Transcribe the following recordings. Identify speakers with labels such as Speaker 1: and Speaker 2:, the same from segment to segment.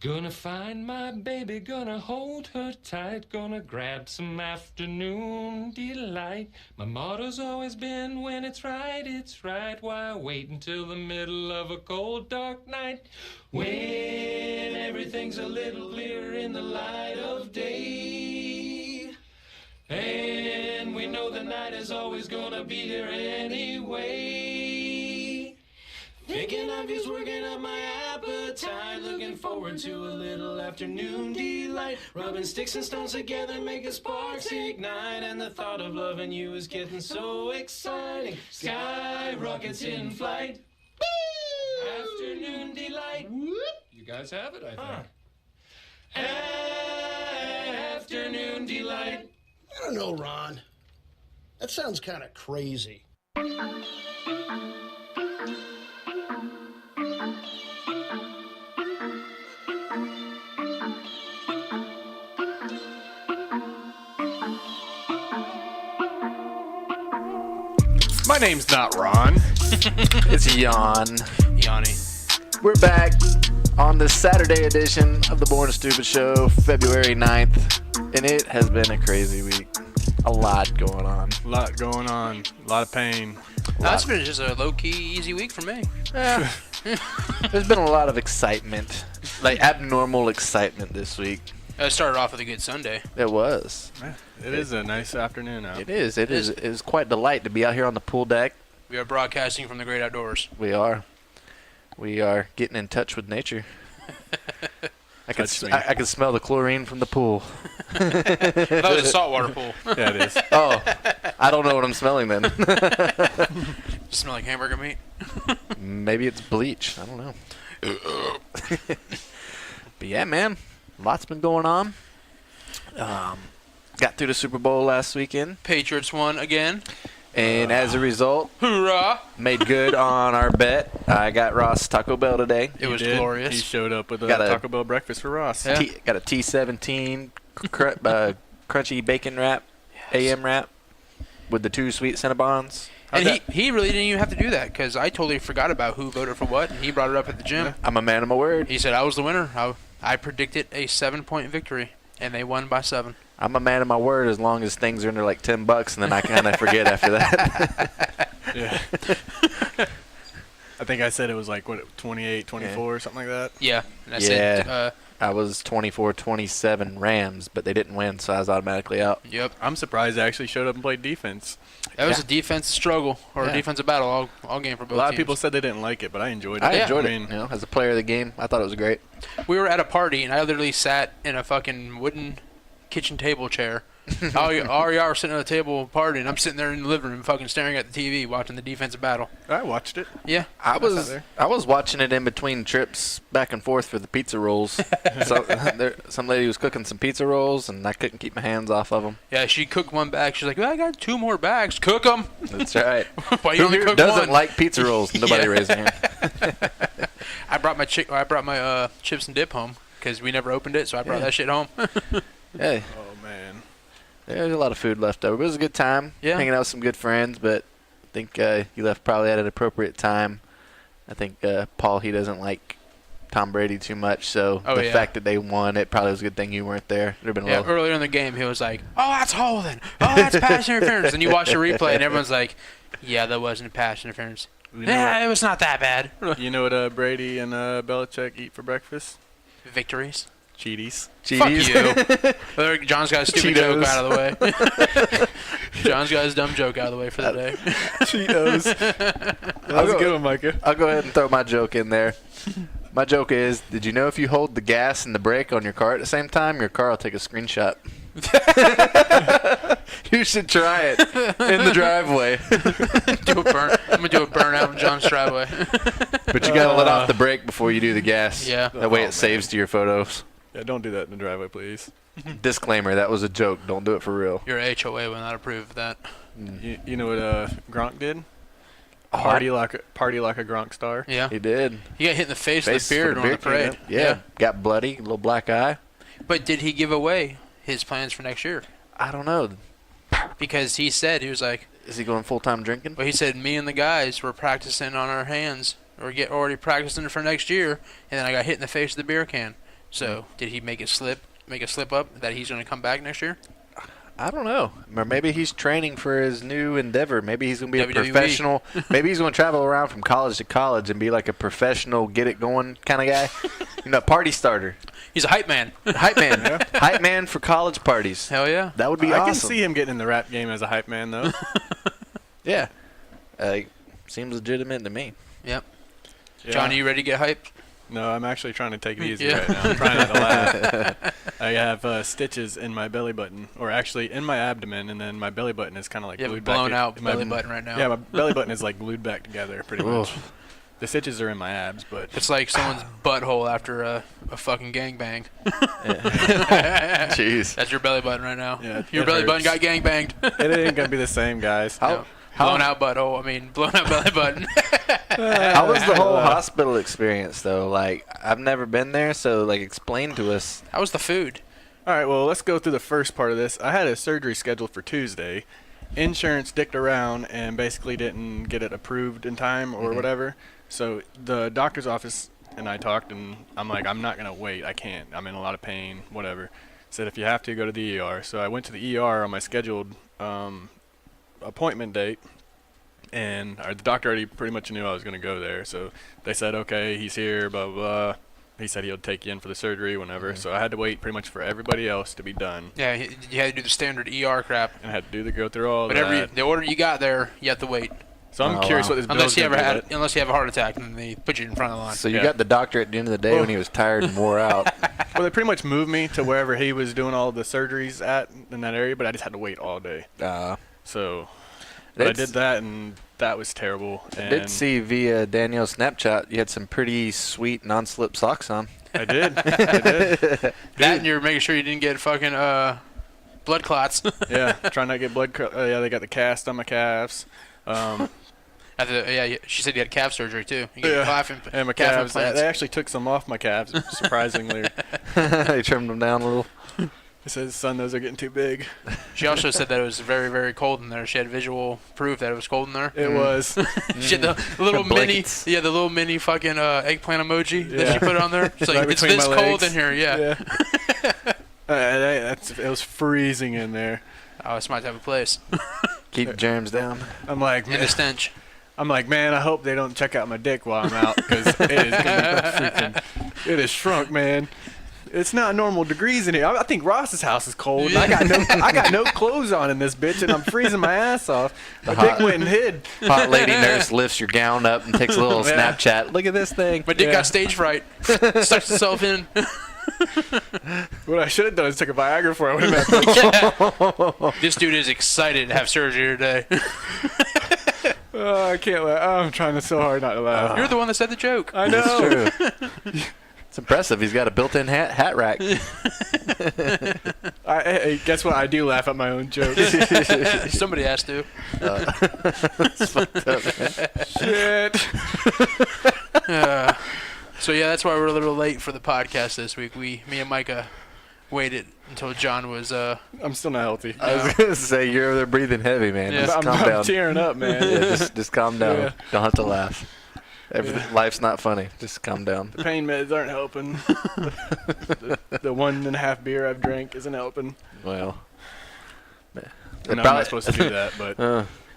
Speaker 1: Gonna find my baby, gonna hold her tight, gonna grab some afternoon delight. My motto's always been when it's right, why wait until the middle of a cold dark night? When everything's a little clearer in the light of day. And we know the night is always gonna be here anyway. Thinking of you's working up my appetite. Looking forward to a little afternoon delight. Rubbing sticks and stones together, making sparks ignite. And the thought of loving you is getting so exciting. Sky rockets in flight. Afternoon delight. You guys have it, I think. Afternoon delight.
Speaker 2: I don't know, Ron. That sounds kind of crazy.
Speaker 3: My name's not Ron.
Speaker 4: It's Jan.
Speaker 3: Yanni.
Speaker 4: We're back on the Saturday edition of the Born Stupid Show, February 9th, and it has been a crazy week. A lot going on.
Speaker 3: A lot going on. A lot of pain.
Speaker 5: That's been just a low-key, easy week for me.
Speaker 4: Yeah. There's been a lot of excitement, like abnormal excitement this week.
Speaker 5: It started off with a good Sunday.
Speaker 4: It was.
Speaker 3: Yeah, it is a nice afternoon out.
Speaker 4: It is. It is quite a delight to be out here on the pool deck.
Speaker 5: We are broadcasting from the great outdoors.
Speaker 4: We are. We are getting in touch with nature. I can smell the chlorine from the pool.
Speaker 5: That was a saltwater pool.
Speaker 3: Yeah, it is.
Speaker 4: Oh, I don't know what I'm smelling then.
Speaker 5: Smell like hamburger meat.
Speaker 4: Maybe it's bleach. I don't know. But yeah, man, lots been going on. Got through the Super Bowl last weekend,
Speaker 5: Patriots won again.
Speaker 4: and as a result,
Speaker 5: Hoorah!
Speaker 4: made good on our bet. I got Ross Taco Bell today.
Speaker 5: It was
Speaker 3: He did.
Speaker 5: glorious.
Speaker 3: He showed up with a
Speaker 4: Got a-
Speaker 3: Taco Bell breakfast for Ross.
Speaker 5: Yeah.
Speaker 4: Got a T17 crunchy bacon wrap, AM wrap, with the 2 sweet Cinnabons.
Speaker 5: And he really didn't even have to do that because I totally forgot about who voted for what, and he brought it up at the gym.
Speaker 4: I'm a man of my word.
Speaker 5: He said I was the winner. I predicted a 7-point victory, and they won by 7.
Speaker 4: I'm a man of my word as long as things are under like $10, and then I kind of forget after that.
Speaker 3: Yeah. I think I said it was like, 28, 24, something like that?
Speaker 5: Yeah. And I
Speaker 4: Yeah.
Speaker 5: said,
Speaker 4: I was 24-27 Rams, but they didn't win, so I was automatically out.
Speaker 5: yep.
Speaker 3: I'm surprised they actually showed up and played defense.
Speaker 5: That was a defensive struggle or
Speaker 4: Yeah.
Speaker 5: a defensive battle all game for both
Speaker 3: A lot of
Speaker 5: teams.
Speaker 3: people said they didn't like it, but I enjoyed it.
Speaker 4: I enjoyed
Speaker 3: I
Speaker 4: it.
Speaker 3: mean,
Speaker 4: You know, as a player of the game, I thought it was great.
Speaker 5: We were at a party, and I literally sat in a fucking wooden kitchen table chair. all y'all were sitting at the table partying, and I'm sitting there in the living room fucking staring at the TV watching the defensive battle.
Speaker 3: I watched it.
Speaker 5: Yeah.
Speaker 4: I
Speaker 3: not
Speaker 4: was
Speaker 3: there.
Speaker 4: watching it in between trips back and forth for the pizza rolls. Some lady was cooking some pizza rolls, and I couldn't keep my hands off of them.
Speaker 5: Yeah, she cooked one bag. She's like, well, I got 2 more bags. Cook them.
Speaker 4: That's right.
Speaker 5: Why you
Speaker 4: Who
Speaker 5: only
Speaker 4: here
Speaker 5: cook
Speaker 4: doesn't
Speaker 5: one?
Speaker 4: like pizza rolls? Nobody
Speaker 5: Yeah.
Speaker 4: raised their hand.
Speaker 5: I brought my chips and dip home because we never opened it, so I brought
Speaker 4: Yeah.
Speaker 5: that shit home.
Speaker 4: Hey,
Speaker 3: Oh, man.
Speaker 4: there's a lot of food left over. It was a good time.
Speaker 5: Yeah.
Speaker 4: Hanging out with some good friends, but I think you left probably at an appropriate time. I think Paul, he doesn't like Tom Brady too much, so
Speaker 5: Oh,
Speaker 4: the
Speaker 5: yeah.
Speaker 4: fact that they won, it probably was a good thing you weren't there. There'd been a
Speaker 5: Yeah,
Speaker 4: little.
Speaker 5: earlier in the game, he was like, oh, that's holding. Oh, that's pass interference. And you watch the replay, and everyone's like, yeah, that wasn't pass interference.
Speaker 3: You know,
Speaker 5: Yeah, it was not that bad.
Speaker 3: you know what Brady and Belichick eat for breakfast?
Speaker 5: Victories.
Speaker 3: Cheaties.
Speaker 5: Fuck
Speaker 4: Cheaties.
Speaker 5: you. There, John's got a stupid joke
Speaker 4: Cheetos.
Speaker 5: out of the way. John's got his dumb joke out of the way for the day.
Speaker 3: Cheetos. That was a good one, Micah.
Speaker 4: I'll go ahead and throw my joke in there. My joke is, did you know if you hold the gas and the brake on your car at the same time, your car will take a screenshot? You should try it in the driveway.
Speaker 5: I'm going to do a burnout in John's driveway.
Speaker 4: But you got to let off the brake before you do the gas.
Speaker 5: Yeah.
Speaker 4: That way
Speaker 3: Oh,
Speaker 4: it saves to your photos.
Speaker 3: Yeah, don't do that in the driveway, please.
Speaker 4: Disclaimer, that was a joke. Don't do it for real.
Speaker 5: Your HOA will not approve of that.
Speaker 3: You know what Gronk did?
Speaker 4: Oh,
Speaker 3: Party like a Gronk star.
Speaker 5: Yeah.
Speaker 4: He did.
Speaker 5: He got hit in the face with
Speaker 4: Face
Speaker 5: a beard
Speaker 4: for
Speaker 5: on the
Speaker 4: beard
Speaker 5: parade.
Speaker 4: cleanup. Yeah. Got bloody, little black eye.
Speaker 5: But did he give away his plans for next year?
Speaker 4: I don't know.
Speaker 5: Because he said, he was like,
Speaker 4: Is he going full-time drinking?
Speaker 5: well, he said, me and the guys were practicing on our hands, or get already practicing for next year, and then I got hit in the face with the beer can. So did he make a slip up that he's going to come back next year?
Speaker 4: I don't know. Or maybe he's training for his new endeavor. Maybe he's going to be a
Speaker 5: WWE.
Speaker 4: professional. Maybe he's going to travel around from college to college and be like a professional, get it going kind of guy. Party starter.
Speaker 5: He's a hype man.
Speaker 4: Hype man. Hype man for college parties.
Speaker 5: Hell yeah.
Speaker 4: That would be
Speaker 3: I
Speaker 4: awesome.
Speaker 3: can see him getting in the rap game as a hype man, though.
Speaker 4: Yeah. Seems legitimate to me.
Speaker 5: Yep.
Speaker 3: Yeah.
Speaker 5: John, are you ready to get hyped?
Speaker 3: No, I'm actually trying to take it easy
Speaker 5: Yeah.
Speaker 3: right now. I'm trying not to laugh. I have stitches in my belly button, or actually in my abdomen, and then my belly button is kind of like
Speaker 5: You have a
Speaker 3: glued back.
Speaker 5: blown out
Speaker 3: my-
Speaker 5: belly button right now.
Speaker 3: Yeah, my belly button is like glued back together pretty much.
Speaker 4: Oof.
Speaker 3: The stitches are in my abs, but
Speaker 5: It's like someone's butthole after a fucking gangbang.
Speaker 4: Jeez.
Speaker 5: That's your belly button right now.
Speaker 3: Yeah,
Speaker 5: Your
Speaker 3: it
Speaker 5: belly button got
Speaker 3: hurts.
Speaker 5: gangbanged.
Speaker 3: it ain't gonna be the same, guys.
Speaker 5: No. Blown out butthole. I mean, blown out belly button.
Speaker 4: How was the whole hospital experience, though? Like, I've never been there, so, like, explain to us.
Speaker 5: How was the food?
Speaker 3: All right, well, let's go through the first part of this. I had a surgery scheduled for Tuesday. Insurance dicked around and basically didn't get it approved in time or whatever. So the doctor's office and I talked, and I'm like, I'm not going to wait. I can't. I'm in a lot of pain, whatever. Said, if you have to, go to the ER. So I went to the ER on my scheduled appointment date, and the doctor already pretty much knew I was going to go there. So they said, okay, he's here, blah, blah, blah. He said he'll take you in for the surgery whenever. So I had to wait pretty much for everybody else to be done.
Speaker 5: Yeah, you had to do the standard ER crap.
Speaker 3: And I had to go through all
Speaker 5: But
Speaker 3: that.
Speaker 5: the order you got there, you have to wait.
Speaker 3: So I'm
Speaker 4: Oh,
Speaker 3: curious
Speaker 4: wow.
Speaker 3: what this bill's
Speaker 5: Unless you
Speaker 3: gonna
Speaker 5: ever
Speaker 3: be
Speaker 5: had,
Speaker 3: like.
Speaker 5: unless you have a heart attack, and they put you in front of the line.
Speaker 4: So you
Speaker 3: Yeah.
Speaker 4: got the doctor at the end of the day when he was tired and wore out.
Speaker 3: Well, they pretty much moved me to wherever he was doing all the surgeries at in that area, but I just had to wait all day. So but I
Speaker 4: It's-
Speaker 3: did that, and that was terrible.
Speaker 4: I
Speaker 3: And
Speaker 4: did see via Daniel's Snapchat you had some pretty sweet non-slip socks on.
Speaker 3: I did. I did.
Speaker 5: that, and you're making sure you didn't get fucking blood clots.
Speaker 3: Yeah, trying not to get blood. Yeah, they got the cast on my calves.
Speaker 5: She said you had calf surgery too. You get
Speaker 3: And my
Speaker 5: calf
Speaker 3: calves.
Speaker 5: implants.
Speaker 3: They actually took some off my calves, surprisingly.
Speaker 4: They trimmed them down a little.
Speaker 3: He says, son, those are getting too big.
Speaker 5: She also said that it was very, very cold in there. She had visual proof that it was cold in there.
Speaker 3: It was.
Speaker 5: She had the little mini,
Speaker 4: Blankets.
Speaker 5: the little mini fucking eggplant emoji that
Speaker 3: Yeah.
Speaker 5: she put on there. It's like,
Speaker 3: Right
Speaker 5: it's
Speaker 3: between
Speaker 5: this
Speaker 3: my
Speaker 5: cold
Speaker 3: legs.
Speaker 5: in here, yeah.
Speaker 3: It was freezing in there.
Speaker 5: Oh, it's my type of place.
Speaker 4: Keep germs down.
Speaker 3: I'm like,
Speaker 5: And
Speaker 3: man,
Speaker 5: the stench.
Speaker 3: I hope they don't check out my dick while I'm out, because it is gonna be freaking. It is shrunk, man. It's not normal degrees in here. I think Ross's house is cold. And I got no clothes on in this bitch, and I'm freezing my ass off. My dick went and hid.
Speaker 4: Hot lady nurse lifts your gown up and takes a little
Speaker 3: Yeah.
Speaker 4: Snapchat. Look at this thing.
Speaker 5: My dick
Speaker 3: Yeah.
Speaker 5: got stage fright. Sucks itself in.
Speaker 3: What I should have done is took a Viagra before I went back.
Speaker 5: This dude is excited to have surgery today.
Speaker 3: Oh, I can't laugh. I'm trying so hard not to laugh.
Speaker 5: You're the one that said the joke.
Speaker 3: I know.
Speaker 4: It's true. It's impressive. He's got a built-in hat rack.
Speaker 3: Hey, guess what? I do laugh at my own jokes.
Speaker 5: Somebody has to.
Speaker 4: It's fucked up, man.
Speaker 3: Shit.
Speaker 5: So yeah, that's why we're a little late for the podcast this week. Me and Micah waited until John was
Speaker 3: I'm still not healthy.
Speaker 4: I was gonna say you're over there breathing heavy, man.
Speaker 5: Yeah.
Speaker 4: Just
Speaker 3: I'm,
Speaker 4: calm
Speaker 3: I'm
Speaker 4: down.
Speaker 3: tearing up, man.
Speaker 4: Yeah, just calm down.
Speaker 3: Yeah.
Speaker 4: Don't have to laugh. Life's not funny. Just calm down.
Speaker 3: The pain meds aren't helping. the 1.5 beer I've drank isn't helping.
Speaker 4: Well,
Speaker 3: I'm not supposed to do that, but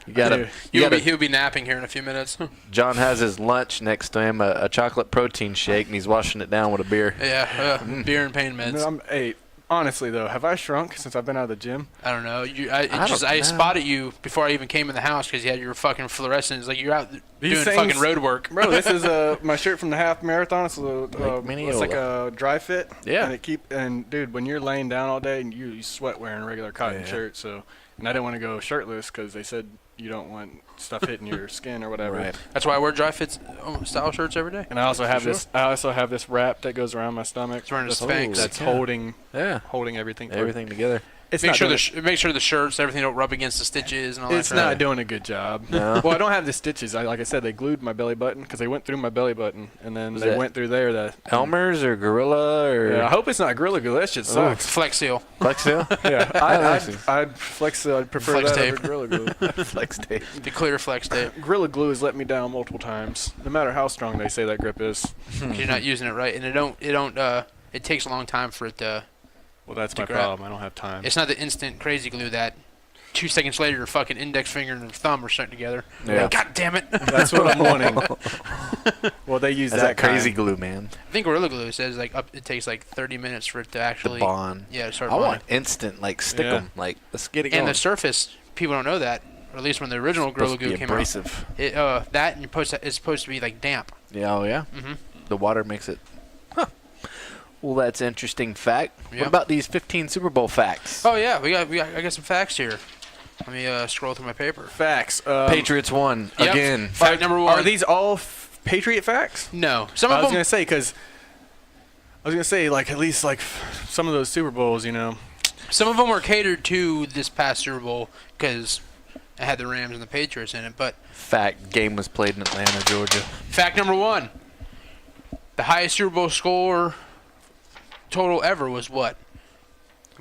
Speaker 4: you gotta.
Speaker 5: he'll be napping here in a few minutes.
Speaker 4: John has his lunch next to him, a chocolate protein shake, and he's washing it down with a beer.
Speaker 5: Yeah, beer and pain meds.
Speaker 3: hey, honestly though, have I shrunk since I've been out of the gym?
Speaker 5: I don't know.
Speaker 4: I don't
Speaker 5: I
Speaker 4: know.
Speaker 5: spotted you before I even came in the house because you had your fucking fluorescents. Like you're out
Speaker 3: These
Speaker 5: doing
Speaker 3: things-
Speaker 5: fucking road work.
Speaker 3: Bro, this is my shirt from the half marathon. It's
Speaker 4: Mineola.
Speaker 3: like a dry fit.
Speaker 4: Yeah.
Speaker 3: And dude, when you're laying down all day and you sweat wearing a regular cotton
Speaker 4: Yeah.
Speaker 3: shirt, and I didn't want to go shirtless because they said you don't want stuff hitting your skin or whatever.
Speaker 4: Right.
Speaker 5: That's why I wear dry fit style shirts every day.
Speaker 3: And I also have
Speaker 4: Sure.
Speaker 3: this. I also have this wrap that goes around my stomach.
Speaker 5: It's wearing a
Speaker 3: that's,
Speaker 5: Spanx.
Speaker 3: that's
Speaker 4: Yeah.
Speaker 3: holding
Speaker 4: Yeah.
Speaker 3: everything.
Speaker 4: Everything together.
Speaker 3: It's
Speaker 5: Make
Speaker 3: not
Speaker 5: sure
Speaker 3: doing
Speaker 5: make sure the shirts, everything don't rub against the stitches and all
Speaker 3: It's
Speaker 5: that. crap.
Speaker 3: not doing a good job.
Speaker 4: No.
Speaker 3: Well, I don't have the stitches. Like I said, they glued my belly button because they went through my belly button, and then
Speaker 4: Was
Speaker 3: they
Speaker 4: that
Speaker 3: went through there.
Speaker 4: Elmer's or Gorilla or
Speaker 3: Yeah, I hope it's not Gorilla Glue. That shit sucks.
Speaker 5: Flex Seal.
Speaker 4: Flex Seal?
Speaker 3: Yeah,
Speaker 4: Actually.
Speaker 3: I'd flex. I'd prefer
Speaker 5: Flex
Speaker 3: that
Speaker 5: tape.
Speaker 3: over Gorilla Glue.
Speaker 4: Flex tape.
Speaker 5: The clear flex tape.
Speaker 3: Gorilla Glue has let me down multiple times, no matter how strong they say that grip is.
Speaker 5: 'Cause you're not using it right, and it it takes a long time for it to.
Speaker 3: Well, that's
Speaker 5: To
Speaker 3: my
Speaker 5: grab.
Speaker 3: problem. I don't have time.
Speaker 5: It's not the instant crazy glue that 2 seconds later your fucking index finger and your thumb are starting together.
Speaker 4: Yeah.
Speaker 5: God damn it!
Speaker 3: That's what I'm wanting. Well, they use
Speaker 4: That's
Speaker 3: that
Speaker 4: that crazy
Speaker 3: kind.
Speaker 4: glue, man.
Speaker 5: I think Gorilla Glue says like it takes like 30 minutes for it to actually.
Speaker 4: The bond.
Speaker 5: Yeah, to start
Speaker 4: I
Speaker 5: bonding.
Speaker 4: want instant, like stick
Speaker 3: Yeah.
Speaker 4: them, like let's get it going.
Speaker 5: And the surface, people don't know that, or at least when the original Gorilla
Speaker 4: Supposed to
Speaker 5: Glue
Speaker 4: be
Speaker 5: came
Speaker 4: abrasive.
Speaker 5: out. It, that and it's supposed to be like damp.
Speaker 4: Yeah, oh yeah.
Speaker 5: Mm-hmm.
Speaker 4: The water makes it. Huh. Well, that's an interesting fact.
Speaker 5: Yep.
Speaker 4: What about these 15 Super Bowl facts?
Speaker 5: Oh yeah, I got some facts here. Let me scroll through my paper.
Speaker 3: Facts.
Speaker 4: Patriots won
Speaker 5: Yep.
Speaker 4: again.
Speaker 5: Fact number 1.
Speaker 3: Are these all Patriot facts?
Speaker 5: No, some
Speaker 3: I
Speaker 5: of
Speaker 3: was
Speaker 5: them.
Speaker 3: gonna say like at least like some of those Super Bowls, you know.
Speaker 5: Some of them were catered to this past Super Bowl because it had the Rams and the Patriots in it. But
Speaker 4: Fact: game was played in Atlanta, Georgia.
Speaker 5: fact number 1: the highest Super Bowl score total ever was what?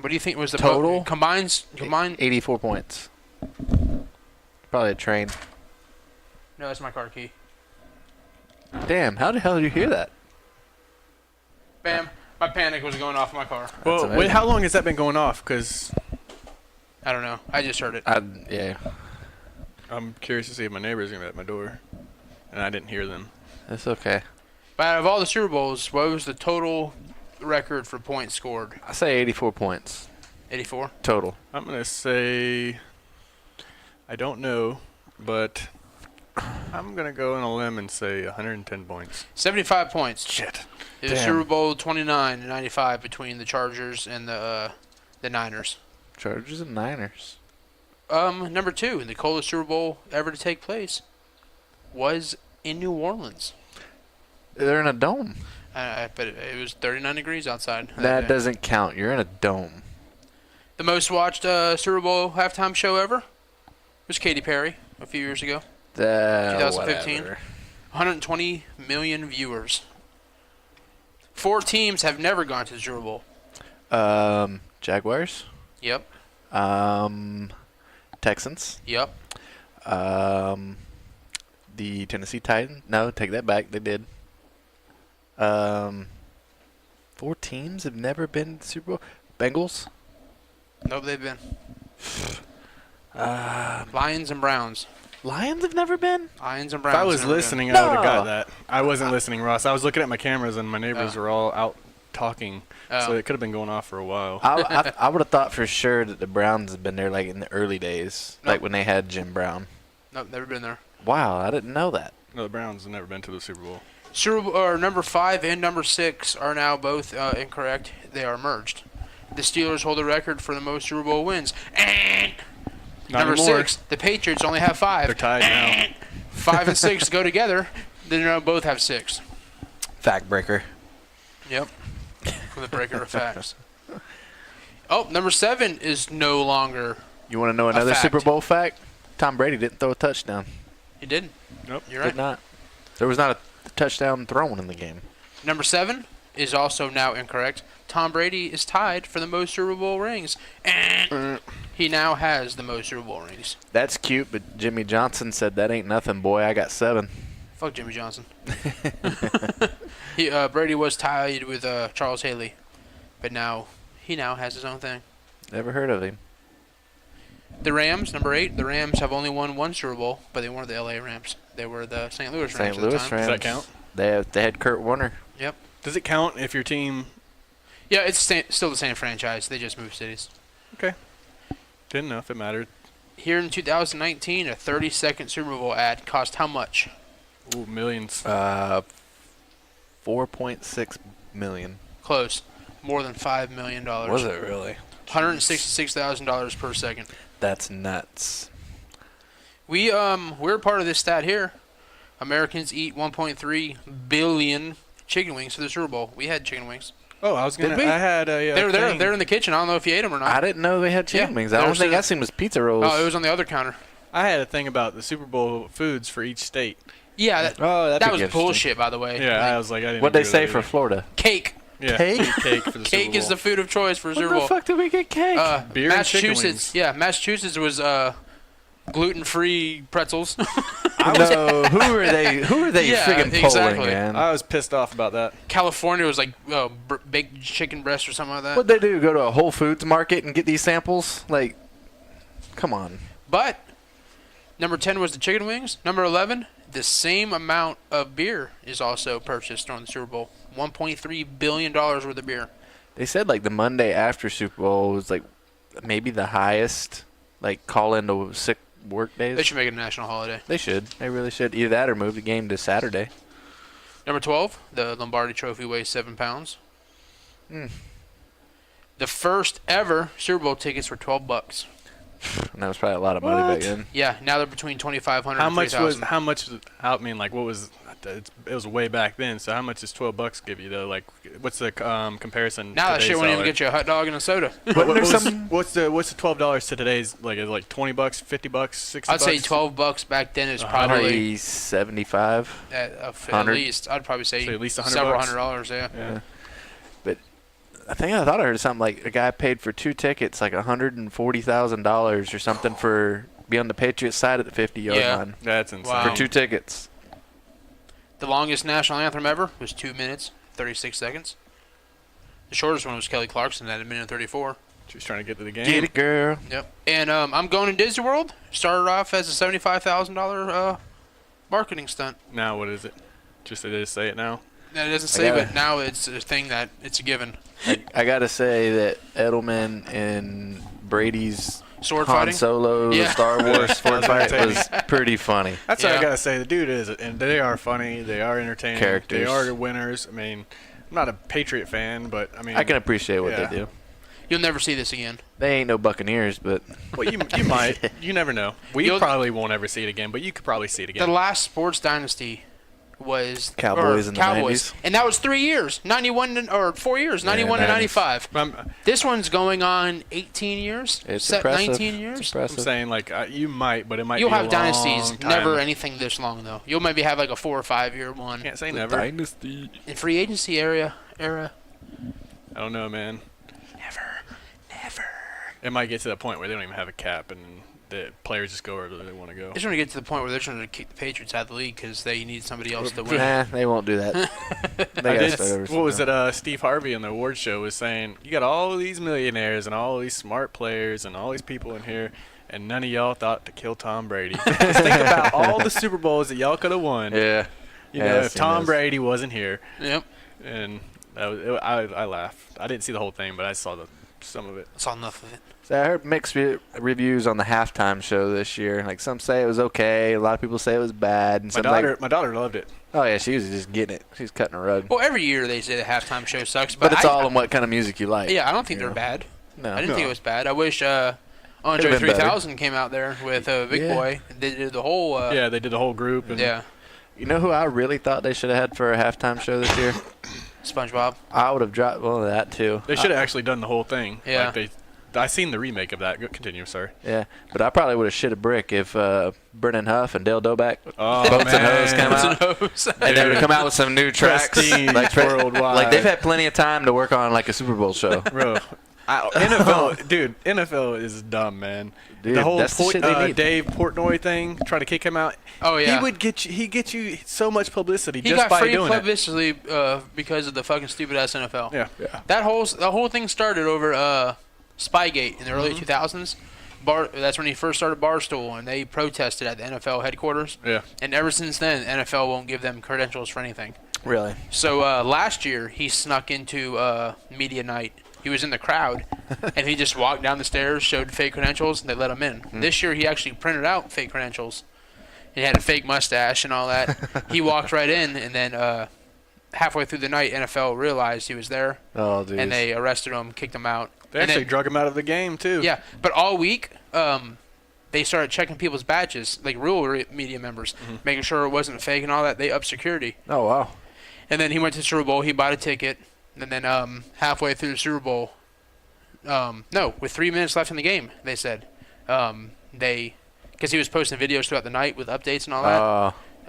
Speaker 5: What do you think was the
Speaker 4: Total?
Speaker 5: combined?
Speaker 4: 84 points. Probably a train.
Speaker 5: No, that's my car key.
Speaker 4: Damn, how the hell did you hear that?
Speaker 5: Bam! My panic was going off my car.
Speaker 3: Well,
Speaker 4: amazing.
Speaker 3: wait, how long has that been going off? Because
Speaker 5: I don't know. I just heard it.
Speaker 4: Yeah,
Speaker 3: I'm curious to see if my neighbor's gonna be at my door, and I didn't hear them.
Speaker 4: that's okay.
Speaker 5: But out of all the Super Bowls, what was the total record for points scored?
Speaker 4: I say 84 points
Speaker 5: 84.
Speaker 4: total.
Speaker 3: I'm gonna say I don't know, but I'm gonna go on a limb and say 110 points.
Speaker 5: 75 points.
Speaker 3: Shit.
Speaker 5: It was
Speaker 4: Damn.
Speaker 5: Super Bowl 29 and 95 between the Chargers and the Niners.
Speaker 4: Chargers and Niners.
Speaker 5: Number 2, the coldest Super Bowl ever to take place was in New Orleans.
Speaker 4: They're in a dome.
Speaker 5: But it was 39 degrees outside.
Speaker 4: That
Speaker 5: day.
Speaker 4: doesn't count. You're in a dome.
Speaker 5: The most watched Super Bowl halftime show ever was Katy Perry a few years ago. 2015.
Speaker 4: Whatever.
Speaker 5: 120 million viewers. 4 teams have never gone to the Super Bowl.
Speaker 4: Jaguars.
Speaker 5: Yep.
Speaker 4: Texans.
Speaker 5: Yep.
Speaker 4: The Tennessee Titans. No, take that back. They did. 4 teams have never been to the Super Bowl. Bengals.
Speaker 5: Nope, they've been. Lions and Browns.
Speaker 4: Lions have never been.
Speaker 5: Lions and
Speaker 3: If
Speaker 5: Browns.
Speaker 3: I was
Speaker 5: never been.
Speaker 3: listening, I would have got
Speaker 4: No.
Speaker 3: that. I wasn't listening, Ross. I was looking at my cameras, and my neighbors
Speaker 5: Oh.
Speaker 3: were all out talking,
Speaker 5: Oh.
Speaker 3: so it could have been going off for a while.
Speaker 4: I would have thought for sure that the Browns had been there like in the early days,
Speaker 5: Nope.
Speaker 4: like when they had Jim Brown.
Speaker 5: Nope, never been there.
Speaker 4: Wow, I didn't know that.
Speaker 3: No, the Browns have never been to the Super Bowl.
Speaker 5: Number 5 and number 6 are now both incorrect. They are merged. The Steelers hold the record for the most Super Bowl wins.
Speaker 3: Not
Speaker 5: Number
Speaker 3: anymore.
Speaker 5: 6, the Patriots only have 5.
Speaker 3: They're tied now.
Speaker 5: 5 and 6 go together. They now both have 6.
Speaker 4: Fact breaker.
Speaker 5: Yep. The breaker of facts. Oh, number 7 is no longer.
Speaker 4: You want to know another
Speaker 5: fact.
Speaker 4: Super Bowl fact? Tom Brady didn't throw a touchdown.
Speaker 5: He didn't.
Speaker 3: Nope.
Speaker 5: You're
Speaker 4: Did
Speaker 5: right.
Speaker 4: not. There was not a touchdown thrown in the game.
Speaker 5: Number 7 is also now incorrect. Tom Brady is tied for the most Super Bowl rings. He now has the most Super Bowl rings.
Speaker 4: That's cute, but Jimmy Johnson said that ain't nothing, boy. I got 7.
Speaker 5: Fuck Jimmy Johnson. Brady was tied with Charles Haley, but he now has his own thing.
Speaker 4: Never heard of him.
Speaker 5: The Rams, number 8. The Rams have only won 1 Super Bowl, but they weren't the LA Rams. They were the St. Louis Rams.
Speaker 4: St.
Speaker 5: at the
Speaker 4: Louis
Speaker 5: time.
Speaker 4: Rams.
Speaker 3: Does that count?
Speaker 4: They had Kurt Warner.
Speaker 5: Yep.
Speaker 3: Does it count if your team?
Speaker 5: Yeah, it's still the same franchise. They just moved cities.
Speaker 3: Okay. Didn't know if it mattered.
Speaker 5: Here in 2019, a 30-second Super Bowl ad cost how much?
Speaker 3: Ooh, millions.
Speaker 4: 4.6 million.
Speaker 5: Close. More than $5 million.
Speaker 4: Was it really?
Speaker 5: $166,000 per second.
Speaker 4: That's nuts.
Speaker 5: We're part of this stat here. Americans eat 1.3 billion chicken wings for the Super Bowl. We had chicken wings.
Speaker 3: Oh, I was gonna.
Speaker 4: we?
Speaker 3: I had a.
Speaker 5: They're there.
Speaker 3: thing.
Speaker 5: They're in the kitchen. I don't know if you ate them or not.
Speaker 4: I didn't know they had chicken
Speaker 5: Yeah,
Speaker 4: wings. The
Speaker 5: there
Speaker 4: only
Speaker 5: was
Speaker 4: thing
Speaker 5: a-
Speaker 4: I seen was pizza rolls.
Speaker 5: Oh, it was on the other counter.
Speaker 3: I had a thing about the Super Bowl foods for each state.
Speaker 5: Yeah, that
Speaker 4: that'd
Speaker 5: that
Speaker 4: be
Speaker 5: was
Speaker 4: interesting.
Speaker 5: bullshit, by the way.
Speaker 3: Yeah,
Speaker 5: Like,
Speaker 3: I was like, I didn't.
Speaker 4: What'd they
Speaker 3: agree
Speaker 4: say
Speaker 3: with
Speaker 4: for
Speaker 3: that
Speaker 4: Florida?
Speaker 5: cake.
Speaker 3: either. Yeah,
Speaker 4: Cake?
Speaker 3: cake for the Super
Speaker 5: Cake
Speaker 3: Bowl.
Speaker 5: is the food of choice for
Speaker 4: Where
Speaker 5: Super
Speaker 4: the
Speaker 5: Bowl.
Speaker 4: fuck did we get cake?
Speaker 3: Beer and chicken
Speaker 5: Massachusetts.
Speaker 3: wings.
Speaker 5: Yeah, Massachusetts was gluten-free pretzels.
Speaker 4: No, who are they? Who are they
Speaker 5: Yeah,
Speaker 4: friggin' polling,
Speaker 5: exactly.
Speaker 4: man?
Speaker 3: I was pissed off about that.
Speaker 5: California was like baked chicken breast or something like that.
Speaker 4: What'd they do? Go to a Whole Foods market and get these samples? Like, come on.
Speaker 5: But number 10 was the chicken wings. Number 11, the same amount of beer is also purchased during the Super Bowl. $1.3 billion worth of beer.
Speaker 4: They said like the Monday after Super Bowl was like maybe the highest like call into sick work days.
Speaker 5: They should make it a national holiday.
Speaker 4: They should. They really should. Either that or move the game to Saturday.
Speaker 5: Number 12, the Lombardi Trophy weighs 7 pounds.
Speaker 4: Mm.
Speaker 5: The first ever Super Bowl tickets were $12.
Speaker 4: And that was probably a lot of money
Speaker 3: What?
Speaker 4: back then.
Speaker 5: Yeah, now they're between $2,500
Speaker 3: How
Speaker 5: and
Speaker 3: much
Speaker 5: $3,000.
Speaker 3: I mean, like, what was? It was way back then. So how much does $12 give you though? Like, what's the comparison?
Speaker 5: Now
Speaker 3: to
Speaker 5: that shit
Speaker 3: today's
Speaker 5: wouldn't even
Speaker 3: dollar?
Speaker 5: get you a hot dog and a soda.
Speaker 3: What's the $12 to today's? Like, is it like $20, $50, $60?
Speaker 5: I'd say $12 back then is probably
Speaker 4: Probably 75.
Speaker 5: at
Speaker 4: 100.
Speaker 5: least. I'd probably say
Speaker 3: So at least $100
Speaker 5: several
Speaker 3: bucks?
Speaker 5: $100. Yeah.
Speaker 3: Yeah.
Speaker 4: But I thought I heard something like a guy paid for 2 tickets like $140,000 or something for be on the Patriots side at the 50-yard
Speaker 5: Yeah.
Speaker 4: line
Speaker 3: That's insane.
Speaker 5: Wow.
Speaker 4: for 2 tickets.
Speaker 5: The longest national anthem ever was 2 minutes, 36 seconds. The shortest one was Kelly Clarkson at 1:34.
Speaker 3: She was trying to get to the game.
Speaker 4: Get it, girl.
Speaker 5: Yep. And I'm going to Disney World. Started off as a $75,000 marketing stunt.
Speaker 3: Now what is it? Just say it now.
Speaker 5: That doesn't say,
Speaker 4: gotta-
Speaker 5: but now it's a thing that it's a given.
Speaker 4: I gotta say that Edelman and Brady's
Speaker 5: Sword
Speaker 4: Han
Speaker 5: fighting.
Speaker 4: Solo
Speaker 5: Yeah.
Speaker 4: Star Wars sword fight
Speaker 3: saying.
Speaker 4: was pretty funny.
Speaker 3: That's what
Speaker 5: Yeah.
Speaker 3: I gotta say. The dude is, and they are funny. They are entertaining.
Speaker 4: Characters.
Speaker 3: They are the winners. I mean, I'm not a Patriot fan, but I mean,
Speaker 4: I can appreciate what
Speaker 3: Yeah.
Speaker 4: they do.
Speaker 5: You'll never see this again.
Speaker 4: They ain't no Buccaneers, but
Speaker 3: Well, you might. You never know. We
Speaker 5: You'll-
Speaker 3: probably won't ever see it again, but you could probably see it
Speaker 5: The
Speaker 3: again.
Speaker 5: last sports dynasty was
Speaker 4: Cowboys
Speaker 5: or
Speaker 4: in the
Speaker 5: Cowboys,
Speaker 4: 90s.
Speaker 5: and that was 3 years, 91 or 4 years, 91 to
Speaker 4: 90s.
Speaker 5: 95. This one's going on 18 years,
Speaker 4: it's impressive.
Speaker 5: 19
Speaker 4: It's
Speaker 5: years.
Speaker 3: I'm
Speaker 4: impressive.
Speaker 3: saying like you might, but it might.
Speaker 5: You'll
Speaker 3: be
Speaker 5: have
Speaker 3: a
Speaker 5: dynasties,
Speaker 3: long time.
Speaker 5: never anything this long though. You'll maybe have like a 4 or 5 year one.
Speaker 3: Can't say never.
Speaker 4: Dynasty.
Speaker 5: In free agency era.
Speaker 3: I don't know, man.
Speaker 5: Never.
Speaker 3: It might get to the point where they don't even have a cap, and the players just go wherever they want to go.
Speaker 5: It's going to get to the point where they're trying to kick the Patriots out of the league because they need somebody else to win.
Speaker 4: Nah, they won't do that. They
Speaker 3: I
Speaker 4: gotta
Speaker 3: did,
Speaker 4: start over
Speaker 3: what was
Speaker 4: sometime.
Speaker 3: it? Steve Harvey on the award show was saying, you got all these millionaires and all these smart players and all these people in here, and none of y'all thought to kill Tom Brady. Just think about all the Super Bowls that y'all could have won.
Speaker 4: Yeah.
Speaker 3: You
Speaker 4: Yeah,
Speaker 3: know,
Speaker 4: I've
Speaker 3: if
Speaker 4: seen
Speaker 3: Tom
Speaker 4: those.
Speaker 3: Brady wasn't here,
Speaker 5: Yep.
Speaker 3: and that was, I laughed. I didn't see the whole thing, but I saw some of it.
Speaker 5: I saw enough of it.
Speaker 4: So I heard mixed reviews on the halftime show this year. Like some say it was okay, a lot of people say it was bad, and
Speaker 3: My
Speaker 4: some
Speaker 3: daughter loved it.
Speaker 4: oh yeah, she was just getting it. She's cutting a rug.
Speaker 5: Well, every year they say the halftime show sucks,
Speaker 4: But it's
Speaker 5: I-
Speaker 4: all in what kind of music you like.
Speaker 5: Yeah, I don't think
Speaker 4: you
Speaker 5: they're
Speaker 4: know?
Speaker 5: bad.
Speaker 4: No.
Speaker 5: I didn't think it was bad. I wish Andre
Speaker 4: been better.
Speaker 5: 3000 came out there with Big
Speaker 4: Yeah.
Speaker 5: Boy. They did the whole.
Speaker 3: Yeah, they did the whole group. And
Speaker 5: Yeah.
Speaker 4: You know who I really thought they should have had for a halftime show this year?
Speaker 5: SpongeBob.
Speaker 4: I would have dropped that too.
Speaker 3: They should have actually done the whole thing.
Speaker 5: Yeah.
Speaker 3: Like I seen the remake of that. Go, continue, sorry.
Speaker 4: Yeah, but I probably would have shit a brick if Brennan Huff and Dale Doback
Speaker 3: Oh,
Speaker 4: Boats and Hoes come
Speaker 3: man.
Speaker 4: out. And they would come out with some new tracks.
Speaker 3: Prestige worldwide.
Speaker 4: Like they've had plenty of time to work on like a Super Bowl show.
Speaker 3: Bro, NFL is dumb, man.
Speaker 4: Dude,
Speaker 3: the whole
Speaker 4: that's the shit they need.
Speaker 3: Dave Portnoy thing, trying to kick him out.
Speaker 5: Oh, yeah.
Speaker 3: He gets you so much publicity
Speaker 5: He
Speaker 3: just
Speaker 5: got
Speaker 3: by
Speaker 5: free
Speaker 3: doing it.
Speaker 5: publicity because of the fucking stupid ass NFL.
Speaker 3: Yeah.
Speaker 5: The whole thing started over Spygate in the early 2000s. That's when he first started Barstool, and they protested at the NFL headquarters.
Speaker 3: Yeah.
Speaker 5: And ever since then, NFL won't give them credentials for anything.
Speaker 4: Really?
Speaker 5: So last year, he snuck into media night. He was in the crowd, and he just walked down the stairs, showed fake credentials, and they let him in. This year, he actually printed out fake credentials. He had a fake mustache and all that. He walked right in, and then halfway through the night, NFL realized he was there,
Speaker 4: Oh, dude.
Speaker 5: and they arrested him, kicked him out.
Speaker 3: They
Speaker 5: And
Speaker 3: actually
Speaker 5: then-
Speaker 3: drug him out of the game too.
Speaker 5: Yeah, but all week, they started checking people's badges, like real media members, making sure it wasn't fake and all that. They upped security.
Speaker 4: Oh wow.
Speaker 5: And then he went to the Super Bowl. He bought a ticket. And then halfway through the Super Bowl, with 3 minutes left in the game, they said, because he was posting videos throughout the night with updates and all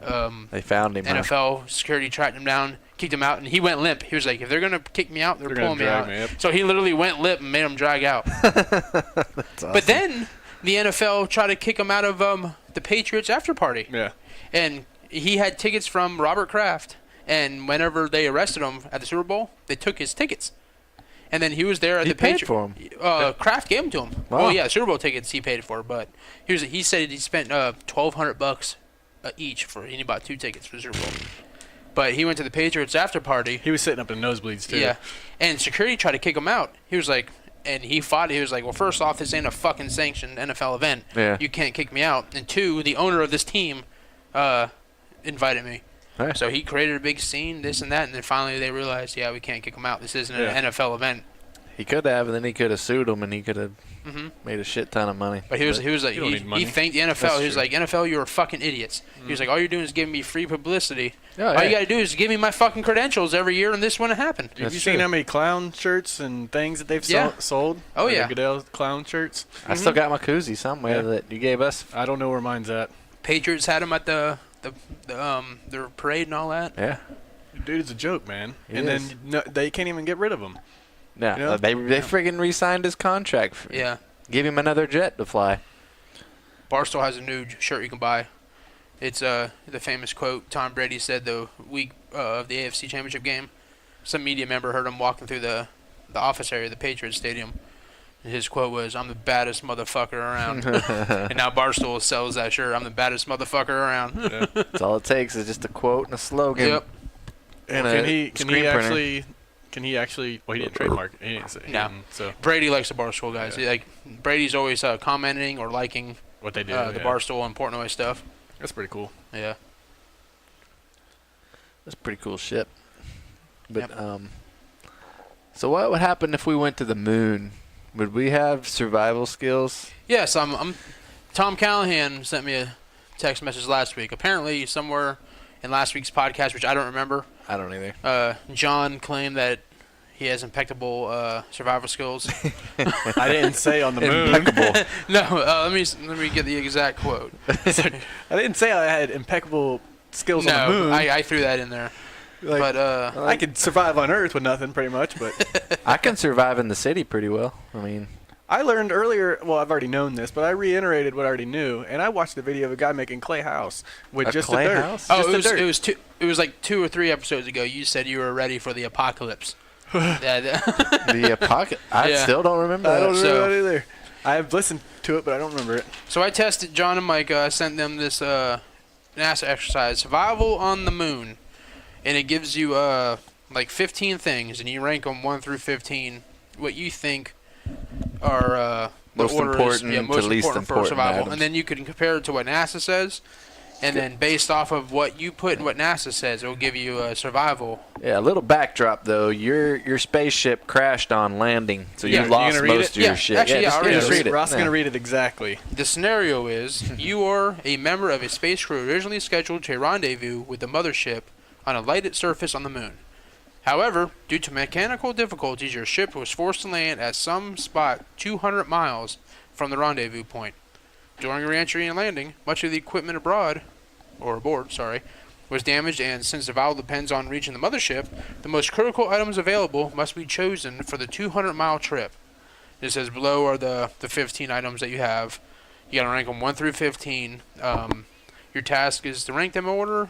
Speaker 5: that.
Speaker 4: They found him. huh?
Speaker 5: NFL security tracked him down, kicked him out, and he went limp. He was like, if they're going to kick me out, they're
Speaker 3: They're gonna
Speaker 5: pulling me
Speaker 3: drag
Speaker 5: out.
Speaker 3: me, yep.
Speaker 5: So he literally went limp and made him drag out.
Speaker 4: That's awesome.
Speaker 5: But then the NFL tried to kick him out of the Patriots after party.
Speaker 3: Yeah.
Speaker 5: And he had tickets from Robert Kraft. And whenever they arrested him at the Super Bowl, they took his tickets. And then he was there at
Speaker 4: He
Speaker 5: the
Speaker 4: paid
Speaker 5: Patriots.
Speaker 4: for them.
Speaker 5: Kraft gave them to him.
Speaker 4: Wow.
Speaker 5: Oh yeah, Super Bowl tickets he paid for, but he said he spent $1,200 each for he bought 2 tickets for the Super Bowl. But he went to the Patriots after party.
Speaker 3: He was sitting up in nosebleeds too.
Speaker 5: Yeah, and security tried to kick him out. He was like, and he fought. He was like, well, first off, this ain't a fucking sanctioned NFL event.
Speaker 4: Yeah.
Speaker 5: You can't kick me out. And 2, the owner of this team invited me.
Speaker 4: Hey.
Speaker 5: So he created a big scene, this and that, and then finally they realized, yeah, we can't kick him out. This isn't
Speaker 3: Yeah.
Speaker 5: an NFL event.
Speaker 4: He could have, and then he could have sued him, and he could have made a shit ton of money.
Speaker 5: But he was like,
Speaker 3: You don't need
Speaker 5: he
Speaker 3: money.
Speaker 5: thanked the NFL.
Speaker 4: That's
Speaker 5: He was
Speaker 4: true.
Speaker 5: like, NFL, you're fucking idiots. He was like, all you're doing is giving me free publicity.
Speaker 4: Oh,
Speaker 5: All
Speaker 4: yeah.
Speaker 5: you got to do is give me my fucking credentials every year, and this wouldn't happen.
Speaker 3: Have
Speaker 4: That's
Speaker 3: you
Speaker 4: true.
Speaker 3: seen how many clown shirts and things that they've
Speaker 5: Yeah.
Speaker 3: sold?
Speaker 5: Oh,
Speaker 3: Like
Speaker 5: yeah.
Speaker 3: the Goodell clown shirts.
Speaker 4: I still got my koozie somewhere
Speaker 3: Yeah.
Speaker 4: that you gave us.
Speaker 3: I don't know where mine's at.
Speaker 5: Patriots had him at their parade and all that.
Speaker 4: Yeah.
Speaker 3: Dude, it's a joke, man.
Speaker 4: It
Speaker 3: and
Speaker 4: is.
Speaker 3: then no, they can't even get rid of him.
Speaker 4: Yeah.
Speaker 3: Yeah.
Speaker 4: They friggin' re-signed his contract.
Speaker 5: Yeah.
Speaker 4: Give him another jet to fly.
Speaker 5: Barstool has a new shirt you can buy. It's the famous quote Tom Brady said the week of the AFC Championship game. Some media member heard him walking through the office area of the Patriots Stadium. And his quote was, "I'm the baddest motherfucker around." And now Barstool sells that shirt. I'm the baddest motherfucker around.
Speaker 4: That's all it takes is just a quote and a slogan.
Speaker 5: Yep.
Speaker 4: And
Speaker 3: Can
Speaker 4: a
Speaker 3: he
Speaker 4: screen printer.
Speaker 3: actually well, he didn't trademark it. He didn't say,
Speaker 5: No.
Speaker 3: So
Speaker 5: Brady likes the Barstool guys.
Speaker 3: Yeah.
Speaker 5: Like Brady's always commenting or liking
Speaker 3: what they do.
Speaker 5: the
Speaker 3: yeah.
Speaker 5: Barstool and Portnoy stuff.
Speaker 3: That's pretty cool.
Speaker 5: Yeah.
Speaker 4: That's pretty cool shit. But
Speaker 5: Yep.
Speaker 4: so what would happen if we went to the moon? Would we have survival skills?
Speaker 5: Yes, I'm Tom Callahan sent me a text message last week. Apparently somewhere in last week's podcast, which I don't remember,
Speaker 4: I don't either.
Speaker 5: John claimed that he has impeccable survival skills.
Speaker 3: I didn't say on the moon.
Speaker 4: Impeccable.
Speaker 5: No, let me get the exact quote.
Speaker 3: I didn't say I had impeccable skills on
Speaker 5: No,
Speaker 3: the moon.
Speaker 5: I threw that in there.
Speaker 3: Like,
Speaker 5: But
Speaker 3: I could survive on Earth with nothing, pretty much. But
Speaker 4: I can survive in the city pretty well. I mean,
Speaker 3: I learned earlier. Well, I've already known this, but I reiterated what I already knew, and I watched a video of a guy making clay house with
Speaker 4: A
Speaker 3: just
Speaker 4: clay
Speaker 3: the dirt.
Speaker 4: house?
Speaker 5: oh,
Speaker 3: Just the dirt.
Speaker 5: it was like 2 or 3 episodes ago. You said you were ready for the apocalypse. Yeah,
Speaker 4: the pocket. I
Speaker 5: Yeah.
Speaker 4: still don't remember
Speaker 3: I
Speaker 4: that.
Speaker 3: don't remember
Speaker 5: So-
Speaker 3: that either. I've listened to it, but I don't remember it.
Speaker 5: So I tested John and Mike. I sent them this NASA exercise, survival on the moon, and it gives you like 15 things, and you rank them 1 through 15. What you think are the
Speaker 4: Most
Speaker 5: order
Speaker 4: important
Speaker 5: is,
Speaker 4: to
Speaker 5: most
Speaker 4: least
Speaker 5: important for
Speaker 4: important
Speaker 5: survival,
Speaker 4: items.
Speaker 5: and then you can compare it to what NASA says, and then based off of what you put and what NASA says, it will give you a survival.
Speaker 4: Yeah, a little backdrop though. Your spaceship crashed on landing, so
Speaker 5: Yeah,
Speaker 4: you
Speaker 5: you
Speaker 4: lost
Speaker 3: gonna read
Speaker 4: most
Speaker 3: it?
Speaker 4: of your
Speaker 5: Yeah,
Speaker 4: shit.
Speaker 5: actually, yeah,
Speaker 4: just,
Speaker 5: I'll read
Speaker 4: just
Speaker 5: it.
Speaker 4: read it.
Speaker 3: Ross is
Speaker 4: Yeah.
Speaker 3: gonna read it exactly.
Speaker 5: The scenario is you are a member of a space crew originally scheduled to rendezvous with the mothership on a lighted surface on the moon. However, due to mechanical difficulties, your ship was forced to land at some spot 200 miles from the rendezvous point. During re-entry and landing, much of the equipment aboard, was damaged, and since survival depends on reaching the mothership, the most critical items available must be chosen for the 200-mile trip. It says below are the 15 items that you have. You gotta rank them 1 through 15. Your task is to rank them or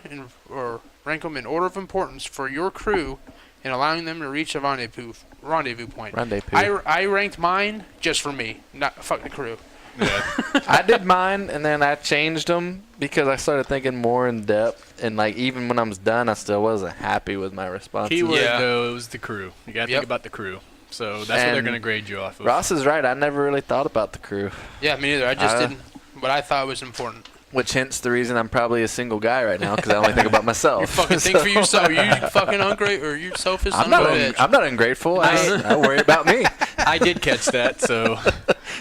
Speaker 5: rank them in order of importance for your crew, and allowing them to reach the rendezvous point.
Speaker 4: Rendezvous.
Speaker 5: I ranked mine just for me, not fuck the crew.
Speaker 3: Yeah.
Speaker 4: I did mine, and then I changed them because I started thinking more in depth. And like even when I was done, I still wasn't happy with my responses.
Speaker 3: Keyword
Speaker 5: Yeah.
Speaker 3: though, it was the crew. You gotta
Speaker 5: Yep.
Speaker 3: think about the crew. So that's what they're
Speaker 4: And
Speaker 3: gonna grade you off of.
Speaker 4: Ross is right. I never really thought about the crew,
Speaker 5: Yeah, me neither. I just didn't what I thought was important.
Speaker 4: which hence the reason I'm probably a single guy right now because I only think about myself.
Speaker 5: You fucking think for yourself. You fucking ungrateful, or you selfish son of a bitch.
Speaker 4: I'm not ungrateful. I worry about me.
Speaker 3: I did catch that, so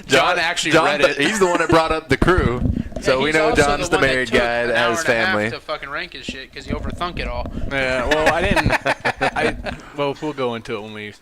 Speaker 5: John actually read it.
Speaker 4: He's the one that brought up the crew, so
Speaker 5: Yeah,
Speaker 4: we
Speaker 5: he's
Speaker 4: know
Speaker 5: also
Speaker 4: John's the
Speaker 5: one that
Speaker 4: married
Speaker 5: took
Speaker 4: guy
Speaker 5: an
Speaker 4: that
Speaker 5: hour
Speaker 4: has
Speaker 5: and a half
Speaker 4: family.
Speaker 5: to fucking rank his shit because he overthunk it all.
Speaker 3: yeah. Well, I didn't. Well, we'll go into it when we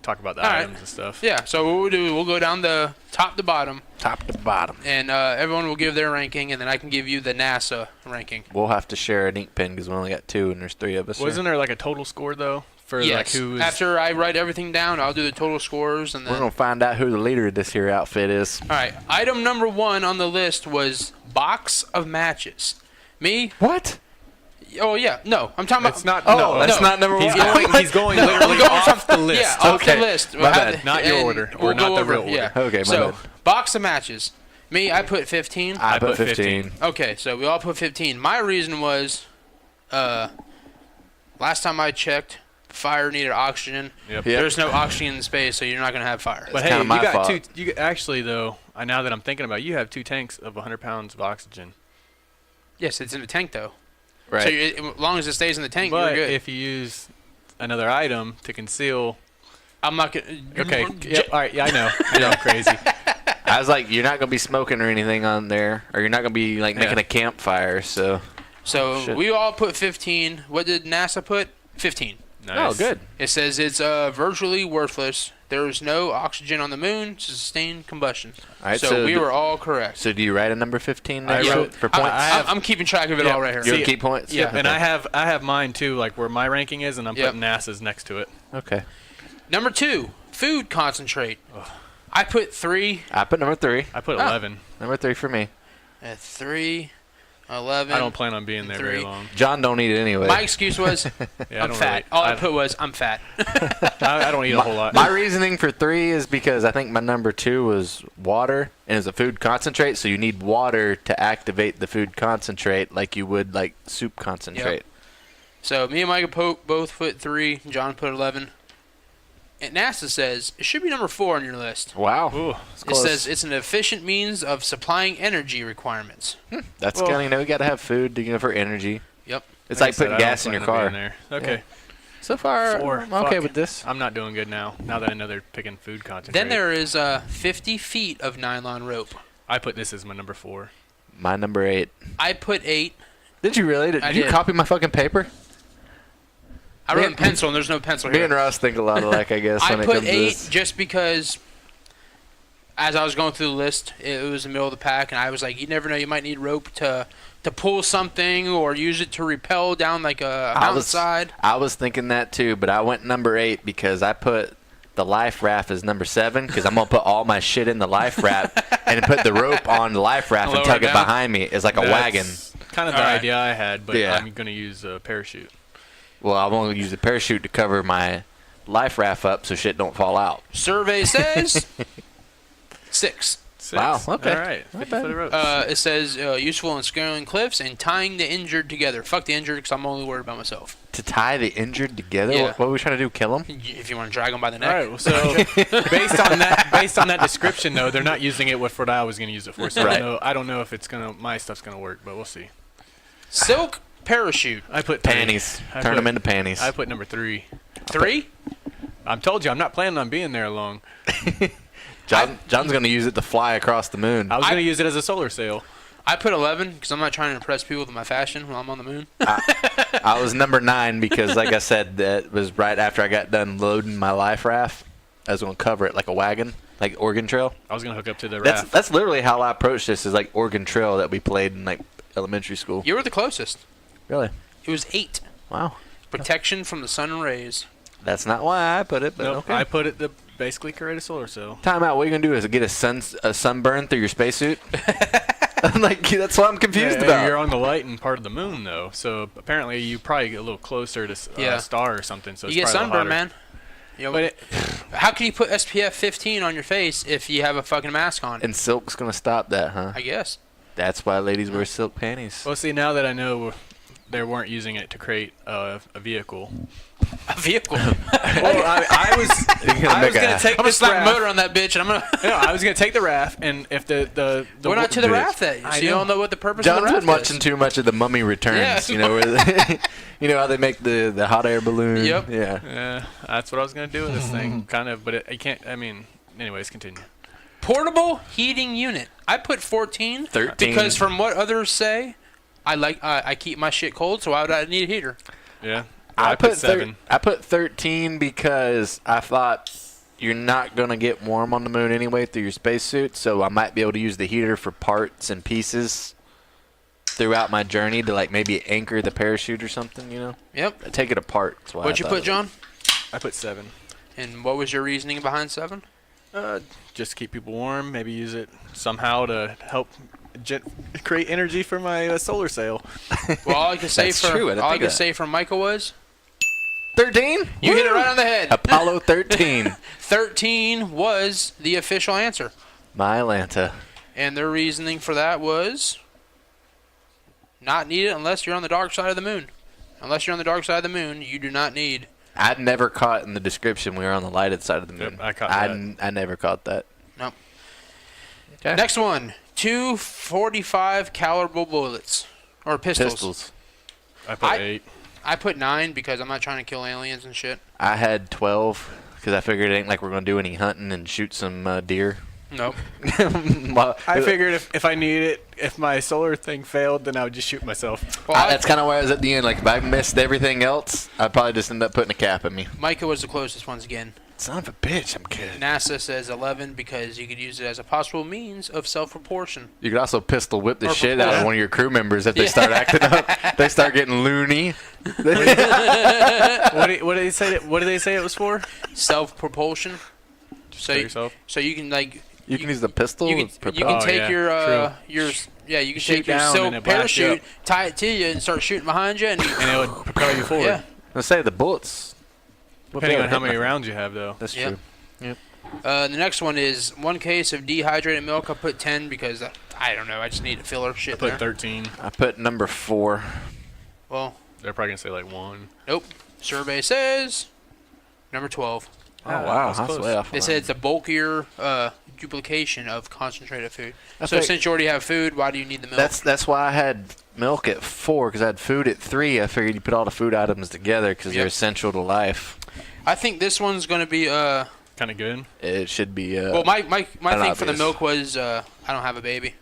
Speaker 3: talk about the
Speaker 5: All right.
Speaker 3: items and stuff.
Speaker 5: Yeah. So what we'll do, we'll go down the top to bottom,
Speaker 4: Top to bottom.
Speaker 5: and everyone will give their ranking, and then I can give you the NASA ranking.
Speaker 4: We'll have to share an ink pen because we only got 2 and there's 3 of us.
Speaker 3: Wasn't there like a total score though for
Speaker 5: yes.
Speaker 3: like who is
Speaker 5: After I write everything down, I'll do the total scores, and then.
Speaker 4: We're gonna find out who the leader of this here outfit is.
Speaker 5: All right. Item number 1 on the list was box of matches. Me?
Speaker 4: What?
Speaker 5: Oh yeah. No, I'm talking about.
Speaker 3: It's not.
Speaker 4: Oh,
Speaker 3: no,
Speaker 4: that's not number
Speaker 3: He's
Speaker 4: one.
Speaker 3: going. He's going literally off the list.
Speaker 5: Yeah, off
Speaker 4: Okay.
Speaker 5: the list.
Speaker 4: My bad.
Speaker 3: Not your
Speaker 5: And
Speaker 3: order, or
Speaker 5: we'll
Speaker 3: not
Speaker 5: go
Speaker 3: the
Speaker 5: over,
Speaker 3: real order.
Speaker 5: Yeah.
Speaker 4: Okay, my
Speaker 5: So,
Speaker 4: bad.
Speaker 5: box of matches. Me, I put 15.
Speaker 4: I put
Speaker 3: put
Speaker 4: 15.
Speaker 5: Okay, so we all put 15. My reason was, last time I checked, fire needed oxygen.
Speaker 3: Yep.
Speaker 4: Yep.
Speaker 5: There's no oxygen in space, so you're not gonna have fire.
Speaker 3: But
Speaker 4: It's
Speaker 3: hey,
Speaker 4: kinda
Speaker 3: you
Speaker 4: my
Speaker 3: got
Speaker 4: fault.
Speaker 3: two. You actually though. Now that I'm thinking about it, you have 2 tanks of 100 pounds of oxygen.
Speaker 5: Yes, it's in the tank though.
Speaker 4: Right.
Speaker 5: So as long as it stays in the tank,
Speaker 3: But
Speaker 5: you're good.
Speaker 3: if you use another item to conceal,
Speaker 5: I'm not gonna.
Speaker 3: okay. Yep, all right. Yeah, I know. I know. I'm crazy.
Speaker 4: I was like, you're not gonna be smoking or anything on there, or you're not gonna be like making
Speaker 3: Yeah.
Speaker 4: a campfire. So.
Speaker 5: So
Speaker 4: Shit.
Speaker 5: we all put 15. What did NASA put? 15.
Speaker 3: Nice.
Speaker 4: Oh, good.
Speaker 5: It says it's virtually worthless. There is no oxygen on the moon to sustain combustion.
Speaker 4: All right,
Speaker 5: so we
Speaker 4: do-
Speaker 5: were all correct.
Speaker 4: So do you write a number 15
Speaker 3: I
Speaker 4: next
Speaker 3: wrote-
Speaker 4: for points?
Speaker 5: I'm keeping track of it
Speaker 3: Yeah,
Speaker 5: all right here.
Speaker 4: you
Speaker 3: see-
Speaker 4: want keep points?
Speaker 5: Yeah.
Speaker 3: And I have mine too, like where my ranking is, and I'm
Speaker 5: Yep.
Speaker 3: putting NASA's next to it.
Speaker 4: Okay.
Speaker 5: Number 2, food concentrate. I put 3
Speaker 4: I put number 3.
Speaker 3: I put
Speaker 5: Ah.
Speaker 3: 11.
Speaker 4: Number 3 for me.
Speaker 5: at 3, 11.
Speaker 3: I don't plan on being there very
Speaker 5: 3.
Speaker 3: long.
Speaker 4: John don't eat it anyway.
Speaker 5: My excuse was
Speaker 3: Yeah, I
Speaker 5: I'm
Speaker 3: don't
Speaker 5: fat.
Speaker 3: really-
Speaker 5: All I put was I'm fat.
Speaker 3: I don't eat a whole lot.
Speaker 4: My reasoning for 3 is because I think my number 2 was water, and it's a food concentrate, so you need water to activate the food concentrate like you would like soup concentrate.
Speaker 5: So me and Micah both put 3. John put 11. And NASA says it should be number 4 on your list.
Speaker 4: Wow.
Speaker 3: Ooh,
Speaker 4: It's
Speaker 5: It
Speaker 4: close.
Speaker 5: says it's an efficient means of supplying energy requirements.
Speaker 4: That's
Speaker 3: well-
Speaker 4: kind of, you know, you got to have food for energy.
Speaker 5: Yep.
Speaker 4: It's
Speaker 3: like I
Speaker 4: like
Speaker 3: said,
Speaker 4: putting
Speaker 3: I don't
Speaker 4: gas in your
Speaker 3: plan on
Speaker 4: car.
Speaker 3: being there. Okay.
Speaker 4: So far,
Speaker 3: 4.
Speaker 4: I'm okay
Speaker 3: Fuck.
Speaker 4: with this.
Speaker 3: I'm not doing good now. Now that I know they're picking food concentrate.
Speaker 5: Then there is 50 feet of nylon rope.
Speaker 3: I put this as my number 4.
Speaker 4: My number 8.
Speaker 5: I put 8.
Speaker 4: Did you really? Did
Speaker 5: I
Speaker 4: you
Speaker 5: did.
Speaker 4: copy my fucking paper?
Speaker 5: I wrote
Speaker 4: Me
Speaker 5: in
Speaker 4: and-
Speaker 5: pencil, and there's no pencil
Speaker 4: Me
Speaker 5: here.
Speaker 4: and Ross think a lot alike, I guess,
Speaker 5: I
Speaker 4: when it
Speaker 5: put
Speaker 4: comes to
Speaker 5: 8
Speaker 4: this.
Speaker 5: just because as I was going through the list, it was the middle of the pack, and I was like, you never know, you might need rope to pull something or use it to repel down like a mountainside.
Speaker 4: I was thinking that too, but I went number 8 because I put the life raft as number 7 because I'm going to put all my shit in the life raft and put the rope on the life raft and
Speaker 5: Lower
Speaker 4: tug
Speaker 5: it
Speaker 4: it
Speaker 5: down?
Speaker 4: behind me. It's like a wagon.
Speaker 3: Kind of the
Speaker 5: Alright.
Speaker 3: idea I had, but
Speaker 4: Yeah.
Speaker 3: I'm going to use a parachute.
Speaker 4: Well, I'm going to use the parachute to cover my life raft up so shit don't fall out.
Speaker 5: Survey says 6.
Speaker 3: 6.
Speaker 4: Wow, okay.
Speaker 3: All right. 50
Speaker 4: bad.
Speaker 3: foot of ropes.
Speaker 5: It says useful in scaling cliffs and tying the injured together. Fuck the injured because I'm only worried about myself.
Speaker 4: To tie the injured together?
Speaker 5: Yeah.
Speaker 4: What are we trying to do, kill them?
Speaker 5: If you want to drag them by the
Speaker 3: All
Speaker 5: neck.
Speaker 3: right. Well, so based on that description, though, they're not using it for what I was going to use it for. So
Speaker 4: Right.
Speaker 3: I don't know if it's my stuff's going to work, but we'll see.
Speaker 5: Silk parachute.
Speaker 3: I put 3.
Speaker 4: Panties.
Speaker 3: I
Speaker 4: Turn
Speaker 3: put-
Speaker 4: them into panties.
Speaker 3: I put number 3.
Speaker 5: 3?
Speaker 3: I told you I'm not planning on being there long.
Speaker 4: John's going to use it to fly across the moon.
Speaker 3: I was going to use it as a solar sail.
Speaker 5: I put 11 because I'm not trying to impress people with my fashion while I'm on the moon.
Speaker 4: I was number 9 because, like I said, that was right after I got done loading my life raft. I was going to cover it like a wagon, like Oregon Trail.
Speaker 3: I was going to hook up to the raft.
Speaker 4: That's literally how I approached this. Is like Oregon Trail that we played in like elementary school.
Speaker 5: You were the closest.
Speaker 4: Really?
Speaker 5: It was 8.
Speaker 4: Wow.
Speaker 5: Protection from the sun and rays.
Speaker 4: That's not why I put it, but
Speaker 3: Nope,
Speaker 4: okay.
Speaker 3: I put it to basically create a solar sail.
Speaker 4: Time out. What you're gonna do is get a sunburn through your spacesuit. Like that's what I'm confused
Speaker 3: Yeah,
Speaker 4: about.
Speaker 3: You're on the light and part of the moon, though. So apparently you probably get a little closer to
Speaker 5: Yeah.
Speaker 3: a star or something. So
Speaker 5: You
Speaker 3: it's
Speaker 5: get
Speaker 3: probably a little
Speaker 5: sunburn,
Speaker 3: hotter.
Speaker 5: man. You know,
Speaker 3: But it,
Speaker 5: how can you put SPF 15 on your face if you have a fucking mask on?
Speaker 4: And silk's gonna stop that, huh?
Speaker 5: I guess.
Speaker 4: That's why ladies wear silk panties.
Speaker 3: well, see, now that I know they weren't using it to create a vehicle.
Speaker 5: A vehicle.
Speaker 3: Well, I was
Speaker 4: make
Speaker 3: going
Speaker 4: a-
Speaker 3: to take
Speaker 5: I'm gonna
Speaker 3: this
Speaker 5: slap a
Speaker 3: raft.
Speaker 5: motor on that bitch, and I'm gonna.
Speaker 3: No, I was going to take the raft, and if the
Speaker 5: We're not to the
Speaker 4: bitch.
Speaker 5: raft yet, so
Speaker 3: I
Speaker 5: you
Speaker 3: know.
Speaker 5: don't know what the purpose
Speaker 4: John's
Speaker 5: of the raft
Speaker 4: been watching
Speaker 5: is.
Speaker 4: too much of the Mummy Returns.
Speaker 5: Yeah.
Speaker 4: You know, where they, you know how they make the hot air balloon.
Speaker 5: Yep.
Speaker 4: Yeah.
Speaker 3: Yeah, that's what I was going to do with this thing, kind of. But it can't. I mean, anyways, continue.
Speaker 5: Portable heating unit. I put 14
Speaker 4: 13.
Speaker 5: because from what others say, I keep my shit cold, so why would I need a heater?
Speaker 3: Yeah,
Speaker 4: I
Speaker 3: put
Speaker 4: put
Speaker 3: 7.
Speaker 4: I put 13 because I thought you're not gonna get warm on the moon anyway through your spacesuit, so I might be able to use the heater for parts and pieces throughout my journey to like maybe anchor the parachute or something. You know,
Speaker 5: Yep.
Speaker 4: take it apart. That's why
Speaker 5: What'd
Speaker 4: I
Speaker 5: you
Speaker 4: thought
Speaker 5: put,
Speaker 4: of it.
Speaker 5: John?
Speaker 3: I put 7.
Speaker 5: And what was your reasoning behind 7?
Speaker 3: Just keep people warm. Maybe use it somehow to help create energy for my solar sail.
Speaker 5: Well, all I can say
Speaker 4: That's true. I didn't
Speaker 5: all I
Speaker 4: think
Speaker 5: can
Speaker 4: of that.
Speaker 5: say from Michael was
Speaker 4: 13?
Speaker 5: you hit it right on the head.
Speaker 4: Apollo 13.
Speaker 5: 13 was the official answer.
Speaker 4: My Atlanta.
Speaker 5: And their reasoning for that was not needed unless you're on the dark side of the moon. Unless you're on the dark side of the moon, you do not need.
Speaker 4: I'd never caught in the description we were on the lighted side of the moon.
Speaker 3: Yep, I caught that.
Speaker 4: I never caught that.
Speaker 5: No.
Speaker 4: Okay.
Speaker 5: Next one, 2 45 caliber bullets or pistols.
Speaker 4: Pistols.
Speaker 3: I put
Speaker 5: I-
Speaker 3: 8.
Speaker 5: I put 9 because I'm not trying to kill aliens and shit.
Speaker 4: I had 12 because I figured it ain't like we're going to do any hunting and shoot some deer.
Speaker 5: Nope.
Speaker 4: Well,
Speaker 3: I figured if I need it, if my solar thing failed, then I would just shoot myself.
Speaker 5: Well,
Speaker 4: that's kind of where I was at the end. Like, if I missed everything else, I'd probably just end up putting a cap in me.
Speaker 5: Micah was the closest once again.
Speaker 4: Son of a bitch, I'm kidding.
Speaker 5: NASA says 11 because you could use it as a possible means of self-proportion.
Speaker 4: You could also pistol whip the
Speaker 5: Or
Speaker 4: shit out of
Speaker 5: propulsion.
Speaker 4: one of your crew members if they start acting up. They start getting loony.
Speaker 3: What did they say? What did they say it was for?
Speaker 5: Self-propulsion.
Speaker 3: Kill yourself.
Speaker 5: So you can like
Speaker 4: You can use the pistol.
Speaker 5: you
Speaker 4: with
Speaker 5: can take
Speaker 3: yeah,
Speaker 5: your you can
Speaker 3: Shoot
Speaker 5: take your
Speaker 3: down
Speaker 5: silk
Speaker 3: and it blasts you
Speaker 5: parachute,
Speaker 3: up.
Speaker 5: tie it to you, and start shooting behind you. And
Speaker 3: And it would propel you forward.
Speaker 5: yeah.
Speaker 4: Let's say the bullets.
Speaker 3: Depending on how many rounds you have, though.
Speaker 4: That's
Speaker 5: Yep.
Speaker 4: true.
Speaker 5: The next one is 1 case of dehydrated milk. I put 10 because I don't know. I just need a filler shit
Speaker 3: I put
Speaker 5: there.
Speaker 3: 13.
Speaker 4: I put number 4.
Speaker 5: Well,
Speaker 3: They're probably gonna say like 1.
Speaker 5: nope. Survey says number 12.
Speaker 4: Oh, wow.
Speaker 3: that's
Speaker 4: That's
Speaker 3: close.
Speaker 4: way off.
Speaker 5: They said it's a bulkier duplication of concentrated food.
Speaker 4: I
Speaker 5: So
Speaker 4: think-
Speaker 5: since you already have food, why do you need the milk?
Speaker 4: That's why I had milk at 4 because I had food at 3. I figured you put all the food items together because they're
Speaker 5: Yep.
Speaker 4: essential to life.
Speaker 5: I think this one's going to be
Speaker 3: Kind of good.
Speaker 4: It should be.
Speaker 5: well, my thing for the
Speaker 4: obvious.
Speaker 5: milk was I don't have a baby,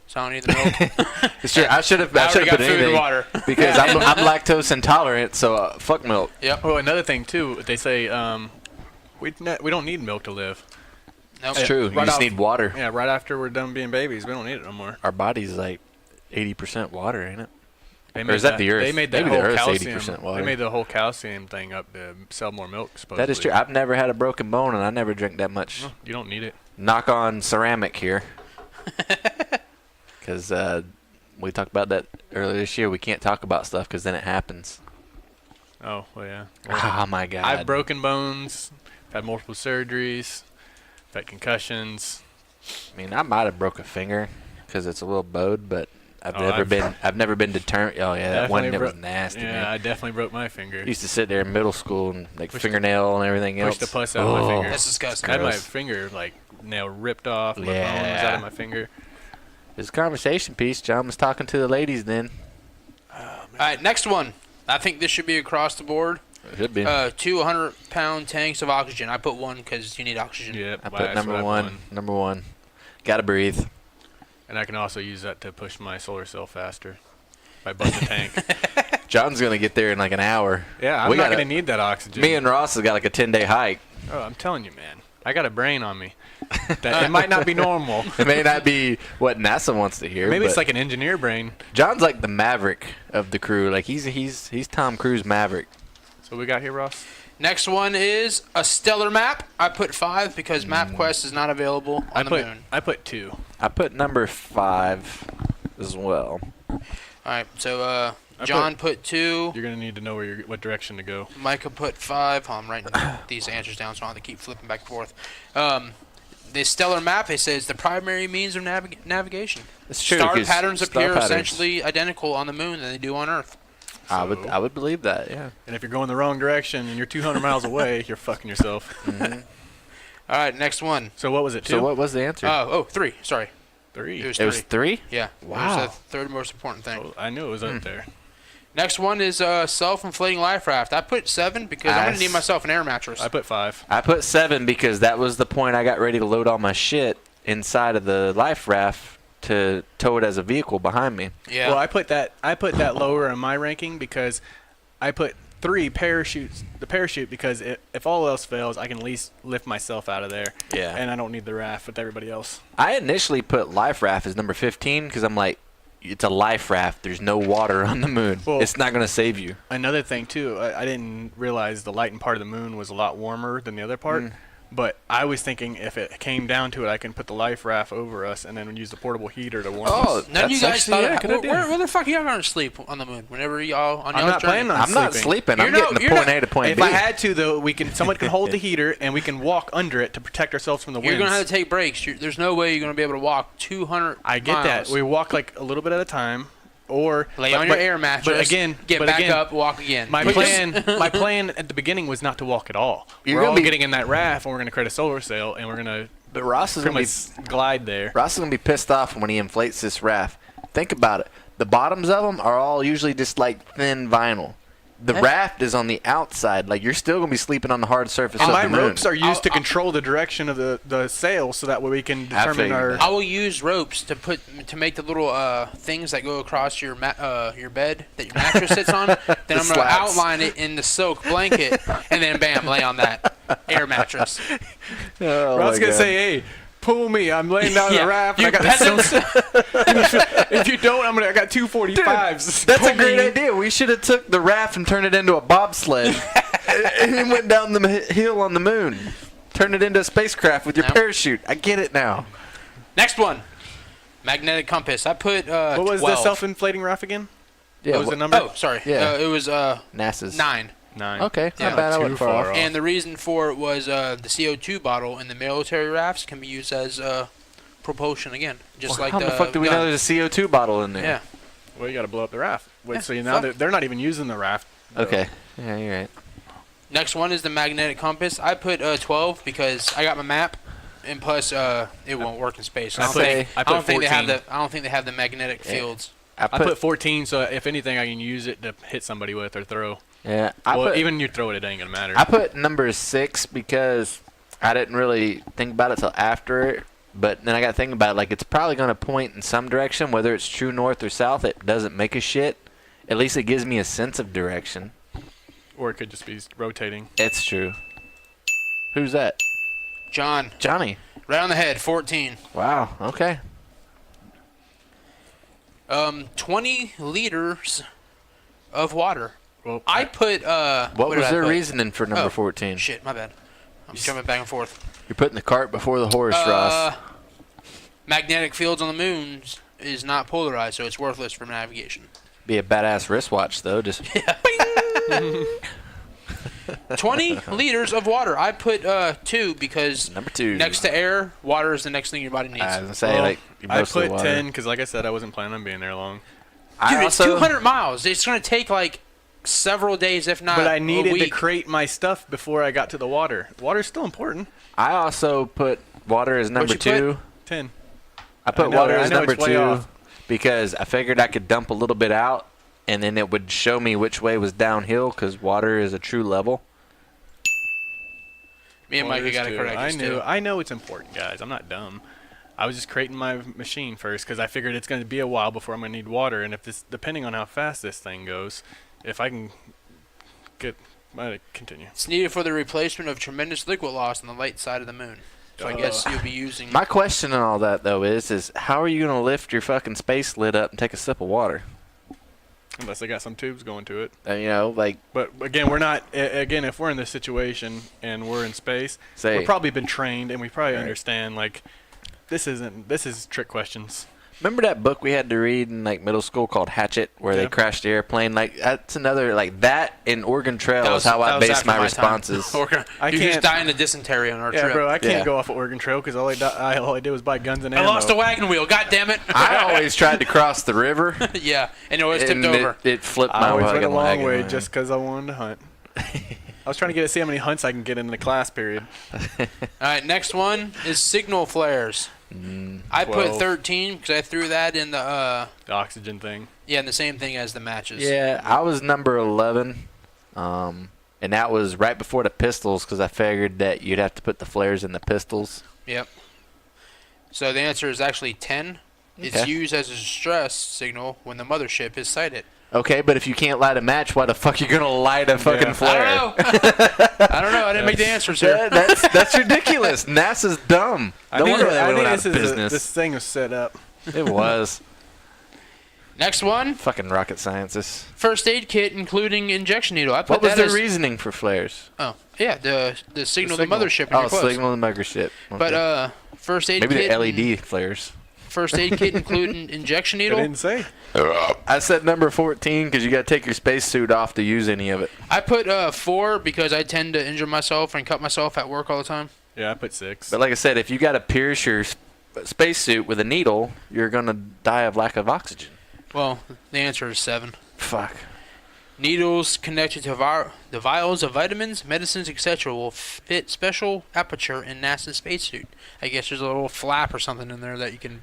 Speaker 5: so I don't need the milk.
Speaker 4: It's true. I should have. I
Speaker 5: I
Speaker 4: should
Speaker 5: already
Speaker 4: have
Speaker 5: got
Speaker 4: put
Speaker 5: food and
Speaker 4: anything
Speaker 5: water.
Speaker 4: because I'm lactose intolerant. So fuck milk.
Speaker 5: Yep.
Speaker 3: Oh, another thing too. They say we don't need milk to live.
Speaker 5: Nope.
Speaker 4: It's true. You
Speaker 3: right
Speaker 4: just
Speaker 3: off-
Speaker 4: need water.
Speaker 3: Yeah, right after we're done being babies, we don't need it no more.
Speaker 4: Our body's like 80% water, ain't it?
Speaker 3: They
Speaker 4: Or is that the Earth?
Speaker 3: They made that
Speaker 4: Maybe the
Speaker 3: whole
Speaker 4: Earth's
Speaker 3: calcium.
Speaker 4: 80% water.
Speaker 3: They made the whole calcium thing up to sell more milk. Supposedly.
Speaker 4: That is true. I've never had a broken bone, and I never drank that much.
Speaker 3: No, you don't need it.
Speaker 4: Knock on ceramic here. Because we talked about that earlier this year. We can't talk about stuff because then it happens.
Speaker 3: Oh, well, yeah.
Speaker 4: Oh, my God.
Speaker 3: I've broken bones. I've had multiple surgeries. I've had concussions.
Speaker 4: I mean, I might have broke a finger because it's a little bowed, but I've
Speaker 3: Oh,
Speaker 4: never been determined. Oh, yeah, that one
Speaker 3: Definitely
Speaker 4: that was nasty,
Speaker 3: Yeah,
Speaker 4: man.
Speaker 3: I definitely broke my finger.
Speaker 4: Used to sit there in middle school and like
Speaker 3: Push the-
Speaker 4: fingernail and everything else.
Speaker 3: Push the pus out of my finger.
Speaker 5: That's disgusting.
Speaker 3: I had my
Speaker 4: gross.
Speaker 3: finger like nail ripped off. My bone was
Speaker 4: Yeah.
Speaker 3: out of my finger.
Speaker 4: It's a conversation piece. John was talking to the ladies then.
Speaker 5: All right, next one. I think this should be across the board.
Speaker 4: It should be.
Speaker 5: 2 100-pound tanks of oxygen. I put 1 because you need oxygen.
Speaker 3: Yeah,
Speaker 4: I put number one. Number 1. Gotta breathe.
Speaker 3: And I can also use that to push my solar cell faster. If I bust a tank.
Speaker 4: John's gonna get there in like an hour.
Speaker 3: Yeah, I'm
Speaker 4: We
Speaker 3: not
Speaker 4: gotta-
Speaker 3: going to need that oxygen.
Speaker 4: Me and Ross has got like a 10-day hike.
Speaker 3: Oh, I'm telling you, man. I got a brain on me. That, it might not be normal.
Speaker 4: It may not be what NASA wants to hear.
Speaker 3: Maybe it's
Speaker 4: but
Speaker 3: like an engineer brain.
Speaker 4: John's like the Maverick of the crew. Like he's Tom Cruise Maverick.
Speaker 3: So we got here, Ross?
Speaker 5: Next one is a stellar map. I put 5 because MapQuest is not available on the moon.
Speaker 3: I put 2.
Speaker 4: I put number 5 as well.
Speaker 5: All right, so John put 2.
Speaker 3: You're going to need to know what direction to go.
Speaker 5: Micah put 5. Oh, I'm writing these answers down, so I don't have to keep flipping back and forth. The stellar map, it says the primary means of navigation.
Speaker 4: It's true.
Speaker 5: Star
Speaker 4: 'cause
Speaker 5: patterns
Speaker 4: star
Speaker 5: appear
Speaker 4: patterns.
Speaker 5: essentially identical on the moon than they do on Earth.
Speaker 4: I would believe that. Yeah.
Speaker 3: And if you're going the wrong direction and you're 200 miles away, you're fucking yourself.
Speaker 5: All right, next one.
Speaker 3: So what was it, 2?
Speaker 4: So what was the answer?
Speaker 5: 3. Sorry.
Speaker 3: 3.
Speaker 5: It was
Speaker 4: it was
Speaker 5: 3.
Speaker 4: 3.
Speaker 5: Yeah.
Speaker 4: Wow.
Speaker 5: It was the third most important thing.
Speaker 3: Oh, I knew it was up there.
Speaker 5: Next one is self-inflating life raft. I put 7 because I'm going to need myself an air mattress.
Speaker 3: I put 5.
Speaker 4: I put 7 because that was the point I got ready to load all my shit inside of the life raft to tow it as a vehicle behind me.
Speaker 5: Yeah.
Speaker 3: Well, I put that lower in my ranking because I put 3 parachutes. The parachute because if all else fails, I can at least lift myself out of there.
Speaker 4: Yeah.
Speaker 3: And I don't need the raft with everybody else.
Speaker 4: I initially put life raft as number 15 because I'm like, it's a life raft. There's no water on the moon.
Speaker 3: Well,
Speaker 4: it's not going to save you.
Speaker 3: Another thing too, I didn't realize the lighting part of the moon was a lot warmer than the other part. But I was thinking if it came down to it, I can put the life raft over us and then use the portable heater to warm us.
Speaker 5: None of you guys thought
Speaker 3: where
Speaker 5: the fuck are y'all going to sleep on the moon? Whenever y'all on
Speaker 3: I'm
Speaker 5: y'all's
Speaker 3: not
Speaker 5: journey?
Speaker 3: planning on
Speaker 4: I'm
Speaker 3: sleeping.
Speaker 4: not sleeping. I'm getting to point A to point
Speaker 3: If
Speaker 4: B.
Speaker 3: I had to, though, someone can hold the heater and we can walk under it to protect ourselves from the winds.
Speaker 5: You're going to have to take breaks. There's no way you're going to be able to walk 200
Speaker 3: I get
Speaker 5: miles.
Speaker 3: that. We walk like a little bit at a time. Or
Speaker 5: lay on your air mattress.
Speaker 3: But again,
Speaker 5: get back up, walk again.
Speaker 3: My plan at the beginning was not to walk at all. We're all getting in that raft, and we're going to create a solar sail, and we're going to
Speaker 4: But Ross is going to
Speaker 3: glide there.
Speaker 4: Ross is going to be pissed off when he inflates this raft. Think about it. The bottoms of them are all usually just like thin vinyl. The raft is on the outside. Like, you're still going to be sleeping on the hard surface of the moon.
Speaker 3: My ropes are used to control the direction of the sail so that way we can determine our...
Speaker 5: I will use ropes to make the little things that go across your bed that your mattress sits on. Then I'm going to outline it in the silk blanket, and then, bam, lay on that air mattress.
Speaker 3: I was going to say, hey... Pull me! I'm laying down on the raft.
Speaker 5: You
Speaker 3: I got If you don't, I got 245s.
Speaker 4: Dude, that's a great idea. We should have took the raft and turned it into a bobsled, and went down the hill on the moon. Turn it into a spacecraft with your parachute. I get it now.
Speaker 5: Next one, magnetic compass. I put
Speaker 3: what was
Speaker 5: 12.
Speaker 3: the self-inflating raft again?
Speaker 4: Yeah,
Speaker 3: what was the number?
Speaker 5: Oh, sorry.
Speaker 4: Yeah.
Speaker 5: It was
Speaker 4: NASA's
Speaker 5: 9.
Speaker 3: 9.
Speaker 4: Okay,
Speaker 5: Yeah.
Speaker 4: not bad. I
Speaker 3: Too
Speaker 4: went far off.
Speaker 5: And the reason for it was the CO2 bottle in the military rafts can be used as propulsion again, just like
Speaker 4: how the fuck do we know there's a CO2 bottle in there?
Speaker 5: Yeah.
Speaker 3: Well, you got to blow up the raft. Wait, so now they're not even using the raft. Though.
Speaker 4: Okay. Yeah, you're right.
Speaker 5: Next one is the magnetic compass. I put 12 because I got my map, and plus it won't work in space. I don't think they have the magnetic fields.
Speaker 3: I put 14, so if anything, I can use it to hit somebody with or throw.
Speaker 4: Yeah.
Speaker 3: Even you throw it ain't gonna matter.
Speaker 4: I put number 6 because I didn't really think about it till after it. But then I got to think about it, like, it's probably going to point in some direction, whether it's true north or south. It doesn't make a shit. At least it gives me a sense of direction.
Speaker 3: Or it could just be rotating.
Speaker 4: It's true. Who's that? Johnny.
Speaker 5: Right on the head, 14.
Speaker 4: Wow, okay.
Speaker 5: 20 liters of water.
Speaker 3: Well,
Speaker 5: I put
Speaker 4: what was their reasoning for number 14?
Speaker 5: Shit, my bad. I'm jumping back and forth.
Speaker 4: You're putting the cart before the horse, Ross.
Speaker 5: Magnetic fields on the moon is not polarized, so it's worthless for navigation.
Speaker 4: Be a badass wristwatch, though. Just
Speaker 5: 20 liters of water. I put 2 because
Speaker 4: number 2.
Speaker 5: Next to air, water is the next thing your body needs.
Speaker 4: I was gonna say,
Speaker 3: I put 10 because, like I said, I wasn't planning on being there long.
Speaker 5: Dude, it's 200 miles. It's going to take like several days, if not.
Speaker 3: But I
Speaker 5: a
Speaker 3: needed to
Speaker 5: week.
Speaker 3: crate my stuff before I got to the water. Water's still important.
Speaker 4: I also put water as number 2.
Speaker 3: 10.
Speaker 4: I put water as number
Speaker 3: it's way
Speaker 4: 2
Speaker 3: off.
Speaker 4: because I figured I could dump a little bit out, and then it would show me which way was downhill because water is a true level.
Speaker 5: Me and Micah got to correct us too.
Speaker 3: I know it's important, guys. I'm not dumb. I was just creating my machine first because I figured it's going to be a while before I'm going to need water, and if this, depending on how fast this thing goes, if I can continue.
Speaker 5: It's needed for the replacement of tremendous liquid loss on the light side of the moon. So I guess you'll be using.
Speaker 4: My question on all that though is how are you going to lift your fucking space lid up and take a sip of water?
Speaker 3: Unless they got some tubes going to it.
Speaker 4: But
Speaker 3: again, we're not. Again, if we're in this situation and we're in space, we've probably been trained and we probably understand. Like, this is trick questions.
Speaker 4: Remember that book we had to read in like middle school called Hatchet, where they crashed the airplane? Like, that's another, like, that in Oregon Trail is how I base my responses.
Speaker 5: You're just dying of dysentery on our trip.
Speaker 3: Yeah, bro, I can't go off of Oregon Trail because all I did was buy guns and ammo.
Speaker 5: I lost a wagon wheel. God damn it!
Speaker 4: I always tried to cross the river.
Speaker 5: Yeah, and it always tipped over.
Speaker 4: It flipped my
Speaker 3: I always went a
Speaker 4: wagon.
Speaker 3: long way just because I wanted to hunt. I was trying to see how many hunts I can get in the class period.
Speaker 5: All right, next one is signal flares. I put
Speaker 3: 12.
Speaker 5: 13 because I threw that in the
Speaker 3: oxygen thing.
Speaker 5: Yeah, and the same thing as the matches.
Speaker 4: Yeah, I was number 11, and that was right before the pistols because I figured that you'd have to put the flares in the pistols.
Speaker 5: Yep. So the answer is actually 10.
Speaker 4: Okay.
Speaker 5: It's used as a distress signal when the mothership is sighted.
Speaker 4: Okay, but if you can't light a match, why the fuck are you gonna light a fucking flare?
Speaker 5: I don't know. I didn't make the answers here.
Speaker 4: That's ridiculous. NASA's dumb. No wonder they went out of business.
Speaker 3: This thing was set up.
Speaker 4: It was.
Speaker 5: Next one.
Speaker 4: Fucking rocket scientists.
Speaker 5: First aid kit, including injection needle. I put
Speaker 4: What was
Speaker 5: that
Speaker 4: their
Speaker 5: as,
Speaker 4: reasoning for flares?
Speaker 5: Oh, yeah, the signal, the
Speaker 3: signal.
Speaker 5: mothership. When
Speaker 4: Oh,
Speaker 5: you're close.
Speaker 4: signal the mothership. Okay.
Speaker 5: But first aid
Speaker 4: maybe
Speaker 5: kit.
Speaker 4: the LED flares.
Speaker 5: First aid kit, including injection
Speaker 3: I
Speaker 5: needle.
Speaker 3: didn't say.
Speaker 4: I said number 14 because you got to take your spacesuit off to use any of it.
Speaker 5: I put 4 because I tend to injure myself and cut myself at work all the time.
Speaker 3: Yeah, I put 6.
Speaker 4: But like I said, if you got to pierce your spacesuit with a needle, you're going to die of lack of oxygen.
Speaker 5: Well, the answer is 7.
Speaker 4: Fuck.
Speaker 5: Needles connected to the vials of vitamins, medicines, etc. will fit special aperture in NASA's spacesuit. I guess there's a little flap or something in there that you can...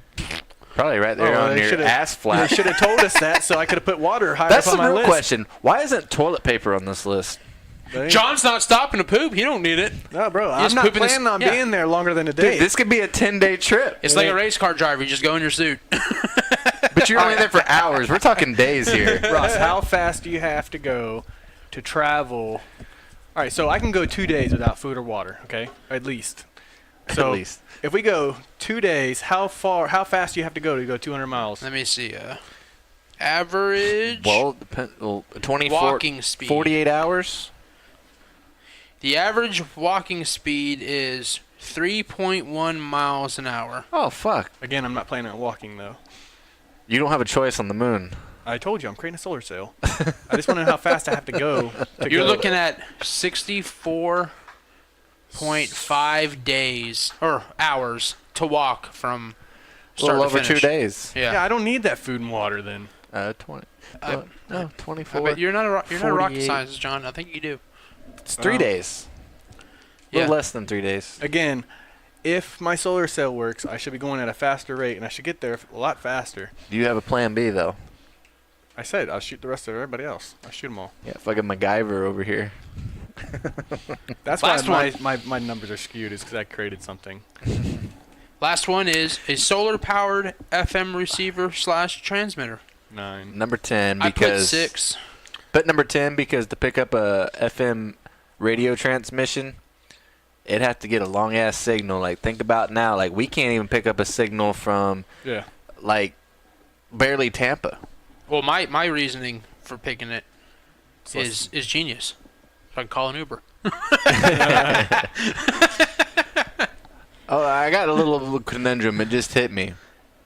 Speaker 4: Probably right there on your ass flap.
Speaker 3: They should have told us that so I could have put water higher
Speaker 4: That's
Speaker 3: up on
Speaker 4: the
Speaker 3: my
Speaker 4: real
Speaker 3: list.
Speaker 4: question. Why isn't toilet paper on this list?
Speaker 5: John's not stopping to poop. He don't need it.
Speaker 3: No, bro.
Speaker 5: just
Speaker 3: I'm not
Speaker 5: pooping his-
Speaker 3: planning on
Speaker 5: yeah.
Speaker 3: being there longer than a day.
Speaker 4: Dude, this could be a 10-day trip.
Speaker 5: It's like a race car driver. You just go in your suit.
Speaker 4: But you're only there for hours. We're talking days here.
Speaker 3: Ross, how fast do you have to go to travel? All right, so I can go 2 days without food or water, okay? At least. So
Speaker 4: At least.
Speaker 3: if we go 2 days, how fast do you have to go 200 miles?
Speaker 5: Let me see. Average
Speaker 4: Well, 24,
Speaker 5: walking speed.
Speaker 4: 48 hours.
Speaker 5: The average walking speed is 3.1 miles an hour.
Speaker 4: Oh, fuck.
Speaker 3: Again, I'm not planning on walking, though.
Speaker 4: You don't have a choice on the moon.
Speaker 3: I told you, I'm creating a solar sail. I just want to know how fast I have to go.
Speaker 5: You're looking at 64.5 days or hours to walk from
Speaker 4: A
Speaker 5: start
Speaker 4: little
Speaker 5: to
Speaker 4: over
Speaker 5: finish.
Speaker 4: 2 days.
Speaker 5: Yeah.
Speaker 3: Yeah, I don't need that food and water then.
Speaker 4: 20.
Speaker 5: I-
Speaker 4: No,
Speaker 5: I
Speaker 4: 24.
Speaker 5: bet you're not a rocket
Speaker 4: 48.
Speaker 5: scientist, John. I think you do.
Speaker 4: It's 3 days. A little less than 3 days.
Speaker 3: Again, if my solar sail works, I should be going at a faster rate, and I should get there a lot faster.
Speaker 4: Do you have a plan B, though?
Speaker 3: I said I'll shoot the rest of everybody else. I'll shoot them all.
Speaker 4: Yeah, fucking MacGyver over here.
Speaker 3: That's
Speaker 5: Last
Speaker 3: why my numbers are skewed, is because I created something.
Speaker 5: Last one is a solar-powered FM receiver / transmitter.
Speaker 3: 9.
Speaker 4: Number 10
Speaker 5: I put
Speaker 4: because
Speaker 5: 6.
Speaker 4: Put number 10 because to pick up a FM radio transmission, it'd have to get a long ass signal. Like, think about now, like, we can't even pick up a signal from
Speaker 3: Yeah.
Speaker 4: like barely Tampa.
Speaker 5: Well, my reasoning for picking it is genius. So I can call an Uber.
Speaker 4: Oh, I got a little conundrum. It just hit me.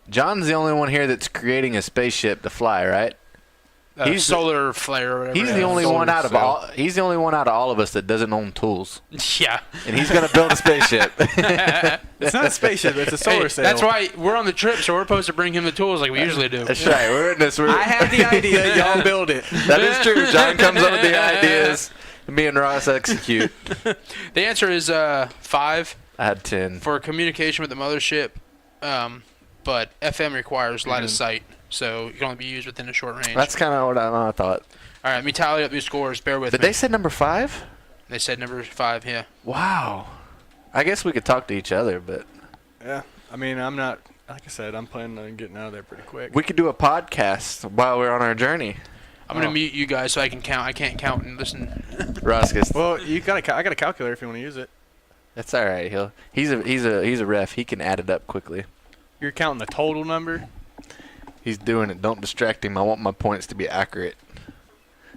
Speaker 4: John's the only one here that's creating a spaceship to fly, right? He's
Speaker 5: solar flare or whatever.
Speaker 4: He's
Speaker 5: it
Speaker 4: the
Speaker 5: is.
Speaker 4: only
Speaker 3: solar
Speaker 4: one out of
Speaker 3: cell.
Speaker 4: all. He's the only one out of all of us that doesn't own tools,
Speaker 5: Yeah.
Speaker 4: and he's gonna build a spaceship.
Speaker 3: It's not a spaceship. It's a solar
Speaker 5: Hey,
Speaker 3: sail.
Speaker 5: that's why we're on the trip, so we're supposed to bring him the tools like we usually do.
Speaker 4: That's right. We're in this.
Speaker 3: I have the idea. Y'all build it.
Speaker 4: That is true. John comes up with the ideas, and me and Ross execute.
Speaker 5: The answer is 5
Speaker 4: I had 10.
Speaker 5: for communication with the mothership, but FM requires line of sight, so it can only be used within a short range.
Speaker 4: That's kind of what I thought.
Speaker 5: All right, let me tally up these scores. Bear with
Speaker 4: Did
Speaker 5: me.
Speaker 4: they say number 5?
Speaker 5: They said number 5, yeah.
Speaker 4: Wow. I guess we could talk to each other, but
Speaker 3: Yeah. I mean, I'm not. Like I said, I'm planning on getting out of there pretty quick.
Speaker 4: we could do a podcast while we're on our journey.
Speaker 5: I'm going to mute you guys so I can count. I can't count and listen.
Speaker 4: Ross gets.
Speaker 3: Well, I got a calculator if you want to use it.
Speaker 4: That's all right. He's a ref. He can add it up quickly.
Speaker 3: You're counting the total number.
Speaker 4: He's doing it. Don't distract him. I want my points to be accurate.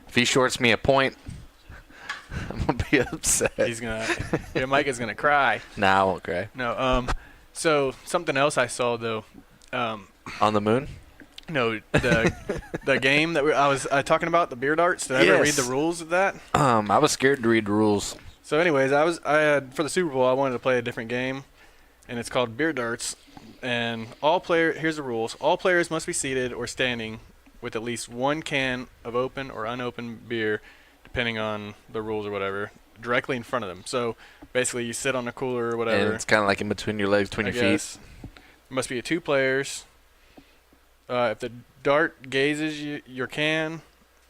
Speaker 4: If he shorts me a point, I'm gonna be upset.
Speaker 3: He's gonna. Your Mike is gonna cry.
Speaker 4: Nah, I won't cry.
Speaker 3: No. So something else I saw though.
Speaker 4: On the moon?
Speaker 3: No, the game that I was talking about, the beer darts. Did I ever read
Speaker 4: Yes.
Speaker 3: the rules of that?
Speaker 4: I was scared to read the rules.
Speaker 3: So, anyways, I had for the Super Bowl. I wanted to play a different game, and it's called beer darts. And here's the rules: all players must be seated or standing with at least one can of open or unopened beer, depending on the rules or whatever, directly in front of them. So basically, you sit on a cooler or whatever.
Speaker 4: And it's kind of like in between your legs, between
Speaker 3: I
Speaker 4: your feet.
Speaker 3: guess. There must be 2 players. If the dart gazes your can,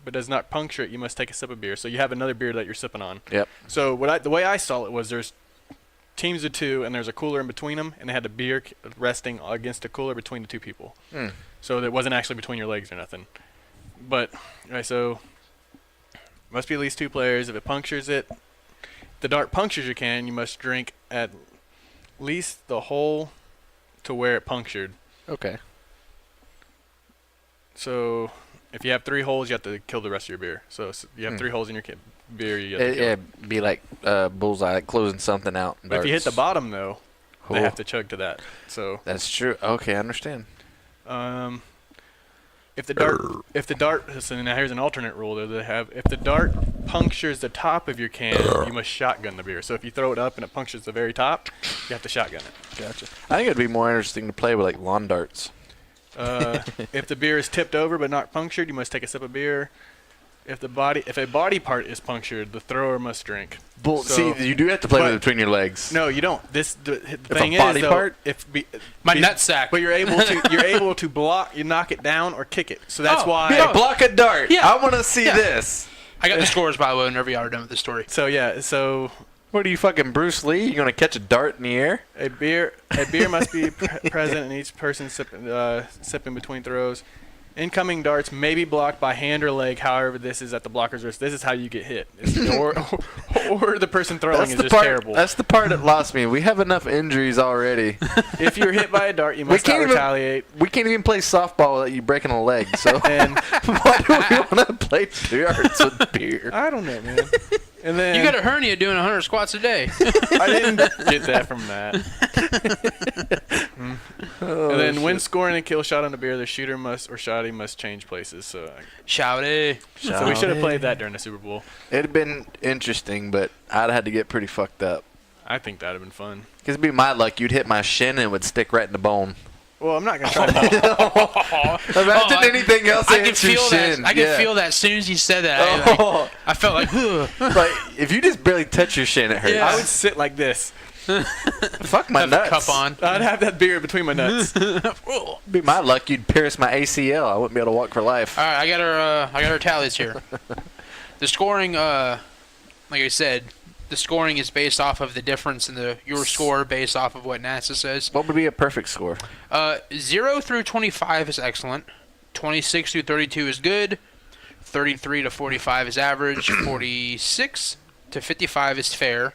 Speaker 3: but does not puncture it, you must take a sip of beer. So you have another beer that you're sipping on.
Speaker 4: Yep.
Speaker 3: So the way I saw it was there's teams of 2, and there's a cooler in between them, and they had the beer resting against a cooler between the 2 people. So it wasn't actually between your legs or nothing. But so must be at least 2 players. If it punctures it, if the dart punctures your can, you must drink at least the hole to where it punctured.
Speaker 4: Okay.
Speaker 3: So if you have 3 holes, you have to kill the rest of your beer. So you have 3 holes in your beer, you have to kill it.
Speaker 4: It'd be like bullseye, like closing something out.
Speaker 3: But if you hit the bottom, though, they
Speaker 4: Oh.
Speaker 3: have to chug to that. So
Speaker 4: That's true. Okay, I understand.
Speaker 3: if the dart, so now here's an alternate rule that they have. If the dart punctures the top of your can, you must shotgun the beer. So if you throw it up and it punctures the very top, you have to shotgun it.
Speaker 4: Gotcha. I think it'd be more interesting to play with like lawn darts.
Speaker 3: If the beer is tipped over but not punctured, you must take a sip of beer. If a body part is punctured, the thrower must drink.
Speaker 4: Bull.
Speaker 3: So-
Speaker 4: See, you do have to play with
Speaker 3: but-
Speaker 4: it between your legs.
Speaker 3: No, you don't. The thing
Speaker 4: a body
Speaker 3: is, though,
Speaker 4: part?
Speaker 5: My nutsack.
Speaker 3: But you're able to block, you knock it down or kick it. So that's
Speaker 5: Oh,
Speaker 3: why.
Speaker 4: Yeah, block a dart.
Speaker 5: Yeah.
Speaker 4: I want to see
Speaker 5: Yeah.
Speaker 4: this.
Speaker 5: I got the scores, by the way, whenever y'all are done with this story.
Speaker 3: So yeah, so
Speaker 4: What are you, fucking Bruce Lee? You gonna catch a dart in the air?
Speaker 3: a beer must be present in each person sipping between throws. Incoming darts may be blocked by hand or leg. However, this is at the blocker's risk. This is how you get hit. Or the person throwing is just terrible.
Speaker 4: That's the part that lost me. We have enough injuries already.
Speaker 3: If you're hit by a dart, you must not retaliate.
Speaker 4: We can't even play softball without you breaking a leg. So
Speaker 3: And
Speaker 4: why do we want to play darts with beer?
Speaker 3: I don't know, man. And then
Speaker 5: You got a hernia doing 100 squats a day.
Speaker 3: I didn't get that from that. And then when scoring a kill shot on the beer, the shooter must or shotty must change places. So
Speaker 5: Shouty.
Speaker 3: we should have played that during the Super Bowl.
Speaker 4: It'd have been interesting, but I'd have had to get pretty fucked up.
Speaker 3: I think that'd have been fun.
Speaker 4: Because it'd be my luck. You'd hit my shin and it would stick right in the bone.
Speaker 3: Well, I'm not gonna try to.
Speaker 4: Imagine anything else
Speaker 5: I
Speaker 4: hit
Speaker 5: could
Speaker 4: your
Speaker 5: feel that.
Speaker 4: shin.
Speaker 5: I could
Speaker 4: Yeah.
Speaker 5: feel that as soon as you said that.
Speaker 4: Oh.
Speaker 5: I felt like,
Speaker 4: Like, if you just barely touch your shin, it hurts.
Speaker 5: Yeah.
Speaker 3: I would sit like this.
Speaker 4: Fuck my
Speaker 5: have the
Speaker 4: nuts.
Speaker 5: cup on.
Speaker 3: I'd have that beer between my nuts.
Speaker 5: All
Speaker 4: Be my luck, you'd pierce my ACL. I wouldn't be able to walk for life.
Speaker 5: right, I got our tallies here. The scoring, like I said, the scoring is based off of the difference in your score based off of what NASA says.
Speaker 4: What would be a perfect score?
Speaker 5: 0 through 25 is excellent. 26 through 32 is good. 33 to 45 is average. 46 to 55 is fair.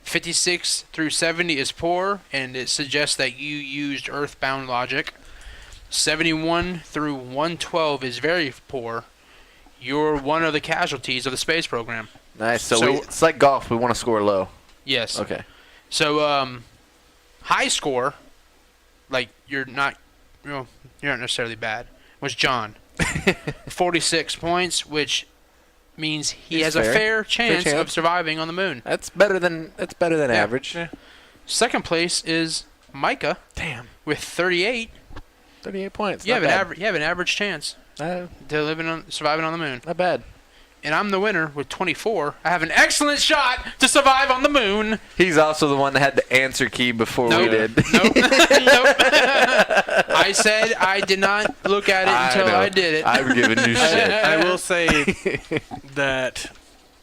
Speaker 5: 56 through 70 is poor, and it suggests that you used earthbound logic. 71 through 112 is very poor. You're one of the casualties of the space program.
Speaker 4: Nice. So,
Speaker 5: So-
Speaker 4: it's like golf. We want to score low.
Speaker 5: Yes.
Speaker 4: Okay.
Speaker 5: So, high score, like you're not necessarily bad, was John. 46 points, which means he
Speaker 4: He's
Speaker 5: has
Speaker 4: fair.
Speaker 5: a fair chance
Speaker 4: chance.
Speaker 5: of surviving on the moon.
Speaker 4: That's better than average.
Speaker 3: Yeah.
Speaker 5: Second place is Micah
Speaker 4: Damn.
Speaker 5: with 38.
Speaker 4: 38 points.
Speaker 5: You
Speaker 4: Not
Speaker 5: have
Speaker 4: bad.
Speaker 5: an average chance to surviving on the moon.
Speaker 4: Not bad.
Speaker 5: And I'm the winner with 24. I have an excellent shot to survive on the moon.
Speaker 4: He's also the one that had the answer key before we
Speaker 5: Nope.
Speaker 4: did.
Speaker 5: Nope. Nope. I said I did not look at it until
Speaker 4: know.
Speaker 5: I did it.
Speaker 4: I'm giving you shit.
Speaker 3: I will say that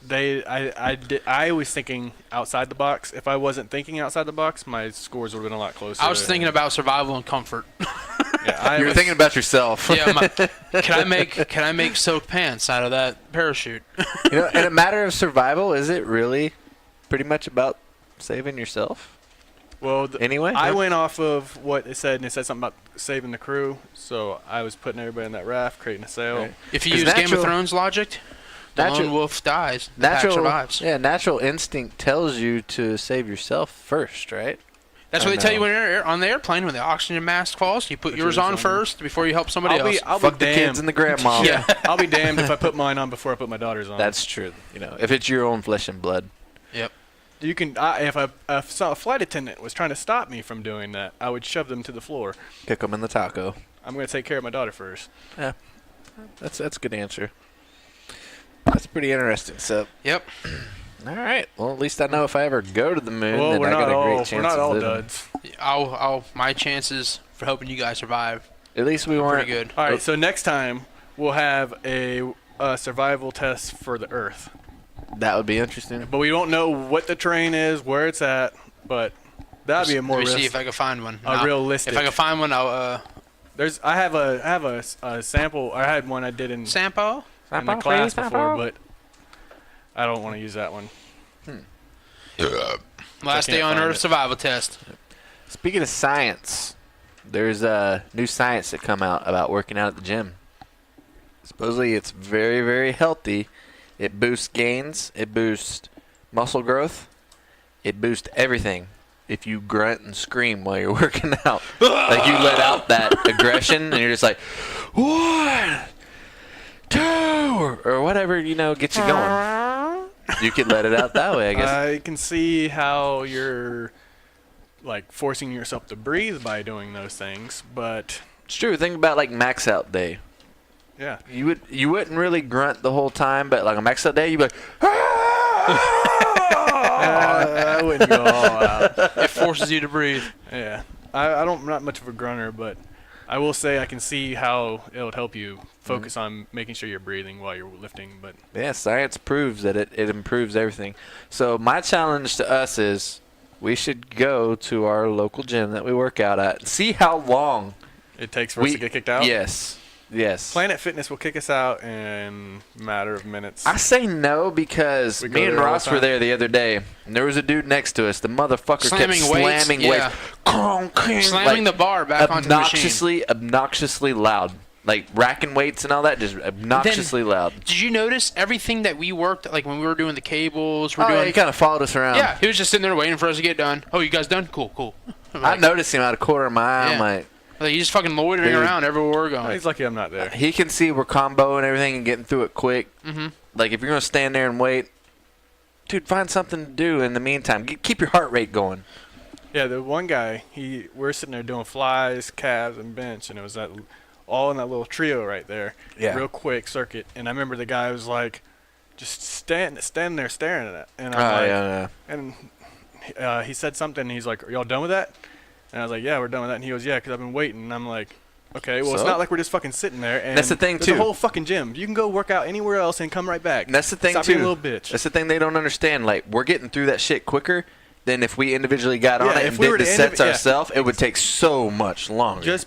Speaker 3: I was thinking outside the box. If I wasn't thinking outside the box, my scores would have been a lot closer.
Speaker 5: I was thinking about survival and comfort.
Speaker 3: Yeah,
Speaker 4: You were thinking about yourself.
Speaker 5: Yeah, can I make silk pants out of that parachute?
Speaker 4: You know, in a matter of survival, is it really pretty much about saving yourself?
Speaker 3: Well,
Speaker 4: Anyway?
Speaker 3: I
Speaker 4: Yeah.
Speaker 3: went off of what it said, and it said something about saving the crew. So I was putting everybody in that raft, creating a sail.
Speaker 4: Right.
Speaker 5: If you
Speaker 4: 'Cause
Speaker 5: use Game of
Speaker 4: natural-
Speaker 5: Thrones logic, the
Speaker 4: natural-
Speaker 5: lone wolf dies. The pack survives.
Speaker 4: natural instinct tells you to save yourself first, right?
Speaker 5: That's what they tell you when you're on the airplane. When the oxygen mask falls, you put yours on first before you help somebody else.
Speaker 3: I'll
Speaker 4: Fuck
Speaker 3: be
Speaker 4: the
Speaker 3: damned.
Speaker 4: kids and the grandma.
Speaker 5: Yeah.
Speaker 3: I'll be damned if I put mine on before I put my daughter's on.
Speaker 4: That's true. You know, if it's your own flesh and blood.
Speaker 5: Yep.
Speaker 3: You can. If a flight attendant was trying to stop me from doing that, I would shove them to the floor.
Speaker 4: Kick them in the taco.
Speaker 3: I'm going to take care of my daughter first.
Speaker 4: Yeah. That's a good answer. That's pretty interesting. So,
Speaker 5: Yep.
Speaker 4: all right. Well, at least I know if I ever go to the moon,
Speaker 3: Well,
Speaker 4: then
Speaker 3: we're
Speaker 4: I
Speaker 3: not
Speaker 4: got a great
Speaker 3: all
Speaker 4: chance
Speaker 3: we're not
Speaker 4: of
Speaker 3: all
Speaker 4: living.
Speaker 3: duds.
Speaker 5: My chances for helping you guys survive
Speaker 4: At least we
Speaker 5: are
Speaker 4: weren't.
Speaker 5: pretty good.
Speaker 3: All right. So next time we'll have a survival test for the Earth,
Speaker 4: That would be interesting.
Speaker 3: but we don't know what the terrain is, where it's at, but that'd be a more
Speaker 5: Let me see
Speaker 3: risk-
Speaker 5: if I can find one.
Speaker 3: a realistic.
Speaker 5: If I can find one, I'll
Speaker 3: I have a sample. I had one I did in
Speaker 5: sample.
Speaker 3: the class before, but I don't want to use that one.
Speaker 5: Last day
Speaker 3: can't
Speaker 5: on
Speaker 3: find
Speaker 5: Earth
Speaker 3: it.
Speaker 5: survival test.
Speaker 4: Speaking of science, there's new science that come out about working out at the gym. Supposedly it's very, very healthy. It boosts gains. It boosts muscle growth. It boosts everything. If you grunt and scream while you're working out, like you let out that aggression, and you're just like, 1, 2, or whatever, gets you going. You could let it out that way, I guess.
Speaker 3: I can see how you're like forcing yourself to breathe by doing those things, but
Speaker 4: It's true. Think about like max out day.
Speaker 3: yeah.
Speaker 4: You wouldn't really grunt the whole time, but like a max out day, you'd be like,
Speaker 3: I wouldn't go all out.
Speaker 5: It forces you to breathe.
Speaker 3: Yeah. I'm not much of a grunter, but I will say I can see how it would help you focus on making sure you're breathing while you're lifting. But
Speaker 4: yeah, science proves that it improves everything. So my challenge to us is we should go to our local gym that we work out at and see how long
Speaker 3: it takes for us to get kicked out.
Speaker 4: Yes.
Speaker 3: Planet Fitness will kick us out in a matter of minutes.
Speaker 4: I say no because
Speaker 3: We go
Speaker 4: me and
Speaker 3: there all
Speaker 4: Ross
Speaker 3: the
Speaker 4: were
Speaker 3: time.
Speaker 4: there the other day, and there was a dude next to us. The motherfucker
Speaker 5: Slamming
Speaker 4: kept
Speaker 5: weights,
Speaker 4: slamming
Speaker 5: yeah.
Speaker 4: weights. Clong, clong,
Speaker 5: Slamming the bar back onto the machine.
Speaker 4: obnoxiously loud. Like racking weights and all that, just obnoxiously loud.
Speaker 5: Did you notice everything that we worked, like when we were doing the cables?
Speaker 4: Oh, yeah, he kind of followed us around.
Speaker 5: Yeah, he was just sitting there waiting for us to get done. Oh, you guys done? Cool.
Speaker 4: I noticed him out of the corner of my eye.
Speaker 5: Yeah.
Speaker 4: I'm like,
Speaker 5: He's just fucking loitering
Speaker 4: Dude.
Speaker 5: around everywhere we're going.
Speaker 3: He's lucky I'm not there.
Speaker 4: he can see we're comboing everything and getting through it quick.
Speaker 5: Mm-hmm.
Speaker 4: Like if you're gonna stand there and wait, dude, find something to do in the meantime. Keep your heart rate going.
Speaker 3: Yeah, the one guy, we're sitting there doing flies, calves, and bench, and it was all in that little trio right there.
Speaker 4: Yeah.
Speaker 3: Real quick circuit. And I remember the guy was like, just stand there staring at it. And I'm and he said something, and he's like, are y'all done with that? And I was like, yeah, we're done with that. And he goes, yeah, because I've been waiting. And I'm like, okay, well, it's
Speaker 4: So?
Speaker 3: not like we're just fucking sitting there. And
Speaker 4: That's the thing,
Speaker 3: there's
Speaker 4: too.
Speaker 3: a whole fucking gym. You can go work out anywhere else and come right back.
Speaker 4: And that's the thing
Speaker 3: Stop
Speaker 4: too.
Speaker 3: being a little bitch.
Speaker 4: That's the thing they don't understand. Like we're getting through that shit quicker than if we individually got on
Speaker 3: Yeah,
Speaker 4: it
Speaker 3: if
Speaker 4: and
Speaker 3: we
Speaker 4: did
Speaker 3: were
Speaker 4: the
Speaker 3: to
Speaker 4: sets
Speaker 3: yeah.
Speaker 4: ourselves. It would take so much longer.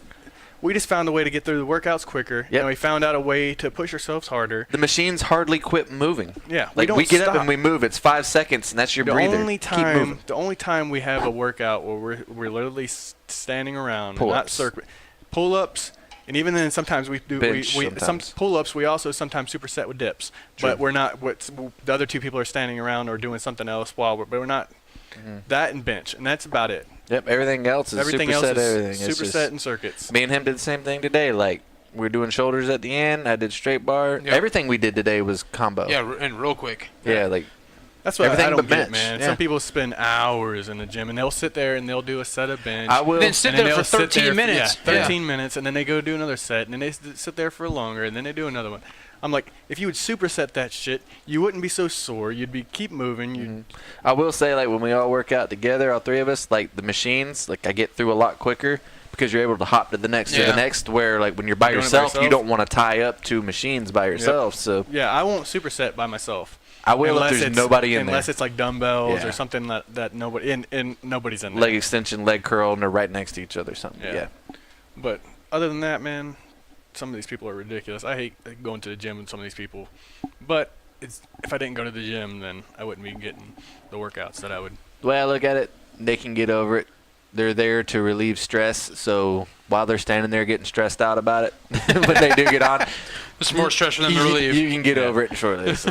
Speaker 3: We just found a way to get through the workouts quicker.
Speaker 4: Yep.
Speaker 3: And we found out a way to push ourselves harder.
Speaker 4: The machines hardly quit moving.
Speaker 3: Yeah,
Speaker 4: Like
Speaker 3: don't
Speaker 4: we get up
Speaker 3: stop.
Speaker 4: and we move. It's 5 seconds, and that's your breather. Keep moving.
Speaker 3: The only time we have a workout where we're literally standing around,
Speaker 4: Pull-ups.
Speaker 3: not pull-ups, and even then sometimes we do
Speaker 4: Bench
Speaker 3: some
Speaker 4: sometimes.
Speaker 3: pull-ups. We also sometimes superset with dips,
Speaker 4: True.
Speaker 3: but we're not. The other two people are standing around or doing something else but we're not. That and bench, and that's about it.
Speaker 4: Yep. Everything else is
Speaker 3: Everything
Speaker 4: superset.
Speaker 3: else is
Speaker 4: Everything. It's
Speaker 3: superset
Speaker 4: just-
Speaker 3: and circuits.
Speaker 4: Me and him did the same thing today. Like we're doing shoulders at the end. I did straight bar.
Speaker 5: Yep.
Speaker 4: Everything we did today was combo.
Speaker 5: Yeah, and real quick.
Speaker 4: Yeah. Like
Speaker 3: That's what
Speaker 4: everything
Speaker 3: I don't
Speaker 4: but
Speaker 3: get,
Speaker 4: bench,
Speaker 3: man.
Speaker 4: yeah.
Speaker 3: Some people spend hours in the gym, and they'll sit there and they'll do a set of bench.
Speaker 4: I will.
Speaker 5: Then sit
Speaker 3: and then
Speaker 5: there for
Speaker 3: they'll sit
Speaker 5: 13
Speaker 3: there
Speaker 5: minutes.
Speaker 3: Yeah, 13 minutes, and then they go do another set, and then they sit there for longer, and then they do another one. I'm like, if you would superset that shit, you wouldn't be so sore. You'd be keep moving. You
Speaker 4: I will say, like, when we all work out together, all three of us, like, the machines, like, I get through a lot quicker because you're able to hop to the next to
Speaker 5: Yeah.
Speaker 4: the next, where, like, when you're by
Speaker 3: Doing it by
Speaker 4: yourself, you
Speaker 3: yourself?
Speaker 4: don't want to tie up two machines by yourself. So
Speaker 3: Yeah, I won't superset by myself.
Speaker 4: I will if there's
Speaker 3: it's-
Speaker 4: nobody in
Speaker 3: unless
Speaker 4: there.
Speaker 3: it's like dumbbells
Speaker 4: Yeah.
Speaker 3: or something that nobody and nobody's in there.
Speaker 4: Leg extension, leg curl, and they're right next to each other or something.
Speaker 3: Yeah.
Speaker 4: Yeah.
Speaker 3: But other than that, man, some of these people are ridiculous. I hate going to the gym with some of these people. But if I didn't go to the gym, then I wouldn't be getting the workouts that I would.
Speaker 4: The way I look at it, they can get over it. They're there to relieve stress, so while they're standing there getting stressed out about it, when they do get on,
Speaker 5: There's more stress for them to relieve.
Speaker 4: you can get
Speaker 3: Yeah.
Speaker 4: over it shortly. So.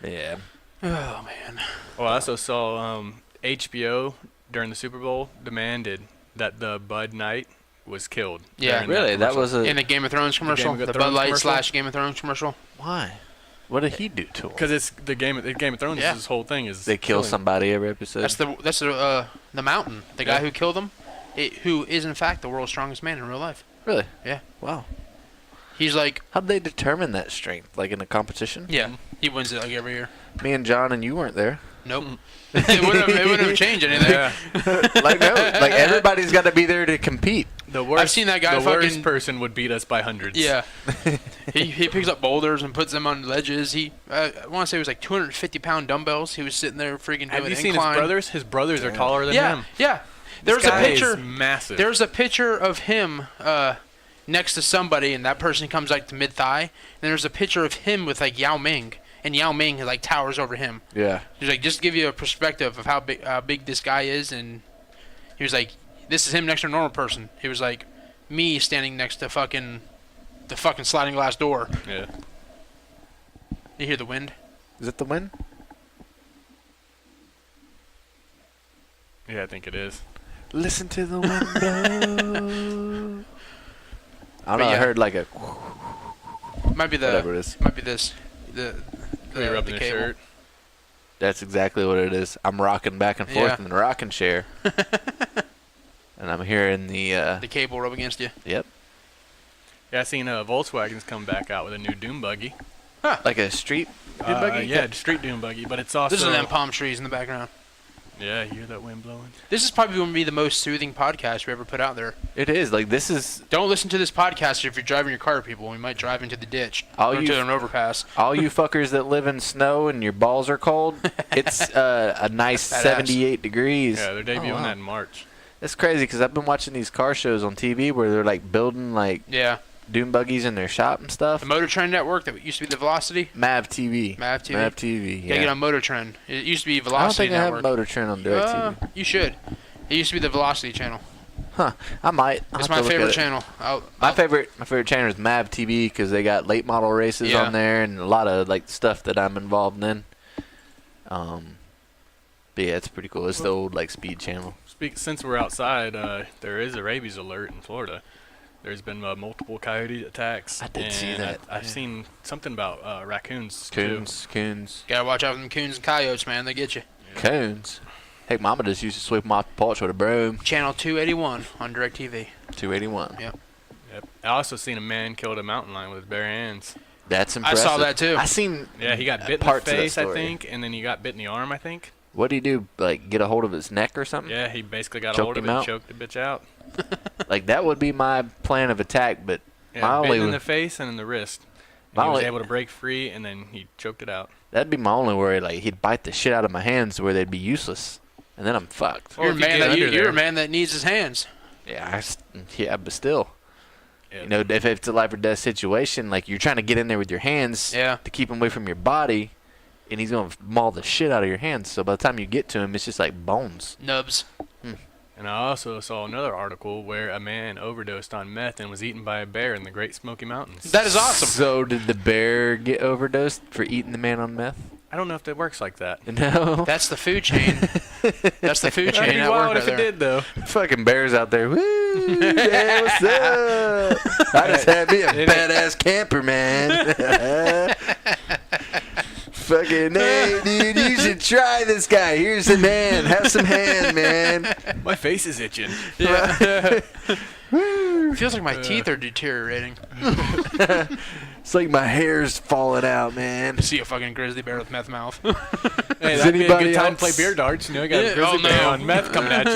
Speaker 4: Yeah.
Speaker 5: Oh, man.
Speaker 3: Well, I also saw HBO during the Super Bowl demanded that the Bud Knight was killed.
Speaker 5: Yeah.
Speaker 3: during
Speaker 4: Really? That
Speaker 3: commercial.
Speaker 4: was a...
Speaker 5: In the Game of Thrones commercial,
Speaker 3: Game of
Speaker 5: the
Speaker 3: Thrones
Speaker 5: Bud Light
Speaker 3: commercial?
Speaker 5: / Game of Thrones commercial.
Speaker 4: Why? What did he do to him?
Speaker 3: Because it's the Game of Thrones.
Speaker 5: Yeah.
Speaker 3: His whole thing is
Speaker 4: They kill
Speaker 3: killing.
Speaker 4: somebody every episode.
Speaker 5: That's the Mountain, the guy
Speaker 3: Yeah.
Speaker 5: who killed him, who is in fact the world's strongest man in real life.
Speaker 4: Really?
Speaker 5: Yeah.
Speaker 4: Wow.
Speaker 5: He's like,
Speaker 4: How'd they determine that strength? Like in a competition?
Speaker 5: yeah, he wins it like every year.
Speaker 4: Me and John and you weren't there.
Speaker 5: Nope. it wouldn't have changed anything.
Speaker 3: Yeah.
Speaker 4: Like no, like everybody's got to be there to compete.
Speaker 3: The worst.
Speaker 5: I've seen that guy
Speaker 3: The worst
Speaker 5: fucking-
Speaker 3: person would beat us by hundreds.
Speaker 5: Yeah. he picks up boulders and puts them on ledges. I want to say it was like 250-pound dumbbells. He was sitting there freaking
Speaker 3: Have
Speaker 5: doing
Speaker 3: you seen
Speaker 5: incline.
Speaker 3: his brothers? His brothers are taller than
Speaker 5: Yeah,
Speaker 3: him.
Speaker 5: yeah.
Speaker 3: This
Speaker 5: There's a
Speaker 3: guy
Speaker 5: picture.
Speaker 3: is massive.
Speaker 5: There's a picture of him next to somebody, and that person comes like to mid thigh. And there's a picture of him with like Yao Ming, and Yao Ming like towers over him.
Speaker 4: Yeah.
Speaker 5: He's like, just to give you a perspective of how big this guy is, and he was like, this is him next to a normal person. He was like, me standing next to fucking the fucking sliding glass door.
Speaker 3: Yeah.
Speaker 5: You hear the wind?
Speaker 4: Is it the wind?
Speaker 3: Yeah, I think it is.
Speaker 4: Listen to the wind blow. I don't know.
Speaker 5: yeah.
Speaker 4: I heard like a
Speaker 5: Might be the.
Speaker 4: whatever it is.
Speaker 5: Might be this. The
Speaker 3: Rubbing the
Speaker 5: cable.
Speaker 3: shirt.
Speaker 4: That's exactly what it is. I'm rocking back and forth
Speaker 5: Yeah.
Speaker 4: in the rocking chair. And I'm hearing the
Speaker 5: The cable rub against you.
Speaker 4: yep.
Speaker 3: Yeah, I seen Volkswagen's come back out with a new dune buggy.
Speaker 4: Like a street dune buggy?
Speaker 3: Yeah, street dune buggy, but it's also.
Speaker 5: This is them palm trees in the background.
Speaker 3: Yeah, you hear that wind blowing?
Speaker 5: This is probably going to be the most soothing podcast we ever put out there.
Speaker 4: It is. Like this is
Speaker 5: Don't listen to this podcast if you're driving your car, people. We might drive into the ditch
Speaker 4: All
Speaker 5: or
Speaker 4: you-
Speaker 5: to an overpass.
Speaker 4: all you fuckers that live in snow and your balls are cold. It's a nice
Speaker 5: Badass.
Speaker 4: 78 degrees.
Speaker 3: Yeah, they're debuting
Speaker 4: wow.
Speaker 3: that in March.
Speaker 4: It's crazy because I've been watching these car shows on TV where they're like building like
Speaker 5: Yeah.
Speaker 4: dune buggies in their shop and stuff.
Speaker 5: The Motor Trend Network that used to be the Velocity.
Speaker 4: Mav TV.
Speaker 5: Mav TV?
Speaker 4: Mav TV.
Speaker 5: Yeah. Get on Motor Trend. It used to be
Speaker 4: I don't
Speaker 5: Velocity
Speaker 4: think I have
Speaker 5: Network.
Speaker 4: Motor Trend on DirecTV.
Speaker 5: You should. It used to be the Velocity channel.
Speaker 4: Huh? I might. I'll
Speaker 5: It's
Speaker 4: have
Speaker 5: my
Speaker 4: to look
Speaker 5: favorite
Speaker 4: at it.
Speaker 5: channel.
Speaker 4: My favorite channel is Mav TV because they got late model races
Speaker 5: Yeah.
Speaker 4: on there and a lot of like stuff that I'm involved in. But yeah, it's pretty cool. It's the old like speed channel.
Speaker 3: Since we're outside, there is a rabies alert in Florida. There's been multiple coyote attacks.
Speaker 4: I did see
Speaker 3: and
Speaker 4: that,
Speaker 3: I've
Speaker 4: yeah.
Speaker 3: seen something about raccoons too.
Speaker 4: Coons.
Speaker 5: Gotta watch out for them coons and coyotes, man. They get you.
Speaker 4: Coons. Heck, Mama just used to sweep them off the porch with a broom.
Speaker 5: Channel 281 on DirecTV.
Speaker 4: 281.
Speaker 5: Yep.
Speaker 3: Yep. I also seen a man killed a mountain lion with his bare hands.
Speaker 4: That's
Speaker 5: I
Speaker 4: impressive.
Speaker 5: saw that too.
Speaker 4: I seen.
Speaker 3: Yeah, he got bit in the
Speaker 4: parts of that
Speaker 3: face, I
Speaker 4: story.
Speaker 3: think, and then he got bit in the arm, I think.
Speaker 4: What did he do? Like get a hold of his neck or something?
Speaker 3: Yeah, he basically got a
Speaker 4: Choked
Speaker 3: hold of
Speaker 4: him
Speaker 3: it,
Speaker 4: out?
Speaker 3: choked the bitch out.
Speaker 4: Like that would be my plan of attack, but
Speaker 3: Yeah,
Speaker 4: my
Speaker 3: bitten
Speaker 4: only
Speaker 3: in the face and in the wrist.
Speaker 4: My
Speaker 3: And he was
Speaker 4: only-
Speaker 3: able to break free, and then he choked it out.
Speaker 4: that'd be my only worry. Like he'd bite the shit out of my hands where they'd be useless, and then I'm fucked.
Speaker 3: Or
Speaker 5: You're a
Speaker 3: if you
Speaker 5: man
Speaker 3: get
Speaker 5: that
Speaker 3: under
Speaker 5: you're
Speaker 3: there.
Speaker 5: a man that needs his hands.
Speaker 4: Yeah, yeah, but still.
Speaker 3: Yeah.
Speaker 4: You know, if it's a life or death situation, like you're trying to get in there with your hands
Speaker 5: Yeah.
Speaker 4: to keep him away from your body, and he's gonna maul the shit out of your hands. So by the time you get to him, it's just like bones.
Speaker 5: Nubs.
Speaker 3: And I also saw another article where a man overdosed on meth and was eaten by a bear in the Great Smoky Mountains.
Speaker 5: That is awesome.
Speaker 4: So did the bear get overdosed for eating the man on meth?
Speaker 3: I don't know if that works like that.
Speaker 4: No.
Speaker 5: That's the food chain. That's the food
Speaker 3: That'd
Speaker 5: chain
Speaker 3: be
Speaker 5: at work
Speaker 3: wild
Speaker 5: right
Speaker 3: if it
Speaker 5: there.
Speaker 3: did, though.
Speaker 4: Fucking bears out there. Woo! Yeah, what's up? I just had me a badass camper, man. Fucking hey, dude, you should try this guy. Here's the man. Have some hand, man.
Speaker 3: My face is itching.
Speaker 5: Yeah. Feels like my teeth are deteriorating.
Speaker 4: It's like my hair's falling out, man.
Speaker 5: See a fucking grizzly bear with meth mouth.
Speaker 3: Hey,
Speaker 4: Does
Speaker 3: that'd be a
Speaker 4: anybody
Speaker 3: good time to
Speaker 4: else-
Speaker 3: play beer darts. You know, you got
Speaker 5: Yeah,
Speaker 3: a grizzly
Speaker 5: oh,
Speaker 3: bear
Speaker 5: no.
Speaker 3: on meth coming at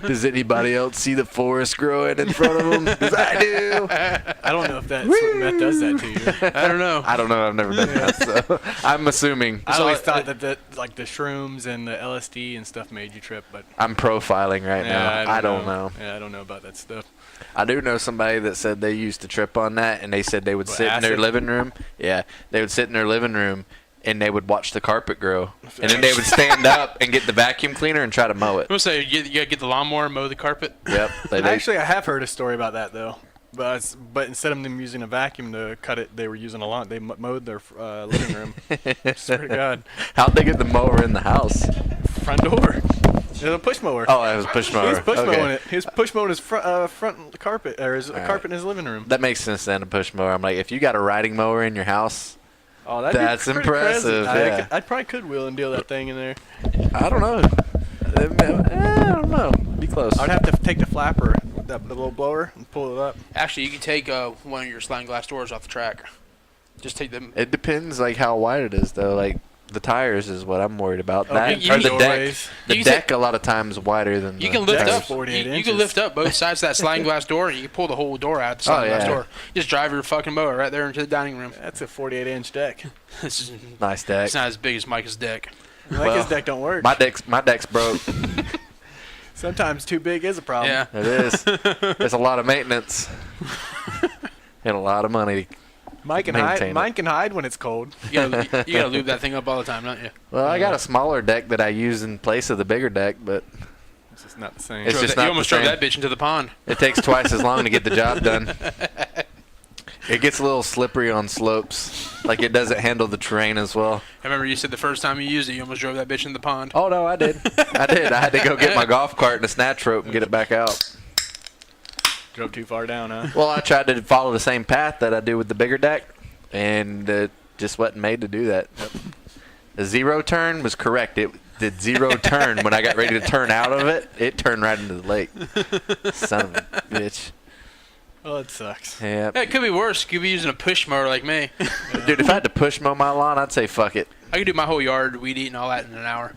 Speaker 3: you.
Speaker 4: Does anybody else see the forest growing in front of them? 'Cause I do.
Speaker 3: I don't know if that's what meth does that to you.
Speaker 5: I don't know.
Speaker 4: I don't know. I've never done that, so I'm assuming.
Speaker 3: I always thought that like the shrooms and the LSD and stuff made you trip, but
Speaker 4: I'm profiling right
Speaker 3: yeah,
Speaker 4: now. I don't know.
Speaker 3: Yeah, I don't know about that stuff.
Speaker 4: I do know somebody that said they used to trip on that, and they said they would
Speaker 3: What,
Speaker 4: sit in their
Speaker 3: acid?
Speaker 4: living room. Yeah, they would sit in their living room, and they would watch the carpet grow, and then they would stand up and get the vacuum cleaner and try to mow it.
Speaker 5: I'm gonna say you gotta get the lawnmower and mow the carpet.
Speaker 4: Yep. They
Speaker 3: Actually, I have heard a story about that though. But instead of them using a vacuum to cut it, they were using a lawn. They mowed their living room. Swear to God,
Speaker 4: How'd they get the mower in the house?
Speaker 3: front door. It was a push mower.
Speaker 4: Oh, it was a push mower.
Speaker 3: He was push
Speaker 4: Okay.
Speaker 3: mowing it. He was push mowing his front carpet or his
Speaker 4: Alright.
Speaker 3: carpet in his living room.
Speaker 4: That makes sense then, a push mower. I'm like, if you got a riding mower in your house,
Speaker 3: Oh, that'd
Speaker 4: That's
Speaker 3: be pretty
Speaker 4: impressive,
Speaker 3: crazy.
Speaker 4: yeah.
Speaker 3: I probably could wheel and deal that thing in there.
Speaker 4: I don't know. I don't know. Be close.
Speaker 3: I'd have to take the flapper, the little blower, and pull it up.
Speaker 5: Actually, you can take one of your sliding glass doors off the track. Just take them.
Speaker 4: It depends, like how wide it is, though. Like the tires is what I'm worried about.
Speaker 3: Oh,
Speaker 4: That
Speaker 5: you
Speaker 4: or
Speaker 5: can
Speaker 4: the
Speaker 5: go
Speaker 4: deck.
Speaker 3: ways.
Speaker 4: The
Speaker 5: You can
Speaker 4: deck a lot of times wider than
Speaker 5: You
Speaker 4: the
Speaker 5: can lift
Speaker 3: That's
Speaker 5: up.
Speaker 4: tires.
Speaker 3: 48
Speaker 5: You
Speaker 3: inches.
Speaker 5: can lift up both sides of that sliding glass door, and you can pull the whole door out the sliding glass
Speaker 4: yeah.
Speaker 5: door. Just drive your fucking mower right there into the dining room.
Speaker 3: That's a 48-inch deck.
Speaker 5: This is,
Speaker 4: Nice deck.
Speaker 5: it's not as big as Micah's deck.
Speaker 3: Like
Speaker 4: Well,
Speaker 3: his deck don't work.
Speaker 4: My deck's broke.
Speaker 3: Sometimes too big is a problem.
Speaker 5: Yeah.
Speaker 4: It is. There's a lot of maintenance and a lot of money.
Speaker 3: Mine can
Speaker 4: Maintain it.
Speaker 3: hide when it's cold.
Speaker 5: You gotta lube that thing up all the time, don't you?
Speaker 4: Well, I got a smaller deck that I use in place of the bigger deck, but
Speaker 3: It's just not the same.
Speaker 4: It's
Speaker 5: Drove
Speaker 4: just
Speaker 5: that-
Speaker 4: not
Speaker 5: you almost
Speaker 4: the
Speaker 5: drove
Speaker 4: same.
Speaker 5: that bitch into the pond.
Speaker 4: it takes twice as long to get the job done. It gets a little slippery on slopes. Like it doesn't handle the terrain as well.
Speaker 5: I remember you said the first time you used it, you almost drove that bitch in the pond.
Speaker 4: Oh, no, I did. I had to go get my golf cart and a snatch rope and get it back out.
Speaker 3: Drove too far down, huh?
Speaker 4: Well, I tried to follow the same path that I do with the bigger deck, and just wasn't made to do that. The zero turn was correct. It did zero turn when I got ready to turn out of it. It turned right into the lake. Son of a bitch.
Speaker 3: Oh, it sucks.
Speaker 4: Yeah.
Speaker 5: Yeah, it could be worse. You could be using a push mower like me.
Speaker 4: Dude, if I had to push mow my lawn, I'd say fuck it.
Speaker 5: I could do my whole yard, weed eat and all that in an hour.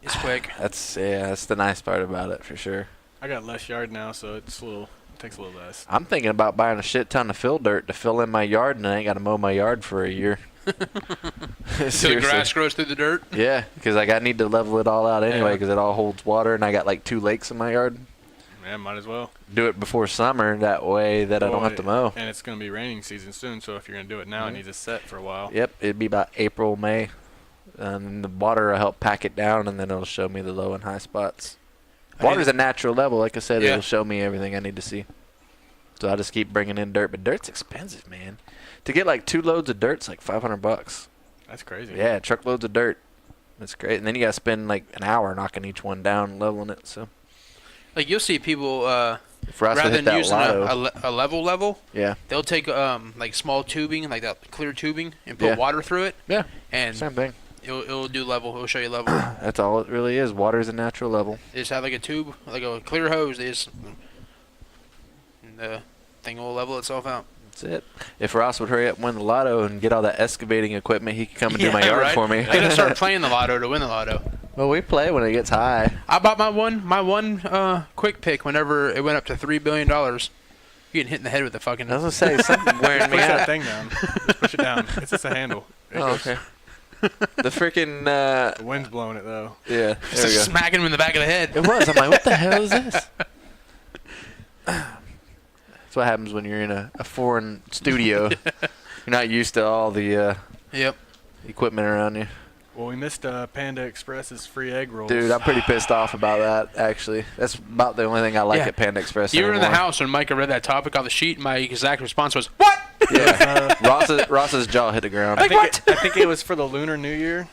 Speaker 5: It's quick.
Speaker 4: That's the nice part about it for sure.
Speaker 3: I got less yard now, so it takes a little less.
Speaker 4: I'm thinking about buying a shit ton of fill dirt to fill in my yard, and I ain't got to mow my yard for a year.
Speaker 5: So the grass grows through the dirt?
Speaker 4: Yeah, because I need to level it all out anyway,
Speaker 3: Yeah.
Speaker 4: because it all holds water, and I got like 2 lakes in my yard.
Speaker 3: Yeah, might as well.
Speaker 4: Do it before summer, that way that I don't have to mow.
Speaker 3: And it's going to be raining season soon, so if you're going to do it now, it needs to set for a while.
Speaker 4: Yep, it'd be about April, May. And the water will help pack it down, and then it'll show me the low and high spots. Water's a natural level. Like I said,
Speaker 5: Yeah.
Speaker 4: it'll show me everything I need to see. So I just keep bringing in dirt. But dirt's expensive, man. To get like 2 loads of dirt's like $500.
Speaker 3: That's crazy.
Speaker 4: Yeah, truckloads of dirt. That's great. And then you got to spend like an hour knocking each one down and leveling it. So
Speaker 5: Like, you'll see people,
Speaker 4: for us to
Speaker 5: rather
Speaker 4: hit
Speaker 5: than
Speaker 4: that
Speaker 5: using
Speaker 4: lotto,
Speaker 5: a level,
Speaker 4: yeah,
Speaker 5: they'll take like small tubing, like that clear tubing, and put
Speaker 4: Yeah.
Speaker 5: water through it,
Speaker 4: yeah,
Speaker 5: and
Speaker 4: same thing.
Speaker 5: it'll do level. It'll show you level.
Speaker 4: That's all it really is. Water is a natural level.
Speaker 5: They just have like a tube, like a clear hose. They just, and the thing will level itself out.
Speaker 4: That's it. If Ross would hurry up and win the lotto and get all that excavating equipment, he could come and do
Speaker 5: Yeah,
Speaker 4: my yard
Speaker 5: right?
Speaker 4: for me.
Speaker 5: I gotta start playing the lotto to win the lotto.
Speaker 4: Well, we play when it gets high.
Speaker 5: I bought my one quick pick whenever it went up to $3 billion. You're getting hit in the head with the fucking.
Speaker 4: I was gonna say something wearing me
Speaker 3: Push that
Speaker 4: out.
Speaker 3: thing down. Just push it down. It's just a handle. There it
Speaker 4: Oh,
Speaker 3: goes.
Speaker 4: okay. The freaking
Speaker 3: The wind's blowing it, though.
Speaker 4: yeah. There we go.
Speaker 5: Just smacking him in the back of the head.
Speaker 4: It was. I'm like, what the hell is this? That's what happens when you're in a foreign studio. You're not used to all the
Speaker 5: Yep.
Speaker 4: equipment around you.
Speaker 3: Well, we missed Panda Express's free egg rolls.
Speaker 4: Dude, I'm pretty pissed off about that, actually. That's about the only thing I like
Speaker 5: Yeah.
Speaker 4: at Panda Express
Speaker 5: You were in the
Speaker 4: anymore.
Speaker 5: house when Micah read that topic on the sheet. My exact response was, "What?"
Speaker 4: Yeah. Ross's jaw hit the ground.
Speaker 3: I think it was for the Lunar New Year.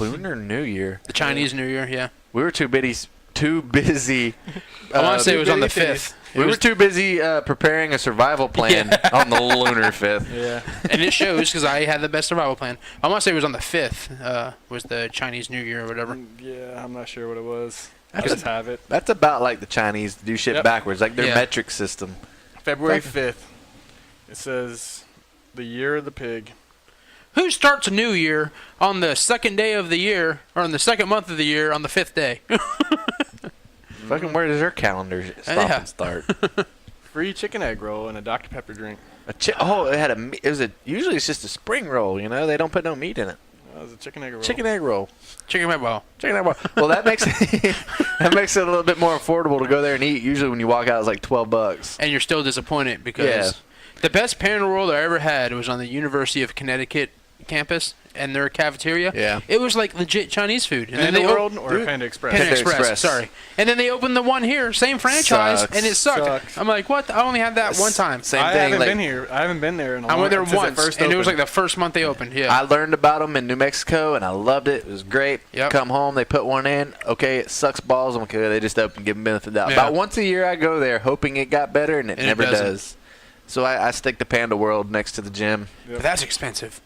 Speaker 4: Lunar New Year.
Speaker 5: The Chinese New Year. Yeah.
Speaker 4: We were too busy.
Speaker 5: I want to say it was on the
Speaker 3: bitty
Speaker 5: 5th.
Speaker 4: We were too busy preparing a survival plan on the lunar 5th.
Speaker 3: Yeah.
Speaker 5: And it shows because I had the best survival plan. I want to say it was on the 5th. Was the Chinese New Year or whatever.
Speaker 3: Yeah, I'm not sure what it was. I just have it.
Speaker 4: That's about like the Chinese do shit
Speaker 3: Yep.
Speaker 4: backwards, like their
Speaker 5: Yeah.
Speaker 4: metric system.
Speaker 3: February 5th. It says the year of the pig.
Speaker 5: Who starts a new year on the second day of the year, or on the second month of the year, on the 5th day?
Speaker 4: Fucking where does their calendar stop
Speaker 5: Yeah.
Speaker 4: and start?
Speaker 3: Free chicken egg roll and a Dr. Pepper drink.
Speaker 4: Usually it's just a spring roll, you know? They don't put no meat in it.
Speaker 3: That was a chicken egg roll.
Speaker 4: Chicken egg roll.
Speaker 5: Chicken meatball.
Speaker 4: Chicken egg roll. Well, that makes it that makes it a little bit more affordable to go there and eat. Usually when you walk out it's like $12.
Speaker 5: And you're still disappointed because the best Panda roll I ever had was on the University of Connecticut campus and their cafeteria.
Speaker 4: Yeah.
Speaker 5: It was like legit Chinese food. And
Speaker 3: Panda
Speaker 5: they
Speaker 3: World or
Speaker 4: dude,
Speaker 3: Panda Express?
Speaker 5: Panda
Speaker 4: Panda
Speaker 5: Express,
Speaker 4: Express.
Speaker 5: sorry. And then they opened the one here, same franchise,
Speaker 4: Sucks.
Speaker 5: and it sucked.
Speaker 3: Sucks.
Speaker 5: I'm like, what? I only had that one time.
Speaker 4: Same
Speaker 3: I
Speaker 4: thing.
Speaker 3: haven't
Speaker 4: Like,
Speaker 3: been here. I haven't been there in a
Speaker 5: I
Speaker 3: long
Speaker 5: went there
Speaker 3: since it
Speaker 5: once,
Speaker 3: first
Speaker 5: and it was like
Speaker 3: opened.
Speaker 5: the first month they opened. Yeah.
Speaker 4: I learned about them in New Mexico, and I loved it. It was great.
Speaker 5: Yep.
Speaker 4: Come home, they put one in. Okay, it sucks balls. I'm okay. They just open, give them benefit of the doubt.
Speaker 5: Yeah.
Speaker 4: About once a year, I go there hoping it got better, and it
Speaker 5: And it
Speaker 4: never
Speaker 5: doesn't.
Speaker 4: does. So I stick to Panda World next to the gym.
Speaker 5: But that's expensive.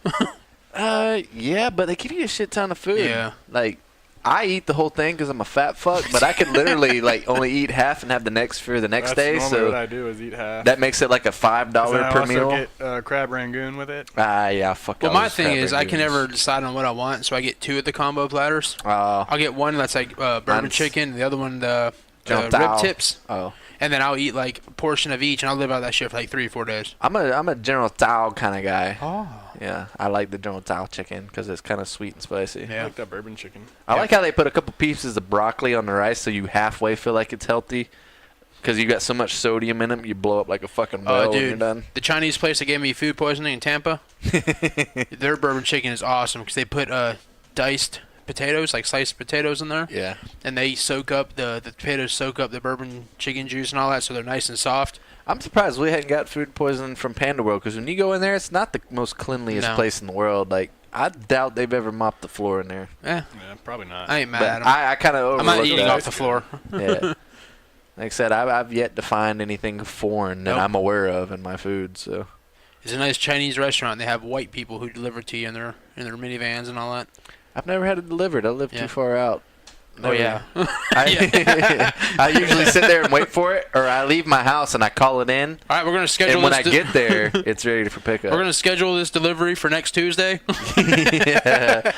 Speaker 4: Yeah, but they give you a shit ton of food.
Speaker 5: Yeah.
Speaker 4: Like, I eat the whole thing because I'm a fat fuck, but I could literally like only eat half and have the next for the next
Speaker 3: That's
Speaker 4: day.
Speaker 3: normally
Speaker 4: So
Speaker 3: what I do is eat half.
Speaker 4: that makes it like a $5
Speaker 3: Then I
Speaker 4: per
Speaker 3: also
Speaker 4: meal.
Speaker 3: get crab rangoon with it.
Speaker 4: Yeah, fuck.
Speaker 5: Well,
Speaker 4: all
Speaker 5: my
Speaker 4: those
Speaker 5: thing
Speaker 4: crab
Speaker 5: is I can
Speaker 4: rangoons.
Speaker 5: never decide on what I want, so I get 2 of the combo platters. I'll get one that's like bourbon
Speaker 4: Mine's
Speaker 5: chicken, the other one the
Speaker 4: General
Speaker 5: rib
Speaker 4: Tao.
Speaker 5: tips,
Speaker 4: Oh,
Speaker 5: and then I'll eat like a portion of each, and I'll live out of that shit for like 3 or 4 days.
Speaker 4: I'm a General Tao kind of guy.
Speaker 5: Oh.
Speaker 4: Yeah, I like the General Tao chicken because it's kind of sweet and spicy.
Speaker 3: I
Speaker 5: Yeah.
Speaker 3: like that bourbon chicken.
Speaker 4: I like how they put a couple pieces of broccoli on the rice so you halfway feel like it's healthy. Because you got so much sodium in them, you blow up like a fucking well when you're
Speaker 5: Dude,
Speaker 4: done.
Speaker 5: the Chinese place that gave me food poisoning in Tampa, their bourbon chicken is awesome because they put diced potatoes, like sliced potatoes in there,
Speaker 4: Yeah.
Speaker 5: and they soak up the potatoes soak up the bourbon chicken juice and all that, so they're nice and soft.
Speaker 4: I'm surprised we hadn't got food poisoning from Panda World, because when you go in there, it's not the most cleanliest place in the world. Like, I doubt they've ever mopped the floor in there.
Speaker 5: Yeah,
Speaker 3: probably not.
Speaker 5: I ain't mad
Speaker 4: But
Speaker 5: at 'em.
Speaker 4: I kind of
Speaker 5: I'm not
Speaker 4: overlooked
Speaker 5: eating
Speaker 4: that.
Speaker 5: off the floor.
Speaker 4: Yeah. Like I said, I've yet to find anything foreign that
Speaker 5: Nope.
Speaker 4: I'm aware of in my food. So
Speaker 5: It's a nice Chinese restaurant. They have white people who deliver to you in their minivans and all that.
Speaker 4: I've never had it delivered. I live
Speaker 5: Yeah.
Speaker 4: too far out.
Speaker 5: Oh yeah.
Speaker 4: I usually sit there and wait for it, or I leave my house and I call it in.
Speaker 5: All right, we're gonna schedule.
Speaker 4: And when
Speaker 5: this
Speaker 4: I get there, it's ready for pickup.
Speaker 5: we're gonna schedule this delivery for next Tuesday.
Speaker 4: Yeah.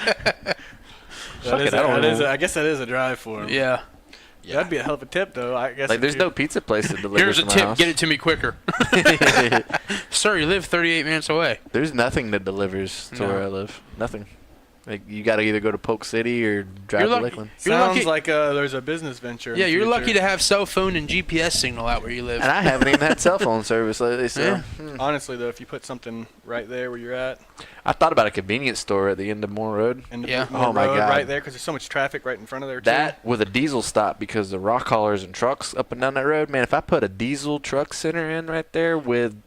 Speaker 3: I guess that is a drive for him.
Speaker 5: Yeah.
Speaker 3: That'd be a hell of a tip, though. I guess.
Speaker 4: Like, there's no pizza place that delivers
Speaker 5: Here's a
Speaker 4: to my
Speaker 5: tip:
Speaker 4: house.
Speaker 5: get it to me quicker. Sir, you live 38 minutes away.
Speaker 4: There's nothing that delivers to
Speaker 5: No.
Speaker 4: where I live. Nothing. Like, you got to either go to Polk City or drive
Speaker 5: You're
Speaker 4: to
Speaker 5: lucky-
Speaker 4: Lakeland.
Speaker 5: You're
Speaker 3: Sounds
Speaker 5: lucky-
Speaker 3: like there's a business venture. in
Speaker 5: Yeah,
Speaker 3: the
Speaker 5: you're
Speaker 3: future.
Speaker 5: lucky to have cell phone and GPS signal out where you live.
Speaker 4: And I haven't even had cell phone service lately, so
Speaker 5: Yeah.
Speaker 3: Honestly, though, if you put something right there where you're at,
Speaker 4: I thought about a convenience store at the end of Moore Road.
Speaker 3: and
Speaker 5: Yeah.
Speaker 3: the
Speaker 4: Oh, my
Speaker 3: road
Speaker 4: God.
Speaker 3: right there, because there's so much traffic right in front of there too.
Speaker 4: That with a diesel stop, because the rock haulers and trucks up and down that road, man, if I put a diesel truck center in right there with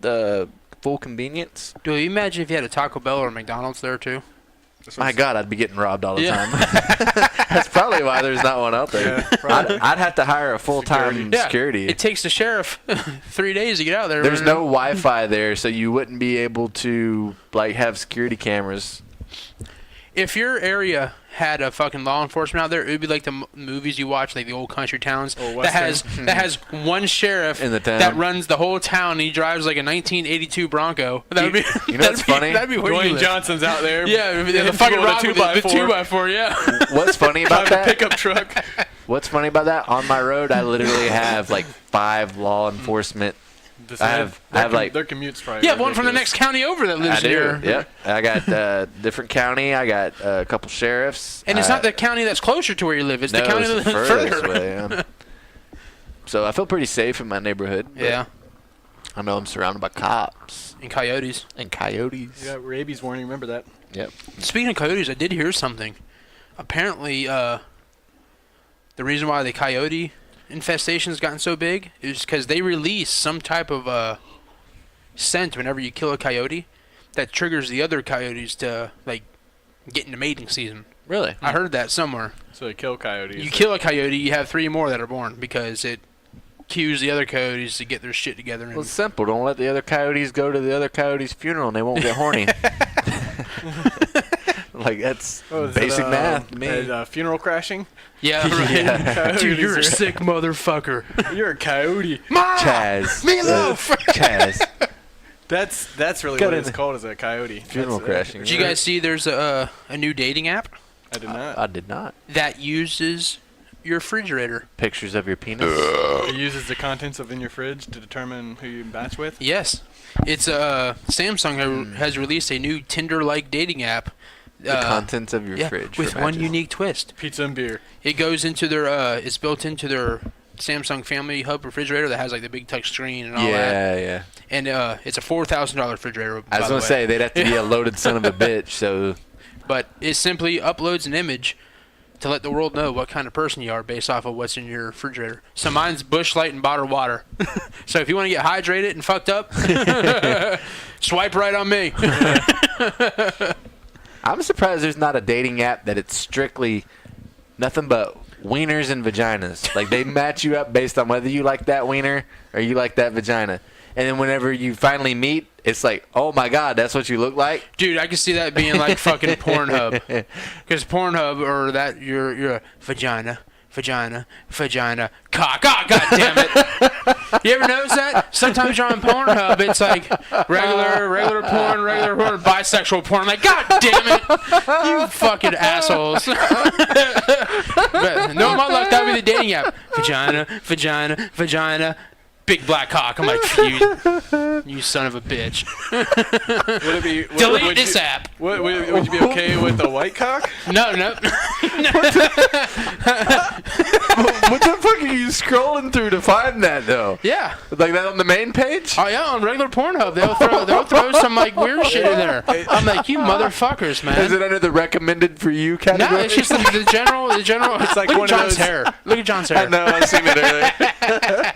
Speaker 4: full convenience,
Speaker 5: Dude, you imagine if you had a Taco Bell or a McDonald's there too?
Speaker 4: my God, I'd be getting robbed all the
Speaker 5: Yeah.
Speaker 4: time. That's probably why there's not one out there.
Speaker 3: Yeah, probably.
Speaker 4: I'd have to hire a full-time security.
Speaker 5: It takes the sheriff 3 days to get out there.
Speaker 4: There's no Wi-Fi there, so you wouldn't be able to like have security cameras.
Speaker 5: If your area had a fucking law enforcement out there, it would be like the movies you watch, like the old country towns
Speaker 3: Or
Speaker 5: that has one sheriff
Speaker 4: In the town.
Speaker 5: that runs the whole town. And he drives like a 1982 Bronco. That would be.
Speaker 4: You know what's funny?
Speaker 5: That'd be where you
Speaker 3: Dwayne
Speaker 5: live.
Speaker 3: Johnson's out there.
Speaker 5: Yeah, the
Speaker 3: hitting
Speaker 5: fucking
Speaker 3: people with
Speaker 5: rock
Speaker 3: a
Speaker 5: with the 2x4. Yeah.
Speaker 4: What's funny about
Speaker 3: Driving a
Speaker 4: that?
Speaker 3: pickup truck.
Speaker 4: What's funny about that? On my road, I literally have like 5 law enforcement. I have like
Speaker 3: their commutes probably.
Speaker 5: Yeah, one from the
Speaker 3: ridiculous.
Speaker 5: next county over that lives
Speaker 4: I do.
Speaker 5: here.
Speaker 4: Yep. I got different county. I got a couple sheriffs.
Speaker 5: And it's not the county that's closer to where you live. It's the county
Speaker 4: it's
Speaker 5: that lives
Speaker 4: furthest
Speaker 5: further.
Speaker 4: away, yeah. So I feel pretty safe in my neighborhood. but
Speaker 5: Yeah.
Speaker 4: I know I'm surrounded by cops
Speaker 5: And coyotes.
Speaker 4: and coyotes.
Speaker 3: Yeah, rabies warning. Remember that?
Speaker 4: Yep.
Speaker 5: Speaking of coyotes, I did hear something. Apparently, the reason why the coyote infestation has gotten so big is because they release some type of scent whenever you kill a coyote that triggers the other coyotes to like get into mating season.
Speaker 4: Really?
Speaker 5: I heard that somewhere.
Speaker 3: So they kill coyotes.
Speaker 5: You kill a coyote, you have 3 more that are born because it cues the other coyotes to get their shit together.
Speaker 4: Well,
Speaker 5: And
Speaker 4: it's simple. Don't let the other coyotes go to the other coyote's funeral and they won't get horny. Like, that's basic math to me.
Speaker 3: Funeral crashing.
Speaker 5: yeah, right.
Speaker 3: Yeah.
Speaker 5: Dude, you're a
Speaker 3: Coyotes are-
Speaker 5: sick motherfucker.
Speaker 3: You're a coyote.
Speaker 4: Chaz.
Speaker 5: Meatloaf!
Speaker 4: Chaz.
Speaker 3: That's really
Speaker 4: Got
Speaker 3: what
Speaker 4: it.
Speaker 3: it's called, is a coyote.
Speaker 4: Funeral
Speaker 3: That's,
Speaker 4: crashing.
Speaker 5: Did you guys see there's a new dating app
Speaker 3: I did not.
Speaker 4: I did not.
Speaker 5: that uses your refrigerator?
Speaker 4: Pictures of your penis.
Speaker 3: It uses the contents of in your fridge to determine who you match with.
Speaker 5: Yes. It's Samsung has released a new Tinder-like dating app.
Speaker 4: The contents of your fridge.
Speaker 5: with
Speaker 4: for
Speaker 5: one
Speaker 4: matches.
Speaker 5: unique twist.
Speaker 3: Pizza and beer.
Speaker 5: It goes into their it's built into their Samsung Family Hub refrigerator that has like the big touch screen and all that.
Speaker 4: Yeah, yeah.
Speaker 5: And it's a $4,000 refrigerator.
Speaker 4: I was
Speaker 5: by the
Speaker 4: gonna
Speaker 5: way.
Speaker 4: say they'd have to be a loaded son of a bitch. So
Speaker 5: But it simply uploads an image to let the world know what kind of person you are based off of what's in your refrigerator. So mine's Busch Light and bottled water. So if you want to get hydrated and fucked up, swipe right on me.
Speaker 4: I'm surprised there's not a dating app that it's strictly nothing but wieners and vaginas. Like, they match you up based on whether you like that wiener or you like that vagina. And then whenever you finally meet, it's like, oh my God, that's what you look like.
Speaker 5: Dude, I can see that being like fucking Pornhub. Because Pornhub, or that, you're a vagina, cock. Oh, God damn it. You ever notice that? Sometimes you're on Pornhub, it's like regular porn, bisexual porn. Like, God damn it. You fucking assholes. But no, my luck, that would be the dating app. Vagina. Big black cock. I'm like, you son of a bitch.
Speaker 3: Would it be?
Speaker 5: Delete this app.
Speaker 3: Would you be okay with a white cock?
Speaker 5: No.
Speaker 4: What the fuck are you scrolling through to find that though?
Speaker 5: Yeah.
Speaker 4: Like that on the main page?
Speaker 5: Oh yeah, on regular Pornhub, they'll throw some like weird shit in there. I'm like, you motherfuckers, man.
Speaker 4: Is it under the recommended for you category?
Speaker 5: No, it's just the general. It's like
Speaker 3: one
Speaker 5: look
Speaker 3: of
Speaker 5: at John's
Speaker 3: those-
Speaker 5: hair. Look at John's hair.
Speaker 4: I know, I've seen it earlier.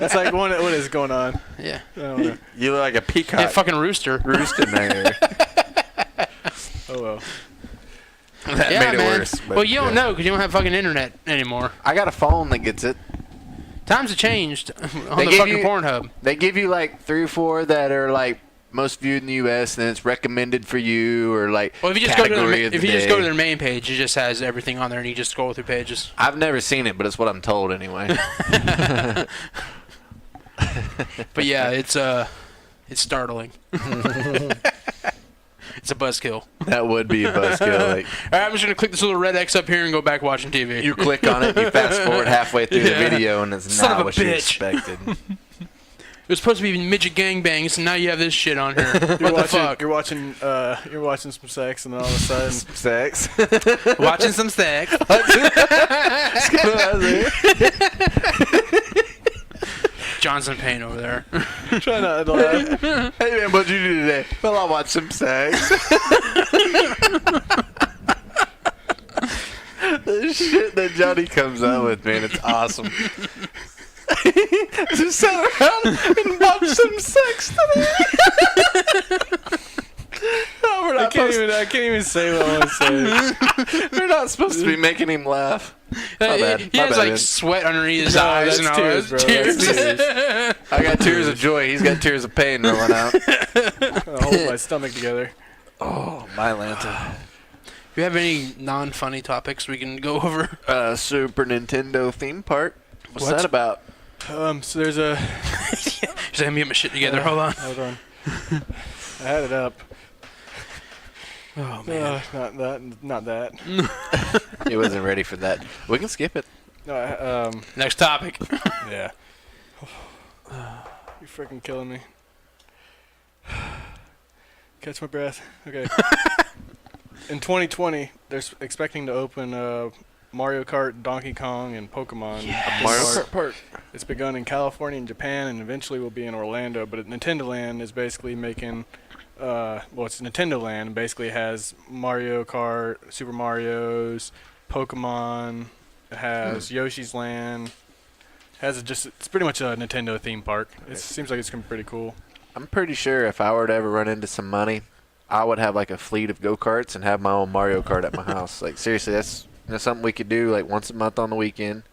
Speaker 3: It's like what is going on?
Speaker 5: Yeah.
Speaker 3: I don't know.
Speaker 4: You look like a peacock.
Speaker 5: Yeah, fucking rooster.
Speaker 4: roosting there.
Speaker 3: Oh well.
Speaker 4: That
Speaker 5: Yeah,
Speaker 4: made it
Speaker 5: man.
Speaker 4: worse. but
Speaker 5: Well, you don't
Speaker 4: yeah.
Speaker 5: know because you don't have fucking internet anymore.
Speaker 4: I got a phone that gets it.
Speaker 5: Times have changed on
Speaker 4: They
Speaker 5: the
Speaker 4: give
Speaker 5: fucking
Speaker 4: you-
Speaker 5: Pornhub.
Speaker 4: They give you like 3 or 4 that are like most viewed in the U.S. and then it's recommended for you or like
Speaker 5: Well, if you just go to
Speaker 4: category
Speaker 5: their,
Speaker 4: of
Speaker 5: if
Speaker 4: the
Speaker 5: you just go to
Speaker 4: day.
Speaker 5: their main page, it just has everything on there, and you just scroll through pages.
Speaker 4: I've never seen it, but it's what I'm told anyway.
Speaker 5: But yeah, it's startling. It's a buzzkill.
Speaker 4: That would be a buzzkill. Like,
Speaker 5: All right, I'm just gonna click this little red X up here and go back watching TV.
Speaker 4: you click on it, you fast forward halfway through
Speaker 5: Yeah.
Speaker 4: the video, and it's
Speaker 5: Son
Speaker 4: not
Speaker 5: of a
Speaker 4: what you
Speaker 5: bitch.
Speaker 4: expected.
Speaker 5: It was supposed to be midget gangbangs, and now you have this shit on here. What the fuck?
Speaker 3: You're watching some sex, and then all of a sudden,
Speaker 4: Sex.
Speaker 5: Watching some sex. Johnson Payne over there.
Speaker 3: try not to laugh.
Speaker 4: Hey man, what'd you do today? Well, I watched some sex. The shit that Johnny comes up with, man, it's awesome. Just sat around and watched some sex today. No, we're
Speaker 3: I
Speaker 4: not
Speaker 3: can't
Speaker 4: supposed
Speaker 3: even say what I want to say.
Speaker 4: We're not supposed to be making him laugh. My bad.
Speaker 5: He
Speaker 4: My
Speaker 5: has
Speaker 4: bad,
Speaker 5: like
Speaker 4: man.
Speaker 5: sweat underneath his
Speaker 3: No,
Speaker 5: eyes
Speaker 3: that's
Speaker 5: and all
Speaker 3: tears,
Speaker 5: those
Speaker 3: bro. That's
Speaker 5: tears.
Speaker 3: tears.
Speaker 4: I got tears of joy. He's got tears of pain rolling out.
Speaker 3: I'll hold my stomach together.
Speaker 4: Oh, my Lanta.
Speaker 5: Do you have any non-funny topics we can go over?
Speaker 4: Super Nintendo theme park. What's
Speaker 5: What?
Speaker 4: that about?
Speaker 3: So there's a.
Speaker 5: Just let me get my shit together. Hold on.
Speaker 3: Hold on. I had it up.
Speaker 5: Oh man.
Speaker 3: Not that.
Speaker 4: He wasn't ready for that. We can skip it.
Speaker 3: No,
Speaker 5: Next topic.
Speaker 3: yeah. You're freaking killing me. Catch my breath. Okay. In 2020, they're expecting to open Mario Kart, Donkey Kong, and Pokemon.
Speaker 4: Mario
Speaker 3: Park.
Speaker 4: Kart Park.
Speaker 3: It's begun in California and Japan, and eventually will be in Orlando. But Nintendo Land is basically making, it's Nintendo Land. Basically has Mario Kart, Super Mario's, Pokemon. It has Yoshi's Land. It's pretty much a Nintendo theme park. It seems like it's gonna be pretty cool.
Speaker 4: I'm pretty sure if I were to ever run into some money, I would have like a fleet of go-karts and have my own Mario Kart at my house. Like seriously, that's something we could do like once a month on the weekend.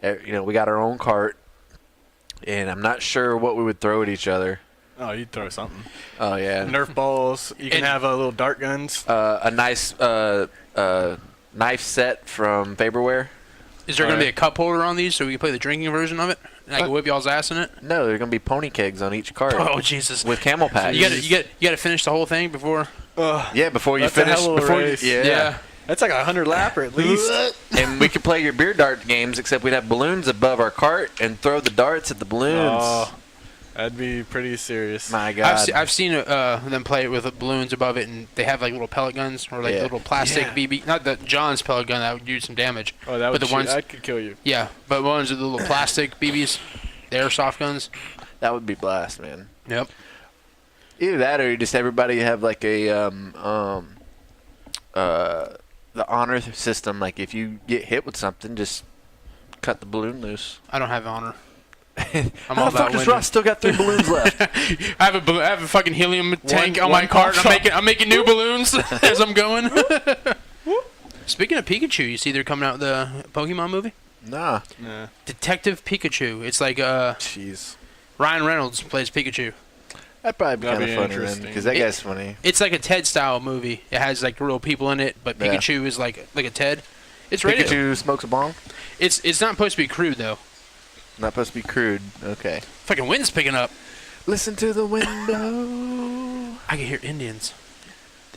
Speaker 4: We got our own cart, and I'm not sure what we would throw at each other.
Speaker 3: Oh, you'd throw something.
Speaker 4: Oh yeah,
Speaker 3: Nerf balls. You can have little dart guns.
Speaker 4: a nice knife set from Faberware.
Speaker 5: Is there going to be a cup holder on these so we can play the drinking version of it? And I can whip y'all's ass in it?
Speaker 4: No, there are gonna be pony kegs on each cart.
Speaker 5: Oh, Jesus.
Speaker 4: With camel packs.
Speaker 5: You got to finish the whole thing before?
Speaker 4: Yeah, before you
Speaker 3: That's a
Speaker 4: finish.
Speaker 3: hell of a
Speaker 4: Before you,
Speaker 3: race.
Speaker 4: yeah.
Speaker 3: That's like 100 lapper at least.
Speaker 4: And we could play your beer dart games, except we'd have balloons above our cart and throw the darts at the balloons.
Speaker 3: Oh, that'd be pretty serious.
Speaker 4: My God.
Speaker 5: I've seen them play it with balloons above it, and they have like little pellet guns or like
Speaker 4: Yeah.
Speaker 5: little plastic
Speaker 3: Yeah.
Speaker 5: BB. Not the John's pellet gun that would do some damage.
Speaker 3: Oh, that
Speaker 5: but
Speaker 3: would
Speaker 5: the ones,
Speaker 3: that could kill you.
Speaker 5: yeah, but ones with the little plastic BBs, the airsoft guns.
Speaker 4: That would be blast, man.
Speaker 5: Yep.
Speaker 4: Either that, or you just everybody have like a the honor system. Like if you get hit with something, just cut the balloon loose.
Speaker 5: I don't have honor. I'm
Speaker 4: How
Speaker 5: all
Speaker 4: the fuck
Speaker 5: about
Speaker 4: does
Speaker 5: winning.
Speaker 4: Ross still got 3 balloons left?
Speaker 5: I have a fucking helium tank on my
Speaker 3: one
Speaker 5: cart.
Speaker 3: pop
Speaker 5: I'm making new balloons as I'm going. Speaking of Pikachu, you see they're coming out with the Pokemon movie?
Speaker 4: Nah.
Speaker 3: Nah.
Speaker 5: Detective Pikachu. It's like
Speaker 4: Jeez.
Speaker 5: Ryan Reynolds plays Pikachu.
Speaker 4: That'd probably be
Speaker 3: That'd
Speaker 4: kind
Speaker 3: be
Speaker 4: of funny then,
Speaker 3: interesting.
Speaker 4: because that guy's funny.
Speaker 5: It's like a Ted style movie. It has like real people in it, but
Speaker 4: Yeah.
Speaker 5: Pikachu is like a Ted. It's rated.
Speaker 4: Pikachu smokes a bong?
Speaker 5: It's not supposed to be crude though.
Speaker 4: Not supposed to be crude. Okay.
Speaker 5: Fucking wind's picking up.
Speaker 4: Listen to the wind blow.
Speaker 5: I can hear Indians.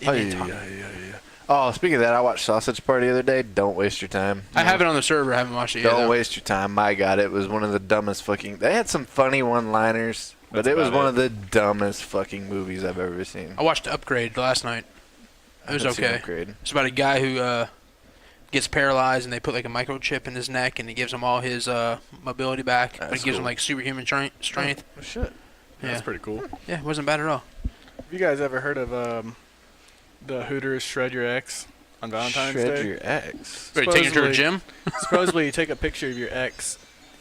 Speaker 4: Oh,
Speaker 5: Indian talk.
Speaker 4: yeah. Oh, speaking of that, I watched Sausage Party the other day. Don't waste your time.
Speaker 5: I have it on the server. I haven't watched it yet.
Speaker 4: Don't
Speaker 5: though.
Speaker 4: waste your time. My God, it was one of the dumbest fucking... They had some funny one-liners, but
Speaker 3: That's
Speaker 4: it was
Speaker 3: about
Speaker 4: one
Speaker 3: it.
Speaker 4: of the dumbest fucking movies I've ever seen.
Speaker 5: I watched Upgrade last night. It was
Speaker 4: Haven't seen
Speaker 5: okay.
Speaker 4: Upgrade.
Speaker 5: It's about a guy who gets paralyzed, and they put like a microchip in his neck, and it gives him all his mobility back. But it gives him like superhuman strength.
Speaker 3: Oh, shit.
Speaker 5: Yeah.
Speaker 3: That's pretty cool.
Speaker 5: Yeah, it wasn't bad at all.
Speaker 3: Have you guys ever heard of the Hooters Shred Your Ex on Valentine's Day?
Speaker 4: Shred your ex.
Speaker 5: Are you taking her to a gym?
Speaker 3: Supposedly, you take a picture of your ex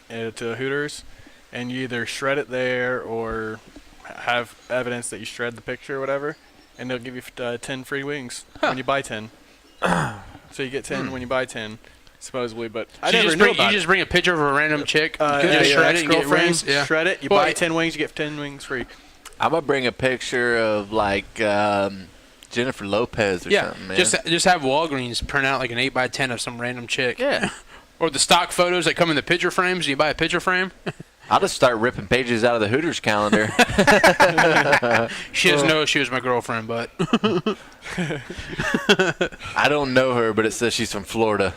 Speaker 3: to Hooters, and you either shred it there or have evidence that you shred the picture or whatever, and they'll give you 10 free wings when you buy 10. So you get 10 when you buy 10, supposedly. But I never knew about
Speaker 5: You just bring a picture of a random chick,
Speaker 3: yeah,
Speaker 5: shred it, and get rings. Yeah.
Speaker 3: Shred it. You buy 10 wings, you get 10 wings free.
Speaker 4: I'm gonna bring a picture of like Jennifer Lopez or something, man.
Speaker 5: Just have Walgreens print out like an 8x10 of some random chick.
Speaker 4: Yeah.
Speaker 5: Or the stock photos that come in the picture frames. You buy a picture frame.
Speaker 4: I'll just start ripping pages out of the Hooters calendar.
Speaker 5: She doesn't know she was my girlfriend, but
Speaker 4: I don't know her, but it says she's from Florida.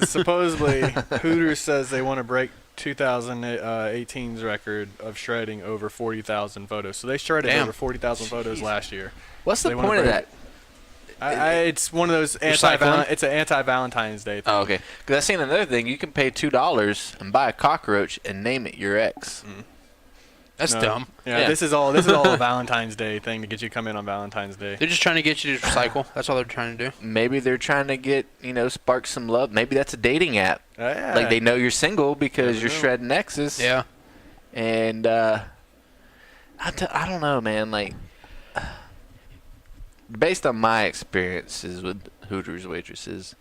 Speaker 3: Supposedly, Hooters says they want to break 2018's record of shredding over 40,000 photos. So they shredded over 40,000 photos last year.
Speaker 4: What's the
Speaker 3: They wanna
Speaker 4: point of
Speaker 3: break
Speaker 4: that?
Speaker 3: it's one of those it's an anti-Valentine's Day thing.
Speaker 4: Oh, okay. Because I seen another thing. You can pay $2 and buy a cockroach and name it your ex.
Speaker 5: that's dumb.
Speaker 3: Yeah, this is all a Valentine's Day thing to get you to come in on Valentine's Day.
Speaker 5: They're just trying to get you to recycle. That's all they're trying to do.
Speaker 4: Maybe they're trying to get, spark some love. Maybe that's a dating app.
Speaker 3: Yeah.
Speaker 4: Like they know you're single because you're shredding exes.
Speaker 5: Yeah.
Speaker 4: And I don't know, man. Like, based on my experiences with Hooters waitresses,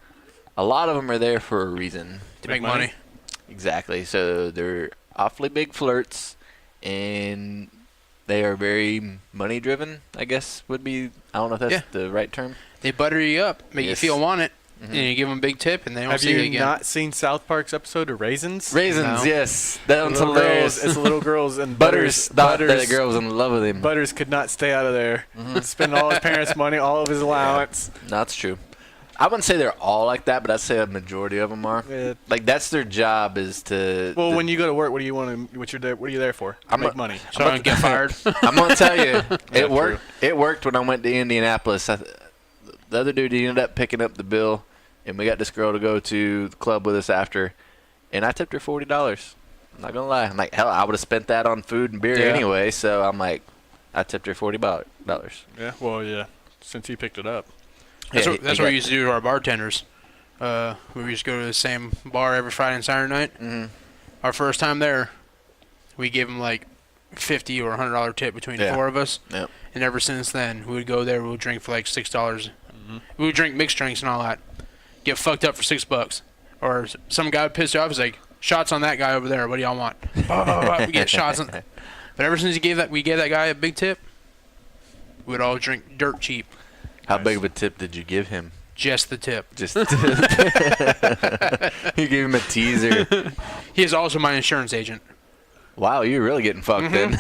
Speaker 4: a lot of them are there for a reason.
Speaker 5: To make money.
Speaker 4: Exactly. So they're awfully big flirts, and they are very money driven, I guess would be. I don't know if that's the right term.
Speaker 5: They butter you up, make you feel wanted, and you give them a big tip, and they don't see you again.
Speaker 3: Have you not seen South Park's episode of Raisins?
Speaker 4: Raisins,
Speaker 5: No.
Speaker 4: yes. That one's hilarious.
Speaker 3: It's little girls and
Speaker 4: Butters thought that the girl was in love with him.
Speaker 3: Butters could not stay out of there. Spend all his parents' money, all of his allowance.
Speaker 4: No, that's true. I wouldn't say they're all like that, but I'd say a majority of them are.
Speaker 3: Yeah.
Speaker 4: Like that's their job is to.
Speaker 3: Well, when you go to work, what do you want to? What are you there for? To make money.
Speaker 5: So I don't get fired.
Speaker 4: I'm gonna tell you, it worked.
Speaker 3: True.
Speaker 4: It worked when I went to Indianapolis. The other dude he ended up picking up the bill, and we got this girl to go to the club with us after, and I tipped her $40. I'm not gonna lie. I'm like, hell, I would have spent that on food and beer anyway. So I'm like, I tipped her $40.
Speaker 3: Yeah. Well, yeah. Since he picked it up.
Speaker 5: That's what we used to do to our bartenders. We used to go to the same bar every Friday and Saturday night.
Speaker 4: Mm-hmm.
Speaker 5: Our first time there, we gave them like $50 or $100 tip between the four of us.
Speaker 4: Yep.
Speaker 5: And ever since then, we would go there. We would drink for like $6. We would drink mixed drinks and all that. Get fucked up for $6. Or some guy would piss you off. He's like, shots on that guy over there. What do y'all want? We get shots on. But ever since we gave that guy a big tip, we would all drink dirt cheap.
Speaker 4: How big of a tip did you give him?
Speaker 5: Just the tip.
Speaker 4: Just the tip. You gave him a teaser.
Speaker 5: He is also my insurance agent.
Speaker 4: Wow, you're really getting fucked then.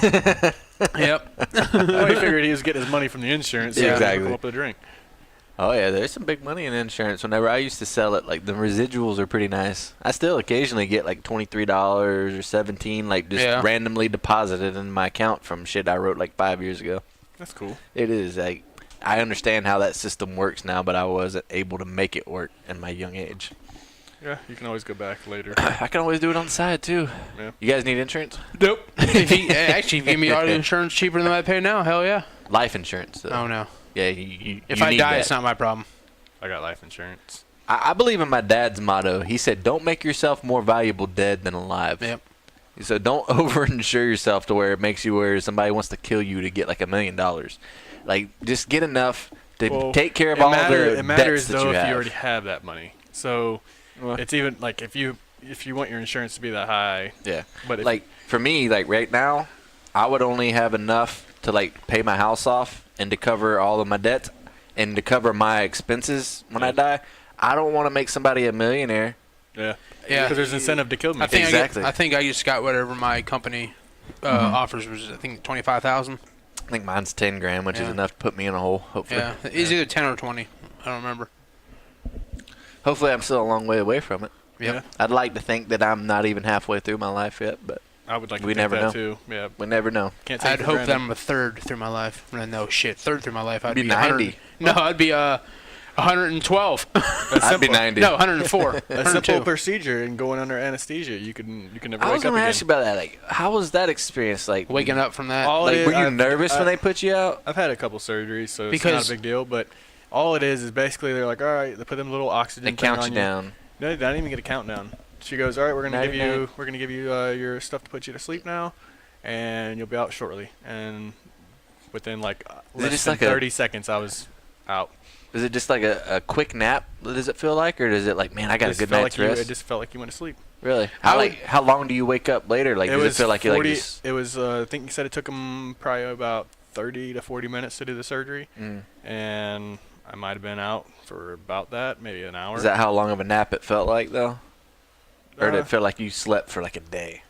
Speaker 5: Yep.
Speaker 3: Well, he figured he was getting his money from the insurance. So
Speaker 4: Yeah,
Speaker 3: he
Speaker 4: exactly.
Speaker 3: Come up with a drink.
Speaker 4: Oh yeah, there's some big money in insurance. Whenever I used to sell it, like the residuals are pretty nice. I still occasionally get like $23 or $17, like just randomly deposited in my account from shit I wrote like 5 years ago.
Speaker 3: That's cool.
Speaker 4: It is like I understand how that system works now, but I wasn't able to make it work in my young age.
Speaker 3: Yeah, you can always go back later.
Speaker 4: I can always do it on the side too.
Speaker 3: Yeah.
Speaker 4: You guys need insurance?
Speaker 5: Nope. If you give me auto insurance cheaper than I pay now, hell yeah.
Speaker 4: Life insurance. Though.
Speaker 5: Oh no.
Speaker 4: Yeah, you
Speaker 5: If I
Speaker 4: need
Speaker 5: die,
Speaker 4: that.
Speaker 5: it's not my problem.
Speaker 3: I got life insurance.
Speaker 4: I believe in my dad's motto. He said, "Don't make yourself more valuable dead than alive."
Speaker 5: Yep.
Speaker 4: He said, "Don't over-insure yourself to where it makes you where somebody wants to kill you to get like $1 million. Like, just get enough to take care of all the
Speaker 3: It matters
Speaker 4: debts that
Speaker 3: though
Speaker 4: you
Speaker 3: if
Speaker 4: have."
Speaker 3: you already have that money. So it's even like if you want your insurance to be that high.
Speaker 4: Yeah.
Speaker 3: But
Speaker 4: Like for me, like right now, I would only have enough to like pay my house off and to cover all of my debts and to cover my expenses when I die. I don't want to make somebody a millionaire.
Speaker 3: Yeah.
Speaker 5: Yeah.
Speaker 3: Because there's incentive to kill me.
Speaker 5: I think
Speaker 4: Exactly.
Speaker 5: I think I just got whatever my company offers was I think $25,000.
Speaker 4: I think mine's $10,000, which is
Speaker 5: Yeah.
Speaker 4: enough to put me in a hole. Hopefully.
Speaker 5: Yeah. It's either 10 or 20. I don't remember.
Speaker 4: Hopefully, I'm still a long way away from it.
Speaker 5: Yep.
Speaker 3: Yeah.
Speaker 4: I'd like to think that I'm not even halfway through my life yet, but
Speaker 3: I would like to
Speaker 4: we
Speaker 3: think
Speaker 4: never
Speaker 3: that
Speaker 4: know.
Speaker 3: too. Yeah.
Speaker 4: we never know.
Speaker 3: Can't take
Speaker 5: I'd
Speaker 3: it for
Speaker 5: hope that
Speaker 3: granted.
Speaker 5: I'm a third through my life. No shit, third through my life. I'd
Speaker 4: Be
Speaker 5: be
Speaker 4: 90.
Speaker 5: 100. No, I'd 112.
Speaker 4: I'd be 90.
Speaker 5: No, 104.
Speaker 3: A simple
Speaker 5: 102.
Speaker 3: procedure and going under anesthesia, you can never
Speaker 4: I was
Speaker 3: wake up
Speaker 4: gonna
Speaker 3: again.
Speaker 4: ask you about that. Like, how was that experience? Like,
Speaker 5: Waking up from that.
Speaker 3: All
Speaker 4: like,
Speaker 3: it
Speaker 4: were
Speaker 3: is-
Speaker 4: you
Speaker 3: I've-
Speaker 4: nervous when
Speaker 3: I-
Speaker 4: they put you out?
Speaker 3: I've had a couple surgeries, so it's
Speaker 5: Because-
Speaker 3: not a big deal. But all it is basically they're like, all right, they put them little oxygen.
Speaker 4: They
Speaker 3: thing
Speaker 4: count
Speaker 3: on
Speaker 4: you down.
Speaker 3: No, they didn't even get a countdown. She goes, all right, we're gonna give
Speaker 4: 99.
Speaker 3: you your stuff to put you to sleep now, and you'll be out shortly. And within like
Speaker 4: Is it
Speaker 3: less
Speaker 4: just
Speaker 3: than
Speaker 4: like a-
Speaker 3: 30 seconds, I was out.
Speaker 4: Is it just like a quick nap? Does it feel like, or is it like, man, I got a
Speaker 3: Just
Speaker 4: good
Speaker 3: felt
Speaker 4: night's
Speaker 3: like
Speaker 4: rest?
Speaker 3: it just felt like you went to sleep.
Speaker 4: Really?
Speaker 5: I
Speaker 4: How long do you wake up later? Like, does it feel like you like
Speaker 3: 40
Speaker 4: just?
Speaker 3: It was I think you said it took them probably about 30 to 40 minutes to do the surgery,
Speaker 4: Mm.
Speaker 3: and I might have been out for about that, maybe an hour.
Speaker 4: Is that how long of a nap it felt like though? Or did
Speaker 3: Uh,
Speaker 4: it feel like you slept for like a day?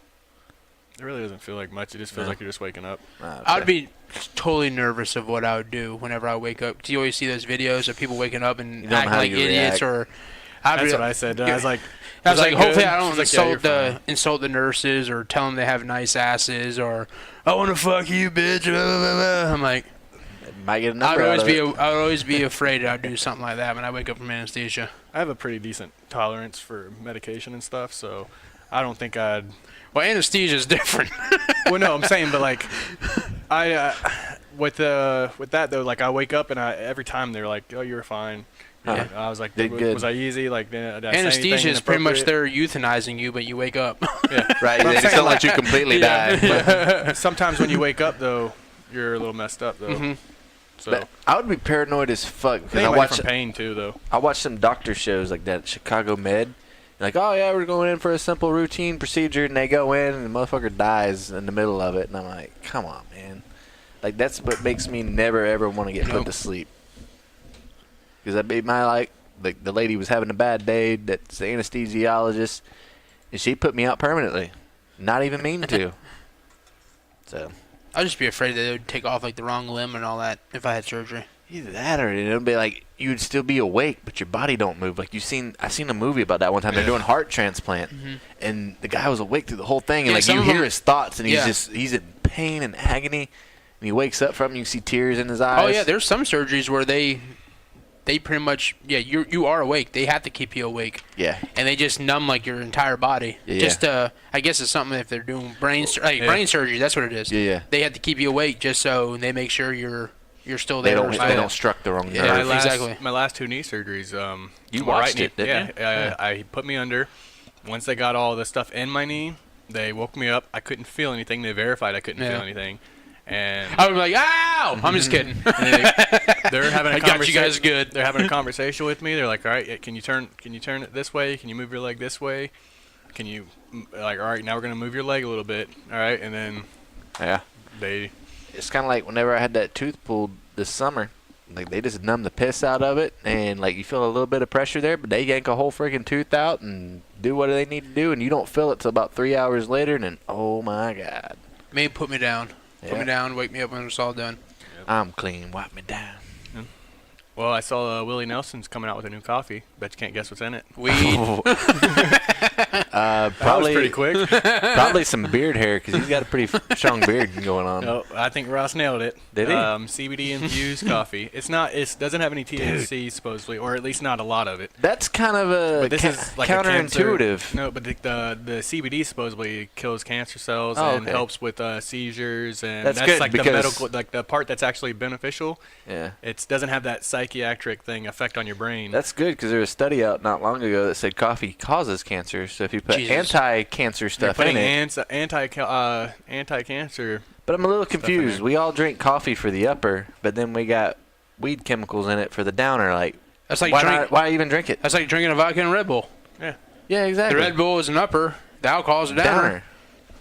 Speaker 3: It really doesn't feel like much. It just feels
Speaker 4: No.
Speaker 3: like you're just waking up.
Speaker 5: I'd be totally nervous of what I would do whenever I wake up. 'Cause you always see those videos of people waking up
Speaker 4: You
Speaker 5: and
Speaker 4: don't know
Speaker 5: acting
Speaker 4: how
Speaker 5: like
Speaker 4: you
Speaker 5: idiots,
Speaker 4: react.
Speaker 5: or I'd
Speaker 3: That's
Speaker 5: be,
Speaker 3: what I said. I was like,
Speaker 5: I was
Speaker 3: "Was
Speaker 5: like,
Speaker 3: that
Speaker 5: hopefully
Speaker 3: good?"
Speaker 5: I don't
Speaker 3: She's like, "Yeah, you're
Speaker 5: insult the nurses or tell them they have nice asses or I want to fuck you, bitch. Blah, blah, blah, blah. I'm like,
Speaker 4: Might get a
Speaker 5: I'd
Speaker 4: number out
Speaker 5: always
Speaker 4: of
Speaker 5: be
Speaker 4: it.
Speaker 5: I would always be afraid I'd do something like that when I wake up from anesthesia.
Speaker 3: I have a pretty decent tolerance for medication and stuff, so I don't think I'd.
Speaker 5: Well, anesthesia is different.
Speaker 3: Well, no, I'm saying, but like, I with that though, like I wake up and every time they're like, "Oh, you're fine."
Speaker 4: Huh.
Speaker 3: I was like,
Speaker 4: Did
Speaker 3: was,
Speaker 4: good.
Speaker 3: was I easy? Like, did I say
Speaker 5: Anesthesia
Speaker 3: anything
Speaker 5: is pretty much
Speaker 3: inappropriate?
Speaker 5: they're euthanizing you, but you wake up.
Speaker 3: Yeah.
Speaker 4: Right, they just don't let you completely die.
Speaker 3: Sometimes when you wake up though, you're a little messed up though.
Speaker 5: Mhm.
Speaker 3: So
Speaker 4: But I would be paranoid as fuck because
Speaker 3: I
Speaker 4: I
Speaker 3: think
Speaker 4: watch
Speaker 3: from pain too though.
Speaker 4: some doctor shows like that Chicago Med. Like, oh yeah, we're going in for a simple routine procedure, and they go in and the motherfucker dies in the middle of it, and I'm like, come on, man. Like that's what makes me never ever want to get put
Speaker 5: Nope.
Speaker 4: to sleep. Because I made my like the lady was having a bad day. That's the anesthesiologist, and she put me out permanently. Not even mean to. So
Speaker 5: I'd just be afraid that they would take off like the wrong limb and all that if I had surgery.
Speaker 4: either that or it'll be like you'd still be awake, but your body don't move. Like I seen a movie about that one time. They're doing heart transplant, and the guy was awake through the whole thing, and
Speaker 5: Yeah,
Speaker 4: like
Speaker 5: some
Speaker 4: you
Speaker 5: of
Speaker 4: hear
Speaker 5: them-
Speaker 4: his thoughts, and
Speaker 5: Yeah.
Speaker 4: he's in pain and agony, and he wakes up from it, and you see tears in his eyes.
Speaker 5: Oh yeah, there's some surgeries where they pretty much you are awake. They have to keep you awake,
Speaker 4: yeah.
Speaker 5: and they just numb like your entire body.
Speaker 4: Yeah.
Speaker 5: Just I guess it's something if they're doing brain surgery. That's what it is.
Speaker 4: Yeah, yeah.
Speaker 5: They have to keep you awake just so they make sure you're still
Speaker 4: They
Speaker 5: there.
Speaker 4: don't struck the wrong
Speaker 5: Yeah,
Speaker 4: nerve.
Speaker 5: exactly.
Speaker 3: My last two knee surgeries.
Speaker 4: You
Speaker 3: to my
Speaker 4: watched
Speaker 3: knee,
Speaker 4: it, didn't you?
Speaker 3: Yeah, I put me under. Once they got all the stuff in my knee, they woke me up. I couldn't feel anything. They verified I couldn't
Speaker 5: Yeah.
Speaker 3: feel anything, and
Speaker 5: I was like, ow! I'm just kidding.
Speaker 3: they're having a
Speaker 5: I got you
Speaker 3: conversation.
Speaker 5: guys good.
Speaker 3: They're having a conversation with me. They're like, all right, can you turn it this way? Can you move your leg this way? Can you like, all right, now we're gonna move your leg a little bit. All right, and then
Speaker 4: Yeah.
Speaker 3: they
Speaker 4: It's kind of like whenever I had that tooth pulled this summer. Like they just numb the piss out of it, and like you feel a little bit of pressure there, but they yank a whole freaking tooth out and do what they need to do, and you don't feel it till about 3 hours later, and then oh my god,
Speaker 5: Maybe put me down. Put
Speaker 4: Yeah.
Speaker 5: me down. Wake me up when it's all done.
Speaker 4: I'm clean. Wipe me down.
Speaker 3: Well, I saw Willie Nelson's coming out with a new coffee. Bet you can't guess what's in it.
Speaker 5: Weed.
Speaker 3: That
Speaker 4: Probably
Speaker 3: was pretty quick.
Speaker 4: probably some beard hair because he's got a pretty strong beard going on.
Speaker 3: No, I think Ross nailed it.
Speaker 4: Did he?
Speaker 3: CBD infused coffee. It's not. It doesn't have any THC supposedly, or at least not a lot of it.
Speaker 4: That's kind of a
Speaker 3: But this is like a cancer-
Speaker 4: counterintuitive.
Speaker 3: No, but the CBD supposedly kills cancer cells
Speaker 4: Oh,
Speaker 3: and
Speaker 4: okay.
Speaker 3: helps with seizures, and
Speaker 4: That's
Speaker 3: that's
Speaker 4: good
Speaker 3: like the
Speaker 4: because-
Speaker 3: medical, like the part that's actually beneficial.
Speaker 4: Yeah.
Speaker 3: It doesn't have that psychiatric thing effect on your brain.
Speaker 4: That's good because there was a study out not long ago that said coffee causes cancer. So if you put
Speaker 5: Jesus.
Speaker 4: anti-cancer
Speaker 3: You're
Speaker 4: stuff in
Speaker 3: putting
Speaker 4: it,
Speaker 3: anti-cancer.
Speaker 4: but I'm a little
Speaker 3: stuff in
Speaker 4: confused.
Speaker 3: there.
Speaker 4: We all drink coffee for the upper, but then we got weed chemicals in it for the downer. Like,
Speaker 5: That's like
Speaker 4: why even drink it?
Speaker 5: That's like drinking a vodka and Red Bull.
Speaker 3: Yeah.
Speaker 4: Yeah,
Speaker 5: The
Speaker 4: exactly.
Speaker 5: Red Bull is an upper. The alcohol is a downer.
Speaker 4: downer.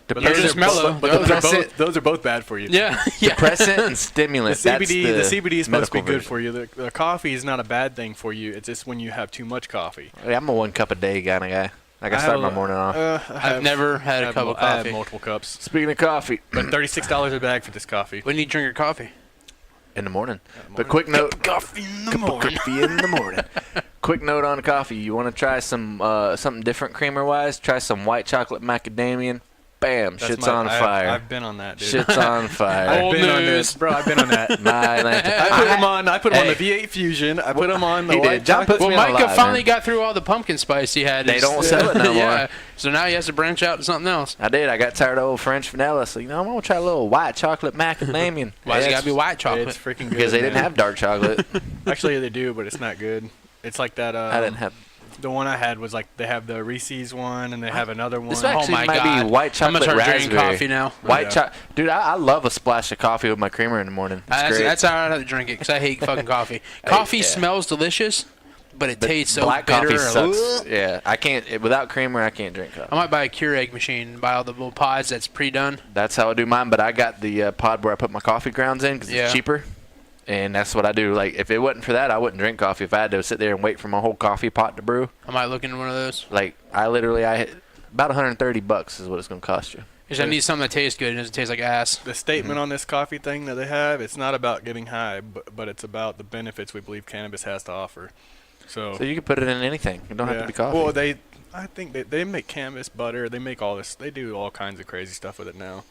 Speaker 3: But
Speaker 5: They're
Speaker 3: those
Speaker 5: just
Speaker 3: are
Speaker 5: mellow.
Speaker 3: But
Speaker 5: The
Speaker 3: those are
Speaker 4: opposite-
Speaker 3: those are both bad for you.
Speaker 5: Yeah. Yeah.
Speaker 4: Depressant and
Speaker 3: The
Speaker 4: stimulant.
Speaker 3: CBD,
Speaker 4: That's
Speaker 3: the CBD is supposed to be
Speaker 4: medical
Speaker 3: good
Speaker 4: version.
Speaker 3: for you. The coffee is not a bad thing for you. It's just when you have too much coffee.
Speaker 4: Yeah, I'm a 1 cup a day kind of guy. Like I start my morning off.
Speaker 5: I've never had a cup of
Speaker 3: I have
Speaker 5: coffee.
Speaker 3: multiple cups,
Speaker 4: Speaking of coffee,
Speaker 3: but $36 a bag for this coffee.
Speaker 5: When do you drink your coffee?
Speaker 4: in the morning. But quick note.
Speaker 5: Coffee in the
Speaker 4: Cup of coffee in the morning. Quick note on coffee. You want to try some something different creamer wise? Try some white chocolate macadamia. bam,
Speaker 3: That's
Speaker 4: shit's on fire.
Speaker 3: I've been on that, dude.
Speaker 4: Shit's on fire.
Speaker 3: I've
Speaker 5: Old
Speaker 3: been on
Speaker 5: news.
Speaker 3: this, bro. I've been on that.
Speaker 4: My Atlanta.
Speaker 3: I put them on. I put them on the
Speaker 4: Hey.
Speaker 3: V8 Fusion. I put them on the
Speaker 4: He did.
Speaker 3: white
Speaker 4: John
Speaker 3: chocolate.
Speaker 4: puts
Speaker 5: Well,
Speaker 4: me on
Speaker 5: Micah
Speaker 4: live,
Speaker 5: finally
Speaker 4: man.
Speaker 5: got through all the pumpkin spice he had.
Speaker 4: They don't sell it no more.
Speaker 5: Yeah. So now he has to branch out to something else.
Speaker 4: I did. I got tired of old French vanilla, so I'm gonna try a little white chocolate macadamia.
Speaker 5: Why's it
Speaker 3: Yeah,
Speaker 5: gotta be white chocolate?
Speaker 3: It's freaking good.
Speaker 4: Because they didn't
Speaker 3: man.
Speaker 4: have dark chocolate.
Speaker 3: Actually, they do, but it's not good. It's like that.
Speaker 4: I didn't have.
Speaker 3: The one I had was like they have the Reese's one, and they have another one.
Speaker 4: This actually
Speaker 5: my
Speaker 4: might
Speaker 5: God.
Speaker 4: be white
Speaker 5: I'm gonna
Speaker 4: chocolate
Speaker 5: start drinking
Speaker 4: raspberry.
Speaker 5: coffee now.
Speaker 4: White
Speaker 3: Yeah.
Speaker 4: chocolate, dude. I love a splash of coffee with my creamer in the morning. It's
Speaker 5: That's,
Speaker 4: great.
Speaker 5: that's how I have to drink it because I hate fucking coffee. Coffee
Speaker 4: yeah.
Speaker 5: smells delicious, but it tastes so
Speaker 4: Black
Speaker 5: bitter.
Speaker 4: coffee sucks. Yeah, I can't without creamer. I can't drink coffee.
Speaker 5: I might buy a Keurig machine and buy all the little pods that's pre-done.
Speaker 4: That's how I do mine. But I got the pod where I put my coffee grounds in because
Speaker 5: Yeah.
Speaker 4: it's cheaper, and that's what I do. Like if it wasn't for that, I wouldn't drink coffee. If I had to sit there and wait for my whole coffee pot to brew,
Speaker 5: I might look into one of those.
Speaker 4: like I about $130 is what it's gonna cost you.
Speaker 5: Because I need something that tastes good and doesn't taste like ass.
Speaker 3: The statement on this coffee thing that they have, it's not about getting high, but it's about the benefits we believe cannabis has to offer. So
Speaker 4: So you can put it in anything. It don't have to be coffee.
Speaker 3: Well, I think they make cannabis butter. They make all this. They do all kinds of crazy stuff with it now.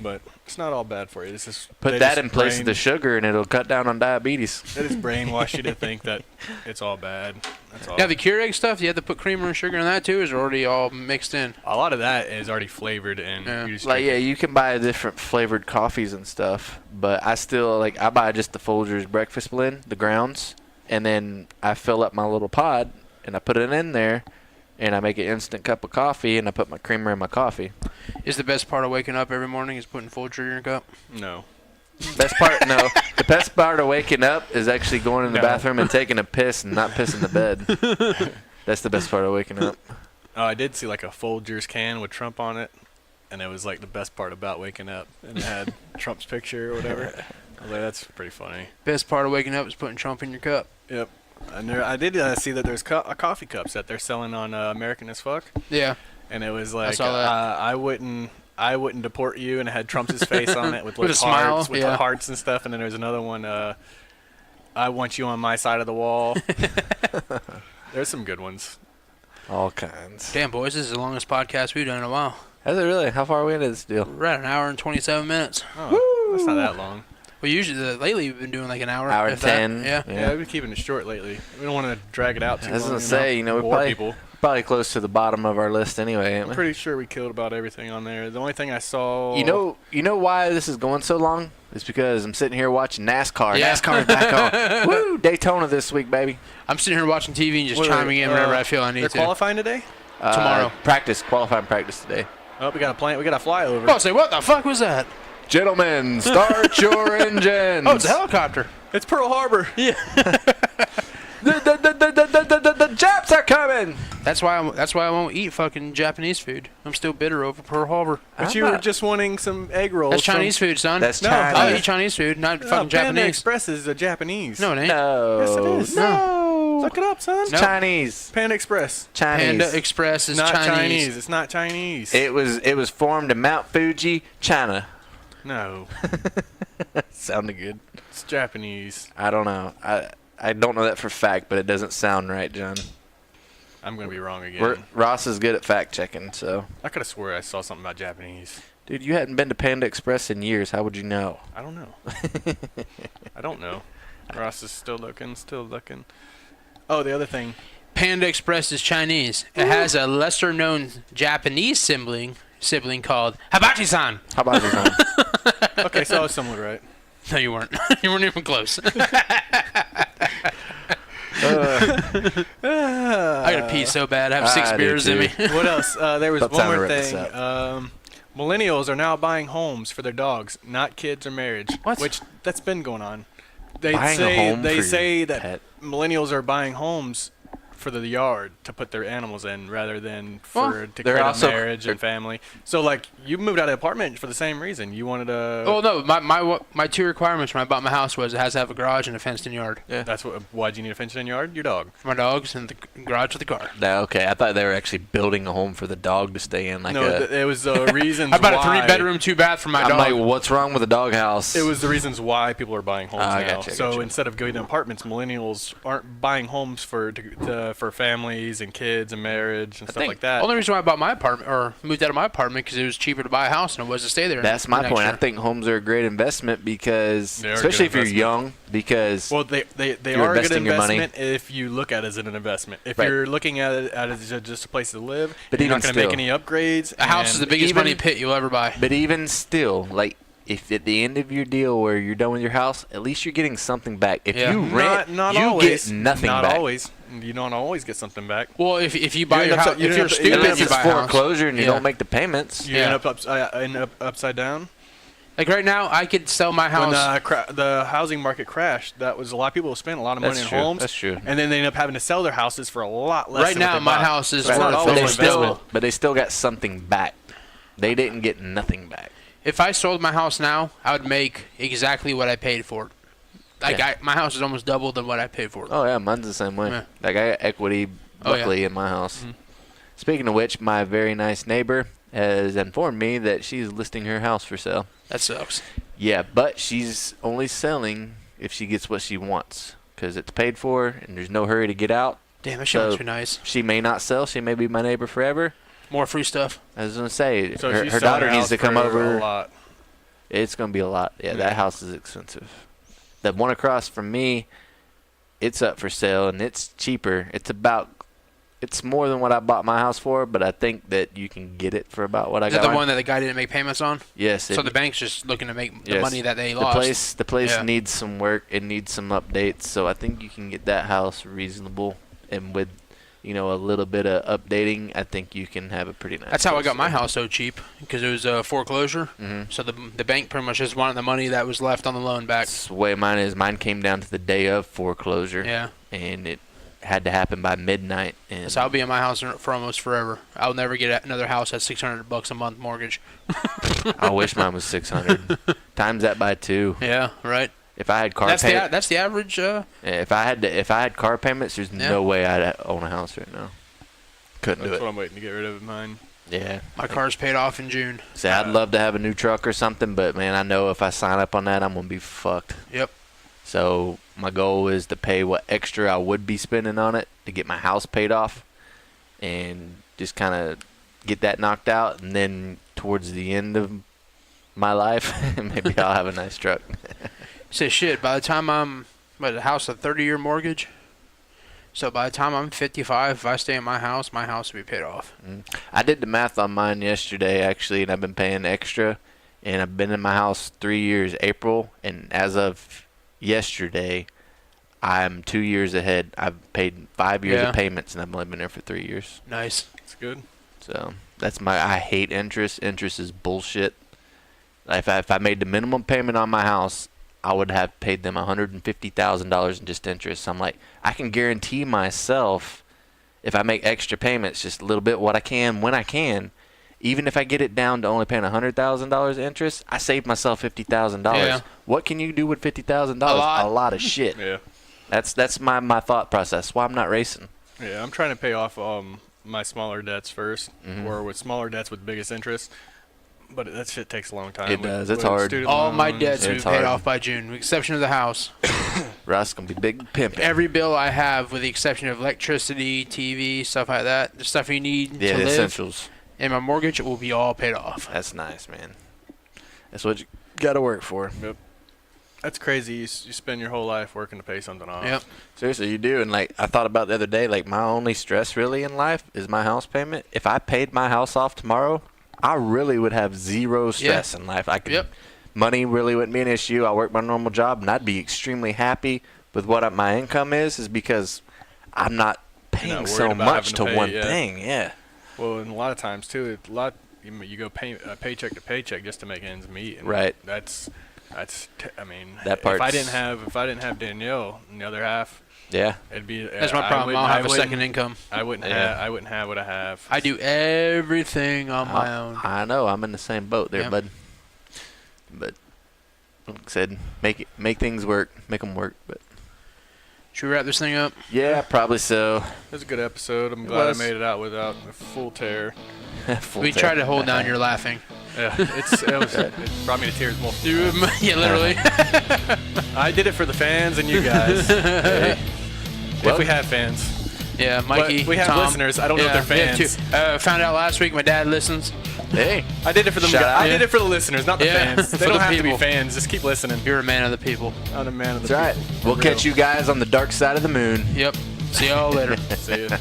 Speaker 3: But it's not all bad for you. It's just
Speaker 4: Put
Speaker 3: they
Speaker 4: that
Speaker 3: just
Speaker 4: in place of the sugar, and it'll cut down on diabetes.
Speaker 3: They just brainwash you to think that it's all bad. That's all.
Speaker 5: Now the Keurig stuff, you have to put creamer and sugar in that too, or is it already all mixed in?
Speaker 3: A lot of that is already flavored, and
Speaker 5: Yeah.
Speaker 3: you just
Speaker 4: Like
Speaker 3: drink
Speaker 4: yeah,
Speaker 3: it.
Speaker 4: you can buy different flavored coffees and stuff, but I still I buy just the Folgers breakfast blend, the grounds, and then I fill up my little pod and I put it in there, and I make an instant cup of coffee, and I put my creamer in my coffee.
Speaker 5: Is the best part of waking up every morning is putting Folger in your cup?
Speaker 3: No.
Speaker 4: Best part, no. The best part of waking up is actually going in the
Speaker 3: No.
Speaker 4: bathroom and taking a piss and not pissing the bed. That's the best part of waking up.
Speaker 3: Oh, I did see like a Folgers can with Trump on it, and it was like the best part about waking up, and it had Trump's picture or whatever. I was like, that's pretty funny.
Speaker 5: Best part of waking up is putting Trump in your cup.
Speaker 3: Yep. And I did see that there's coffee cups that they're selling on American as Fuck,
Speaker 5: Yeah.
Speaker 3: and it was like
Speaker 5: saw that.
Speaker 3: I wouldn't deport you, and it had Trump's face on it with,
Speaker 5: With
Speaker 3: little
Speaker 5: a smile,
Speaker 3: hearts, with
Speaker 5: yeah.
Speaker 3: the hearts and stuff. And then there's another one. I want you on my side of the wall. There's some good ones.
Speaker 4: All kinds.
Speaker 5: Damn, boys, this is the longest podcast we've done in a while.
Speaker 4: Is it really? How far are we into this deal?
Speaker 5: We're at an hour and 27 minutes.
Speaker 3: Oh, that's not that long.
Speaker 5: Well, usually, lately, we've been doing like an hour.
Speaker 4: Hour
Speaker 5: if that.
Speaker 4: 10.
Speaker 5: Yeah.
Speaker 3: Yeah, we've been keeping it short lately. We don't want to drag it out too
Speaker 4: I was
Speaker 3: long.
Speaker 4: gonna say, we're
Speaker 3: bore
Speaker 4: probably
Speaker 3: people.
Speaker 4: close to the bottom of our list anyway. Ain't
Speaker 3: I'm
Speaker 4: we?
Speaker 3: pretty sure we killed about everything on there. The only thing I saw.
Speaker 4: You know why this is going so long? It's because I'm sitting here watching NASCAR.
Speaker 5: Yeah.
Speaker 4: NASCAR's back on. Woo! Daytona this week, baby.
Speaker 5: I'm sitting here watching TV and just
Speaker 3: Wait,
Speaker 5: chiming in whenever I feel I need
Speaker 3: They're
Speaker 5: to.
Speaker 3: qualifying today?
Speaker 5: Tomorrow.
Speaker 4: Qualifying practice today.
Speaker 3: Oh, we got a plane. We got a flyover.
Speaker 5: Oh, say, what the fuck was that?
Speaker 4: Gentlemen, start your engines.
Speaker 5: Oh, it's a helicopter.
Speaker 3: It's Pearl Harbor.
Speaker 4: The Japs are coming.
Speaker 5: That's why I won't eat fucking Japanese food. I'm still bitter over Pearl Harbor.
Speaker 3: But
Speaker 4: I'm
Speaker 3: you were
Speaker 4: not-
Speaker 3: just wanting some egg rolls.
Speaker 5: That's Chinese food, son.
Speaker 4: That's
Speaker 3: No,
Speaker 4: Chinese.
Speaker 5: I'll eat Chinese food, not fucking
Speaker 3: Panda
Speaker 5: Japanese.
Speaker 3: Express is a Japanese.
Speaker 5: No, it ain't.
Speaker 4: No.
Speaker 3: Yes, it is.
Speaker 4: No.
Speaker 3: Look it up, son.
Speaker 5: No.
Speaker 4: Chinese.
Speaker 3: Panda Express.
Speaker 4: Chinese.
Speaker 5: Panda Express is
Speaker 3: Not
Speaker 5: Chinese.
Speaker 3: It's not Chinese.
Speaker 4: It was formed in Mount Fuji, China.
Speaker 3: No,
Speaker 4: Sounded good.
Speaker 3: it's Japanese.
Speaker 4: I don't know. I don't know that for fact, but it doesn't sound right, John.
Speaker 3: I'm gonna be wrong again.
Speaker 4: Ross is good at fact checking, so.
Speaker 3: I could have swore I saw something about Japanese.
Speaker 4: Dude, you hadn't been to Panda Express in years. How would you know?
Speaker 3: I don't know. I don't know. Ross is still looking. Oh, the other thing.
Speaker 5: Panda Express is Chinese. It has a lesser-known Japanese sibling called Hibachi-san.
Speaker 4: How about you, John?
Speaker 3: Okay, so I was somewhat right.
Speaker 5: No, you weren't. You weren't even close. I gotta pee so bad. I have 6
Speaker 4: I do
Speaker 5: beers in
Speaker 4: too.
Speaker 5: me.
Speaker 3: What else? There was
Speaker 4: About
Speaker 3: one
Speaker 4: time to
Speaker 3: more
Speaker 4: wrap this
Speaker 3: thing. Millennials are now buying homes for their dogs, not kids or marriage.
Speaker 5: What?
Speaker 3: Which that's been going on. They
Speaker 4: Buying a
Speaker 3: say
Speaker 4: home for
Speaker 3: say
Speaker 4: your
Speaker 3: that
Speaker 4: pet.
Speaker 3: millennials are buying homes for the yard to put their animals in rather than
Speaker 5: Well,
Speaker 3: to
Speaker 4: they're
Speaker 3: create
Speaker 4: also-
Speaker 3: a marriage and family. So like you moved out of the apartment for the same reason. You wanted a
Speaker 5: Oh no, my 2 requirements when I bought my house was it has to have a garage and a fenced-in yard
Speaker 3: That's what. Why'd you need a fenced-in yard? Your dog.
Speaker 5: for my dogs and the garage for the car.
Speaker 4: No, okay. I thought they were actually building a home for the dog to stay in.
Speaker 3: It was the reasons.
Speaker 5: I bought a
Speaker 3: why.
Speaker 5: 3-bedroom, 2-bath for my
Speaker 4: I'm
Speaker 5: dog.
Speaker 4: like, what's wrong with the doghouse?
Speaker 3: It was the reasons why people are buying homes
Speaker 4: I
Speaker 3: now.
Speaker 4: gotcha,
Speaker 3: so
Speaker 4: gotcha.
Speaker 3: instead of going to apartments, millennials aren't buying homes to for families and kids and marriage and stuff like that.
Speaker 5: The only reason why I bought my apartment or moved out of my apartment because it was cheaper to buy a house than it was to stay there.
Speaker 4: That's my point.
Speaker 5: Year.
Speaker 4: I think homes are a great investment because,
Speaker 3: They are a
Speaker 4: especially if
Speaker 3: good
Speaker 4: you're young, because
Speaker 3: Well, they
Speaker 4: you're
Speaker 3: are a good
Speaker 4: investing your money.
Speaker 3: investment if you look at it as an investment. If
Speaker 4: Right.
Speaker 3: you're looking at it as just a place to live,
Speaker 4: But
Speaker 3: you're
Speaker 4: even
Speaker 3: not going to make
Speaker 4: still.
Speaker 3: any upgrades.
Speaker 5: A house is the biggest money pit you'll ever buy.
Speaker 4: But even still, like, if at the end of your deal where you're done with your house, at least you're getting something back. If
Speaker 5: Yeah.
Speaker 4: you rent,
Speaker 3: Not
Speaker 4: you
Speaker 3: always.
Speaker 4: get nothing
Speaker 3: Not
Speaker 4: back.
Speaker 3: always. You don't always get something back.
Speaker 5: Well, if you buy
Speaker 3: You
Speaker 5: your
Speaker 3: end up-
Speaker 5: house,
Speaker 3: you
Speaker 5: if
Speaker 3: end
Speaker 5: you're
Speaker 3: up- you
Speaker 5: stupid,
Speaker 3: end up-
Speaker 4: Unless
Speaker 5: you
Speaker 4: it's
Speaker 5: buy a house.
Speaker 4: foreclosure and you
Speaker 5: Yeah.
Speaker 4: don't make the payments.
Speaker 3: You
Speaker 5: Yeah.
Speaker 3: end up upside down.
Speaker 5: Like right now, I could sell my
Speaker 3: When
Speaker 5: house.
Speaker 3: the housing market crashed, that was a lot of people spent a lot of money
Speaker 4: That's
Speaker 3: on
Speaker 4: true.
Speaker 3: homes.
Speaker 4: That's true.
Speaker 3: And then they end up having to sell their houses for a lot less.
Speaker 5: Right
Speaker 3: than what
Speaker 5: now,
Speaker 3: they
Speaker 5: my
Speaker 3: bought.
Speaker 5: house is
Speaker 3: So it's
Speaker 5: worth
Speaker 3: not
Speaker 5: a
Speaker 3: always
Speaker 4: But
Speaker 3: an
Speaker 4: they
Speaker 3: investment.
Speaker 4: still got something back. They didn't get nothing back.
Speaker 5: If I sold my house now, I would make exactly what I paid for it. Like
Speaker 4: Yeah.
Speaker 5: my house is almost double than what I paid for it.
Speaker 4: Oh yeah, mine's the same way.
Speaker 5: Yeah.
Speaker 4: Like I got equity,
Speaker 5: Oh, yeah.
Speaker 4: luckily, in my house. Speaking of which, my very nice neighbor has informed me that she's listing her house for sale.
Speaker 5: That sucks.
Speaker 4: Yeah, but she's only selling if she gets what she wants because it's paid for and there's no hurry to get out.
Speaker 5: Damn, that shit
Speaker 4: So-
Speaker 5: must be nice.
Speaker 4: She may not sell. She may be my neighbor forever.
Speaker 5: More free stuff.
Speaker 4: I was gonna say
Speaker 3: So
Speaker 4: her,
Speaker 3: she's
Speaker 4: her
Speaker 3: selling
Speaker 4: daughter needs
Speaker 3: house
Speaker 4: to come
Speaker 3: for
Speaker 4: over.
Speaker 3: A lot.
Speaker 4: It's gonna be a lot. Yeah,
Speaker 3: Yeah.
Speaker 4: that house is expensive. The one across from me, it's up for sale and it's cheaper. It's more than what I bought my house for, but I think that you can get it for about what I
Speaker 5: Is that
Speaker 4: got.
Speaker 5: the one that the guy didn't make payments on?
Speaker 4: Yes.
Speaker 5: So the bank's just looking to make the
Speaker 4: yes.
Speaker 5: money that they
Speaker 4: the
Speaker 5: lost.
Speaker 4: place
Speaker 5: Yeah.
Speaker 4: needs some work. It needs some updates. So I think you can get that house reasonable, and with a little bit of updating, I think you can have a pretty nice.
Speaker 5: That's how I got my
Speaker 4: house.
Speaker 5: house so cheap because it was a foreclosure.
Speaker 4: Mhm.
Speaker 5: So the bank pretty much just wanted the money that was left on the loan back.
Speaker 4: That's the way mine is. Mine came down to the day of foreclosure.
Speaker 5: Yeah.
Speaker 4: And it had to happen by midnight. And
Speaker 5: So I'll be in my house for almost forever. I'll never get another house at $600 a month mortgage.
Speaker 4: I wish mine was 600. Times that by 2.
Speaker 5: Yeah, right.
Speaker 4: If I had car
Speaker 5: That's
Speaker 4: payments,
Speaker 5: that's the average.
Speaker 4: if I had car payments, there's
Speaker 5: Yeah.
Speaker 4: no way I'd own a house right now. Couldn't
Speaker 3: That's
Speaker 4: do
Speaker 3: what
Speaker 4: it.
Speaker 3: I'm waiting to get rid of mine.
Speaker 4: Yeah.
Speaker 5: My car's paid off in June.
Speaker 4: Say I'd love to have a new truck or something, but man, I know if I sign up on that, I'm gonna be fucked.
Speaker 5: Yep.
Speaker 4: So my goal is to pay what extra I would be spending on it to get my house paid off, and just kind of get that knocked out, and then towards the end of my life, maybe I'll have a nice truck.
Speaker 5: Say shit. By the time I'm the house a 30-year mortgage. So by the time I'm 55, if I stay in my house will be paid off.
Speaker 4: I did the math on mine yesterday, actually, and I've been paying extra, and I've been in my house 3 years, April, and as of yesterday, I'm 2 years ahead. I've paid 5 years
Speaker 5: Yeah.
Speaker 4: of payments, and I've only been there for 3 years.
Speaker 5: Nice.
Speaker 3: It's good.
Speaker 4: So that's I hate interest. Interest is bullshit. If I made the minimum payment on my house, I would have paid them $150,000 in just interest. So I'm like, I can guarantee myself if I make extra payments, just a little bit what I can when I can, even if I get it down to only paying $100,000 interest, I saved myself $50,000.
Speaker 5: Yeah.
Speaker 4: What can you do with $50,000?
Speaker 5: A lot.
Speaker 4: A lot of shit.
Speaker 3: Yeah.
Speaker 4: That's my thought process. Why I'm not racing.
Speaker 3: Yeah, I'm trying to pay off my smaller debts first,
Speaker 4: Mhm.
Speaker 3: or with smaller dets with biggest interest. But that shit takes a long time.
Speaker 4: It does. It's hard.
Speaker 3: student
Speaker 5: All my
Speaker 3: loans.
Speaker 5: debts will be
Speaker 4: It's
Speaker 5: paid
Speaker 4: hard.
Speaker 5: off by June, with the exception of the house.
Speaker 4: Russ gonna be big pimping.
Speaker 5: Every bill I have, with the exception of electricity, TV, stuff like that, the stuff you need
Speaker 4: Yeah,
Speaker 5: to
Speaker 4: the
Speaker 5: live,
Speaker 4: essentials.
Speaker 5: and my mortgage will be all paid off.
Speaker 4: That's nice, man. That's what you got to work for.
Speaker 3: That's crazy. You spend your whole life working to pay something off.
Speaker 5: Yep.
Speaker 4: Seriously, you do. And like I thought about the other day, like my only stress really in life is my house payment. If I paid my house off tomorrow, I really would have zero stress in life. I could,
Speaker 5: Yep.
Speaker 4: money really wouldn't be an issue. I work my normal job, and I'd be extremely happy with what my income is because I'm not paying
Speaker 3: worried
Speaker 4: so
Speaker 3: about
Speaker 4: much
Speaker 3: having
Speaker 4: to
Speaker 3: to pay,
Speaker 4: one
Speaker 3: yeah.
Speaker 4: thing. Yeah.
Speaker 3: Well, and a lot of times too, you go paycheck to paycheck just to make ends meet. And
Speaker 4: Right.
Speaker 3: I mean,
Speaker 4: That
Speaker 3: if I
Speaker 4: part's-
Speaker 3: didn't have Danielle and the other half,
Speaker 4: Yeah.
Speaker 3: it'd be.
Speaker 5: That's my problem. I'll have a second income.
Speaker 3: I wouldn't
Speaker 4: Yeah.
Speaker 3: have what I have.
Speaker 5: I do everything on my own.
Speaker 4: I know. I'm in the same boat there,
Speaker 5: Yep.
Speaker 4: bud. But like I said, make things work, make them work. But
Speaker 5: Should we wrap this thing up?
Speaker 4: yeah, probably so.
Speaker 3: It was a good episode. I'm
Speaker 4: It
Speaker 3: glad
Speaker 4: was.
Speaker 3: I made it out without a full tear.
Speaker 4: Full
Speaker 5: We
Speaker 4: tank.
Speaker 5: tried to hold down your laughing.
Speaker 3: Yeah, it brought me to tears multiple.
Speaker 5: Yeah, literally.
Speaker 3: I did it for the fans and you guys.
Speaker 4: Hey.
Speaker 3: If
Speaker 4: Well-
Speaker 3: we have fans.
Speaker 5: Yeah, Mikey.
Speaker 3: But we have
Speaker 5: Tom.
Speaker 3: listeners. I don't know if
Speaker 5: we
Speaker 3: they're
Speaker 5: have
Speaker 3: fans.
Speaker 5: two. Found out last week my dad listens.
Speaker 4: Hey,
Speaker 3: I did it for them.
Speaker 4: Shout out.
Speaker 3: I did it for the listeners, not the
Speaker 5: Yeah,
Speaker 3: fans.
Speaker 5: for
Speaker 3: They don't
Speaker 5: the
Speaker 3: have to
Speaker 5: people.
Speaker 3: be fans. Just keep listening.
Speaker 5: You're a man of the people.
Speaker 3: I'm a man of the
Speaker 4: that's right.
Speaker 3: people.
Speaker 4: We'll
Speaker 3: For
Speaker 4: catch
Speaker 3: real.
Speaker 4: you guys on the dark side of the moon.
Speaker 5: Yep. See y'all later.
Speaker 3: See ya.